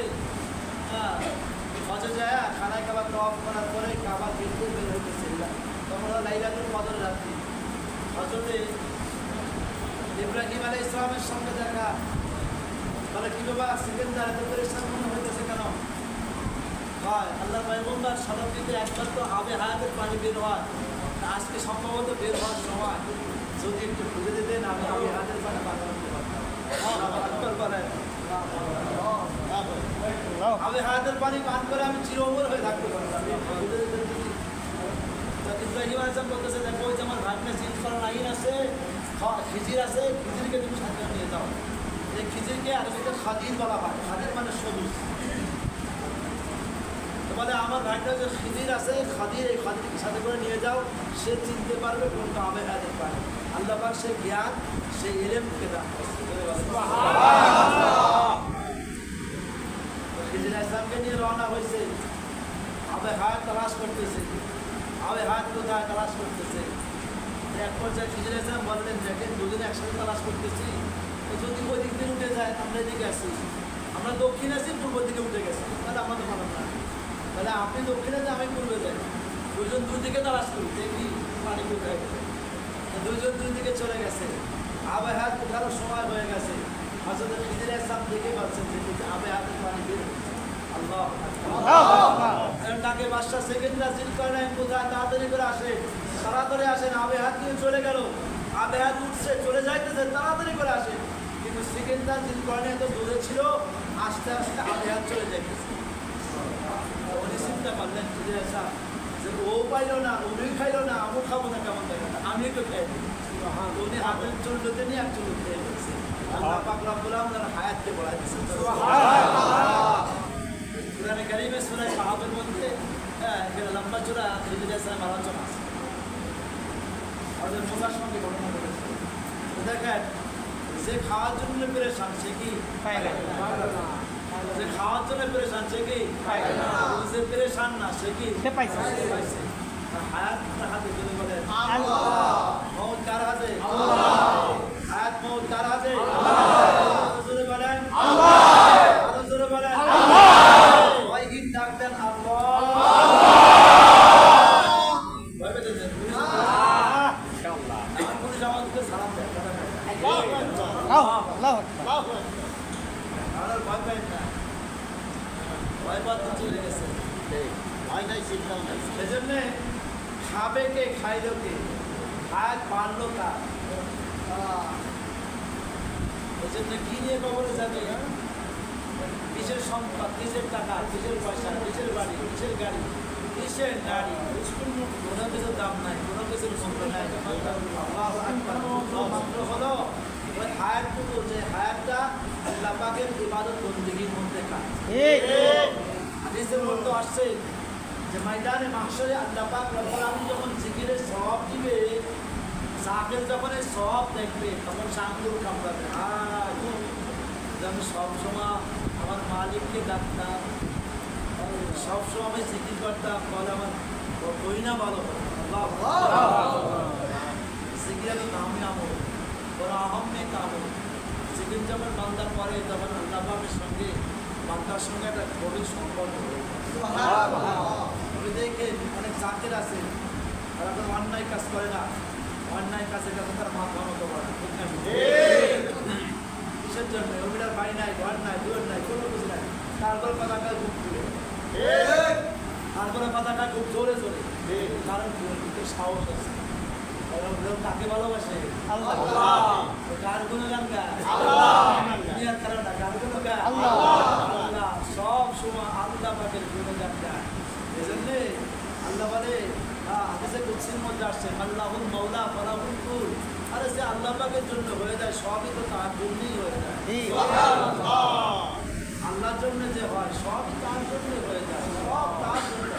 হজে যায় খানায় খাবার টপ করার পরে খাবার খেতে বের হইতেছে তখন লাইলাতুল কদর রাত্রি হজরতে ইব্রাহিম আলাইহিস সালামের সঙ্গে দেখা বলে কি বাবা সেকেন্ডার এত পরিশ্রম মনে হইতেছে কেন হয় আল্লাহ পয়গম্বর শতাব্দীতে একবার তো আবে হায়াতের পানি বের হয় আজকে সম্ভবত বের হওয়ার সময় যদি একটু খুঁজে দিতেন আমি আবে হায়াতের পানি পান করতে পারতাম আবে হায়াতের পানি পান করে আমি চিরমর হয়ে থাকতে পারতাম ইব্রাহিম আলাইহিস সালাম বলতেছে দেখো ওই যে আমার ভাগ্নে জিনফার লাইন আছে খিজির আছে খিজিরকে তুমি সাথে নিয়ে যাও এই খিজিরকে আরবিতে খাদির বলা হয় খাদির মানে সবুজ বলে আমার ভাইটা যে খিজির আছে খাদির এই খাদিরকে সাথে করে নিয়ে যাও সে চিনতে পারবে কোনটা আবে হায়াতের পানি আল্লাহ পাক সে জ্ঞান সেই ইলমকে দান করছে খিজির ইসলামকে নিয়ে রওনা হয়েছে আবে হায়াত তালাশ করতেছে আবে হায়াত কোথায় তালাশ করতেছে এক পর্যায়ে খিজির ইসলাম বললেন দেখেন দুদিন একসাথে তালাশ করতেছি যদি ওই দিক দিয়ে উঠে যায় আমরা এদিকে আসি আমরা দক্ষিণ আসি পূর্ব দিকে উঠে গেছি তাহলে আমাদের ভালো না তাহলে আপনি দক্ষিণে যান আমি পূর্বে যাই দুজন দুই দিকে তালাশ করি দেখি পানি কোথায় গেছে দুজন দুই দিকে চলে গেছে আবে হাত কোথাও সময় হয়ে গেছে হযরত খিজির ইসলাম দেখে পাচ্ছেন যে আবে হাতের পানি বের হচ্ছে আল্লাহ তাকে বাদশা সেকেন্ডার জিল করে কোথায় তাড়াতাড়ি করে আসে তাড়াতাড়ি আসেন আবে হাত নিয়ে চলে গেল আবে হাত উঠছে চলে যাইতেছে তাড়াতাড়ি করে আসে কিন্তু সেকেন্ডার জিল করে তো দূরে ছিল আস্তে আস্তে আবে হাত চলে যাইতেছে উনি চিন্তা করলেন খিজির ইসলাম যে ও পাইলো না উনি খাইলো না আমি খাবো না কেমন দেখে আমি একটু খাই উনি হাতের চুল ধুতে নিয়ে এক চুল খেয়ে ফেলছে আল্লাহ পাক রব্বুল আলামিন হায়াতকে বাড়াই দিয়েছেন সুবহানাল্লাহ কুরআনে কারীমে সূরা কাহাফের মধ্যে এখানে লম্বা চূড়া খিজির ইসলাম আলোচনা আছে আমাদের মুসার সঙ্গে ঘটনা ঘটেছে দেখেন যে খাওয়ার জন্য পেরেশান সে কি যে খাওয়ার জন্য পেরেশান সে কি যে পেরেশান না সে কি পাইছে হায়াত হাতে যদি বলেন মৌত কার হাতে হায়াত মৌত কার হাতে আরো জোরে বলেন আরো জোরে বলেন ওয়াহিদ ডাক দেন আল্লাহ ভয় পেতে দেন ইনশাআল্লাহ আমার পুলিশ আমাদেরকে সালাম দেয় আল্লাহু আকবার আর ভয় পাই না ভয় পাতে চলে গেছে ভয় নাই চিন্তাও নাই সেজন্য খাবে কে খাইলো কে হাত পারলো কার এই জন্য কি নিয়ে কবরে যাবে কিসের সম্পদ কিসের টাকা কিসের পয়সা কিসের বাড়ি কিসের গাড়ি কিসের নারী কোনো কিছুর দাম নাই কোনো কিছুর মূল্য নাই মাত্র হলো ওই হায়াতটুকু যে হায়াতটা আল্লাহ পাকের ইবাদত বন্দেগীর মধ্যে খায় হাদিসের মধ্যে আসছে যে ময়দানে মাহশরে আল্লাহ পাক রব্বুল আলামিন যখন জিকিরের সওয়াব দিবে সাকির যখন এই সওয়াব দেখবে তখন আঙ্গুল কামড়াবে আমি সবসময় আমার মালিককে ডাকতাম সবসময় আমি জিকির করতাম বলে আমার কই না ভালো জিকির আমি দামি আমল বড় আহমেদ আমল জিকির যখন বান্দার পরে তখন আল্লাহ পাকের সঙ্গে বান্দার সঙ্গে একটা গভীর সম্পর্ক দেখে অনেক জাকির আছে তারা কোনো অন্যায় কাজ করে না অন্যায় কাছে কাছে তার মাথা মতো করে কিসের জন্য ওগুলার বাড়ি নাই ঘর নাই দূর নাই কোনো কিছু নাই তারপর পতাকা খুব তুলে তারপরে পতাকা খুব জোরে জোরে কারণ সাহস আছে কাকে ভালোবাসে আল্লাহ কার গুণগান গায় দুনিয়ার কারণটা কার গুণ গায় আল্লাহ সব সময় আল্লাহ পাকের গুণগান গায় এই জন্যে আল্লাহ বলে হাদিসে কুদসির মধ্যে আসছে আল্লাহুল মাওলা ফালাহুল কুল আরে সে আল্লাহ পাকের জন্য হয়ে যায় সবই তো তার জন্যই হয়ে যায় আল্লাহর জন্য যে হয় সবই তার জন্যই হয়ে যায় সব তার জন্য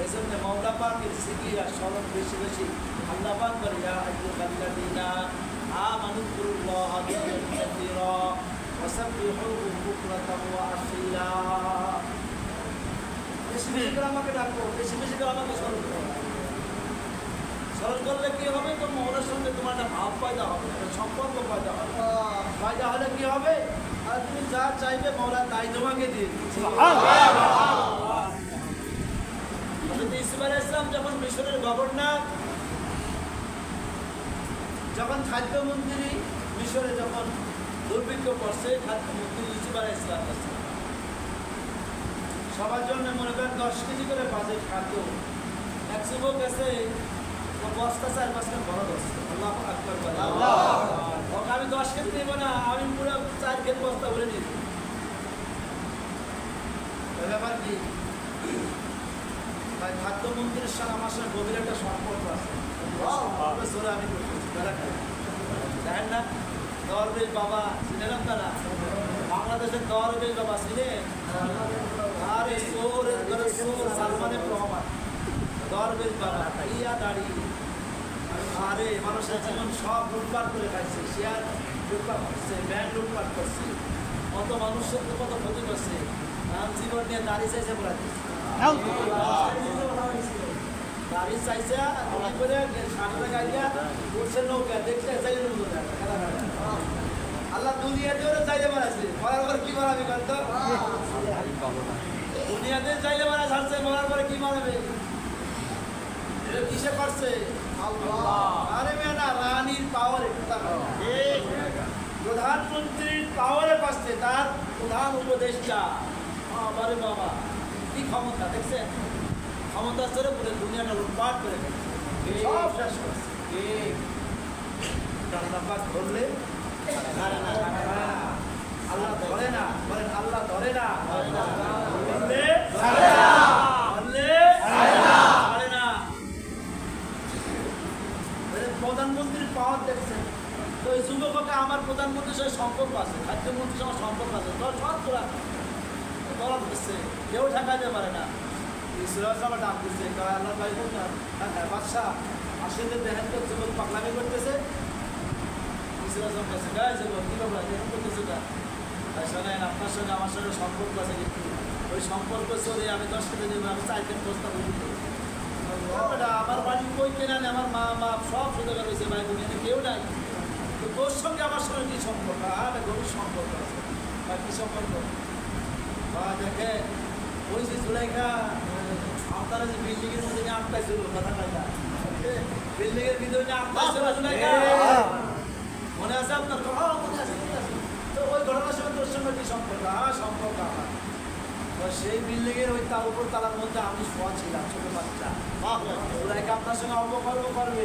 এই জন্য মাওলা পাকের জিকির আর স্মরণ বেশি বেশি আল্লাহ পাক বলে ইয়া আইয়ুহাল্লাযীনা আমানু বিল্লাহি যিকরান কাসীরা ওয়াসাব্বিহুহু বুকরাতান ওয়া আসীলা বেশি বেশি করে আমাকে ডাকো বেশি বেশি করে আমাকে স্মরণ করো স্মরণ করলে কি হবে তো মৌলার সঙ্গে তোমার একটা ভাব পয়দা হবে একটা সম্পর্ক পয়দা হবে পয়দা হলে কি হবে আর তুমি যা চাইবে মৌলা তাই তোমাকে দিয়ে দিচ্ছে ইউসুফ আলাইহিস সালাম যখন মিশরের গভর্নর যখন খাদ্যমন্ত্রী মিশরে যখন দুর্ভিক্ষ করছে খাদ্যমন্ত্রী ইউসুফ আলাইহিস সালাম সবার জন্য মনে করেন 10 কেজি করে বাজেট খাদ্য এক যুবক আছে বস্তা 4-5টা বড় বস্তা আল্লাহ আকবার ওকে আমি 10 কেজি নেব না আমি পুরো 4 কেজি বস্তা ভরে নিয়েছি ব্যাপার কি ভাই খাদ্যমন্ত্রীর সাথে আমার সাথে গভীর একটা সম্পর্ক আছে আমি করতেছি দেখেন না দরবেশ বাবা চিনেন আপনারা বাংলাদেশের দরবেশ বাবা চিনে আরে সোর সালমানের রহমান দরবেশ বাবা ইয়া দাড়ি আরে মানুষের জীবন সব লুটপাট করে খাইছে শেয়ার লুটপাট করছে ব্যাংক লুটপাট করছে কত মানুষের কত ক্ষতি করছে জীবন নিয়ে দাড়ি চাইছে বলা দাড়ি চাইছে করে সামনে গাইয়া উঠছে নৌকা দেখছে চাইলে আল্লাহ দুনিয়াতেও চাইলে মারাছে মরার পরে কি মারাবি কত দুনিয়াতে চাইলে মারা ছাড়ছে মরার পরে কি মারাবে কিসে করছে আরে মেয়েরা রানীর পাওয়ারে প্রধানমন্ত্রীর পাওয়ারে পাচ্ছে তার প্রধান উপদেষ্টা আরে বাবা কি ক্ষমতা দেখছেন ক্ষমতা স্তরে পুরো দুনিয়াটা লুটপাট করে সব শেষ করছে আল্লাহ ধরলে আল্লাহ ধরে না বলেন আল্লাহ ধরে না প্রধানমন্ত্রীর পাওয়ার দেখছেন তো এই যুবককে আমার প্রধানমন্ত্রীর সাথে সম্পর্ক আছে খাদ্যমন্ত্রীর সঙ্গে সম্পর্ক আছে সব তোরা তোরা দিচ্ছে কেউ ঠেকাইতে পারে না ইসলাম ডাক দিচ্ছে আল্লাহ ভাই বাদশাহ আসলে দেখেন তো যুবক পাগলামি করতেছে ইসলাম কাছে গায়ে যুবক কি বাবা এরকম করতেছে না তাই শোনেন আপনার সঙ্গে আমার সঙ্গে সম্পর্ক আছে কিন্তু ওই সম্পর্ক চলে আমি 10 কেজি দেবো আমি 4 কেজি বস্তা বলি আমার বাড়ি কই কেনা নেই আমার মা বাপ সব সুযোগ রয়েছে ভাই দুনিয়াতে কেউ নাই তো তোর সঙ্গে আমার সঙ্গে কি সম্পর্ক আর গভীর সম্পর্ক আছে বা কি সম্পর্ক বা দেখে ওই যে জুলাইখা আপনারা যে বিল্ডিংয়ের মধ্যে আটকাইছিল কথা কথা বিল্ডিংয়ের ভিতরে আটকাইছিল জুলাইখা মনে আছে আপনার মনে আছে তো ওই ঘটনার সঙ্গে তোর সঙ্গে কি সম্পর্ক সম্পর্ক আমার সেই বিল্ডিংয়ের ওই তার উপর তালার মধ্যে আমি শোয়া ছিলাম ছোট বাচ্চা জুলাইখা আপনার সঙ্গে অপকর্ম করবে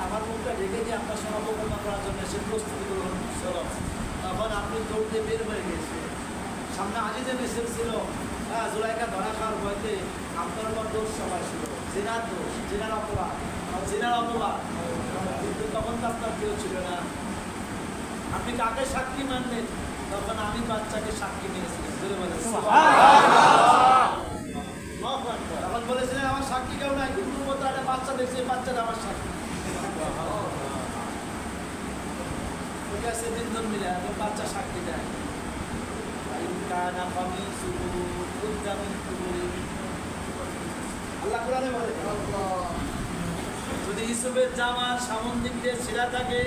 আমার মুখটা ঢেকে দিয়ে আপনার সঙ্গে অপকর্ম করার জন্য সে প্রস্তুতি গ্রহণ ছিল তখন আপনি দৌড়তে বের হয়ে গেছিলেন সামনে আজিজে মেসেজ ছিল জুলাইখা ধরা খাওয়ার ভয়তে আপনার উপর দোষ সবাই ছিল জেনার দোষ জেনার অপরাধ কিন্তু তখন তো আপনার কেউ ছিল না আপনি কাকে সাক্ষী মানলেন তখন আমি বাচ্চাকে সাক্ষী নিয়েছিলাম তখন বলেছিলেন আমার সাক্ষী কেউ নাই কিন্তু একটা বাচ্চা দেখছে বাচ্চাটা আমার সাক্ষী ঠিক আছে তিনজন মিলে বাচ্চা সাক্ষী দেয় আল্লাহ কোরআনে বলে যদি ইউসুফের জামার সামন দিক দিয়ে ছিঁড়া থাকে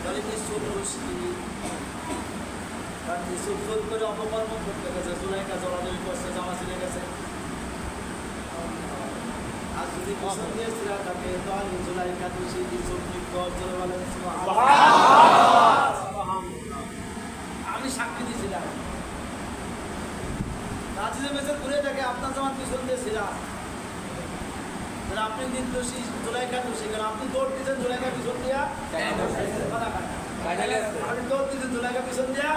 তাহলে ইউসুফ রশকি কারণ ইউসুফ জোর করে অপকর্ম করতে গেছে জুলাইখা জড়াজড়ি করছে জামা ছিঁড়ে গেছে আর যদি পিছন দিয়ে ছিঁড়া থাকে তাহলে জুলাইখা দোষী কিছু জোরে বলেন আমি সাক্ষী দিয়েছিলাম রাজিজে মেসের ঘুরে থাকে আপনার যেমন পিছন দিয়ে ছিঁড়া আপনি নির্দোষী জুলাইখা দোষী কারণ আপনি দৌড় দিয়েছেন জুলাইখা পিছন দিয়া আপনি দৌড় দিয়েছেন জুলাইখা পিছন দিয়া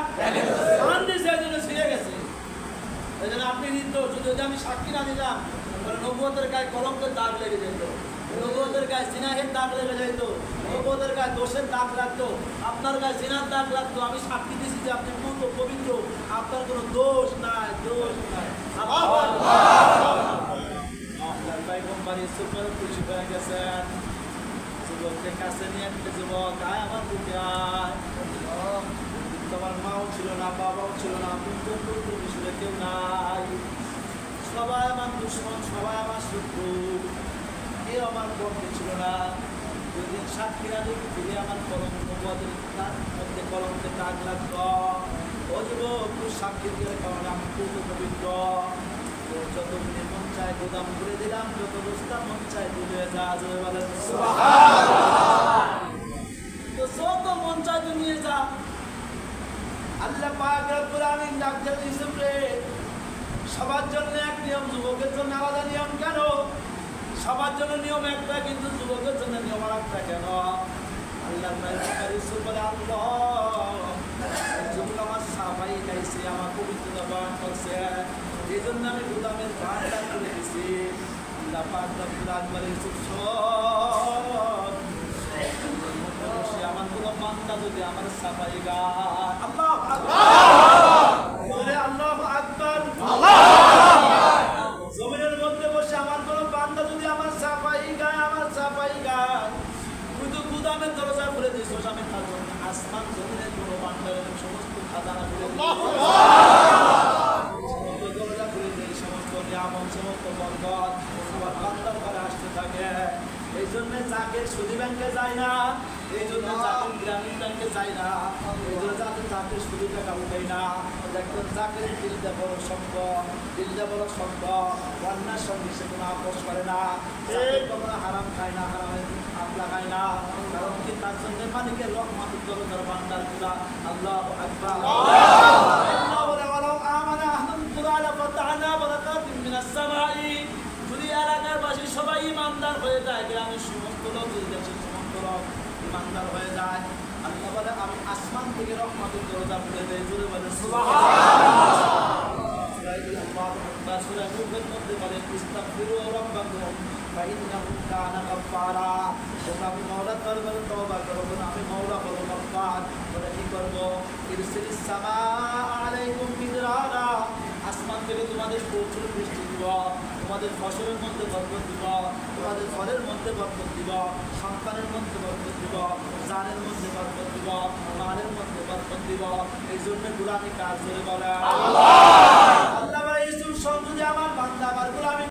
ছিঁড়ে গেছে এই জন্য আপনি নির্দোষ যদি আমি সাক্ষী না দিলাম তাহলে নবুয়তের গায়ে কলঙ্কের দাগ লেগে যেত নবুয়তের গায়ে জিনাহের দাগ লেগে যেত নবুয়তের গায়ে দোষের দাগ লাগতো আপনার গায়ে জিনার দাগ লাগতো আমি সাক্ষী দিয়েছি যে আপনি পূর্ণ পবিত্র আপনার কোনো দোষ নাই কোম্পানি সুপার খুশি হয়ে গেছেন যুবককে কাছে নিয়ে একটা যুবক আয় আমার বুকে আয় তোমার মাও ছিল না বাবাও ছিল না শুনে কেউ নাই সবাই আমার দুশ্মন সবাই আমার শত্রু কেউ আমার বন্ধু ছিল না দুদিন সাক্ষীরা ফিরে আমার কলঙ্কের মধ্যে কলঙ্কের দাগ লাগত ও যুবক সাক্ষী দিয়ে কারণ আমি পূর্ণ পবিত্র যত মন চায় গোদাম করে দিলাম যত দোস্তা মন চায় তুলে যা বলেন তো যত মন চায় তুই নিয়ে যা আল্লাহ পাক রব্বুল আমিন ডাক্তার ইউসুফ রে সবার জন্য এক নিয়ম যুবকের জন্য আলাদা নিয়ম কেন সবার জন্য নিয়ম একটা কিন্তু যুবকের জন্য নিয়ম আরেকটা কেন আল্লাহ পাক ইউসুফ বলে আল্লাহ যুবক আমার সাফাই গাইছে আমার পবিত্রতা বয়ান করছে এই জন্য আমি গুদামের বারটা খুলে দিছি আল্লাহ পাক রব্বুল আমিন ইউসুফ আমার কোনো বান্দা যদি আমার সাফাই গায় আল্লাহু আকবার আল্লাহু আকবার জমিনের মধ্যে বসে আমার কোনো বান্দা যদি আমার সাফাই গায় তুই তো গুদামের দরজা খুলে দিছিস আমি থাকবো আসমান জমিনের কোনো বান্দার সমস্ত খাজানা খুলে দরজা খুলে দিই সমস্ত নিয়ামত সমস্ত বরকত আমার বান্দার ঘরে আসতে থাকে এই জন্য চাকরির সুদী ব্যাংকে যায় না এই জন্য চাকরির গ্রামীণ ব্যাংকে যায় না এই জন্য চাকরির সুদী টাকা উঠাই না দেখবেন চাকরির দিলটা বড় সম্পদ অন্যার সঙ্গে সে কোনো আপোষ করে না কখনো হারাম খায় না হারামের আপলা খায় না কারণ কি তার জন্য মালিকের রহমাতুল দরজার ভান্ডার খোলা আল্লাহু আকবার আল্লাহ বলে ওয়ালাউ আমানা আহলুল কুরআন ফাতাহনা বারাকাতিন মিনাস সামাই যদি এলাকার বাসী সবাই ইমানদার হয়ে যায় গ্রামের সমস্ত লোক দেশের সমস্ত লোক ইমানদার হয়ে যায় আল্লাহ বলে আমি আসমান থেকে রহমতের দরজা খুলে দেই জোরে বলে সুবহানাল্লাহ সূরা নূরের মধ্যে বলে ইস্তাগফিরু রাব্বাকুম ফাইন্নাহু কানা গাফফারা আমি মাওলার দরবারে তওবা করব আমি মাওলা বড় গফফার বলে কি করব ইরসিলিস সামা আলাইকুম বিদরারা আসমান থেকে তোমাদের প্রচুর বৃষ্টি দিব তোমাদের ফসলের মধ্যে বরকত দিব তোমাদের ফলের মধ্যে বরকত দিব সন্তানের মধ্যে বরকত দিব জানের মধ্যে বরকত দিব মালের মধ্যে বরকত দিব এই জন্য কুরআনে কাজ করে বলে আল্লাহ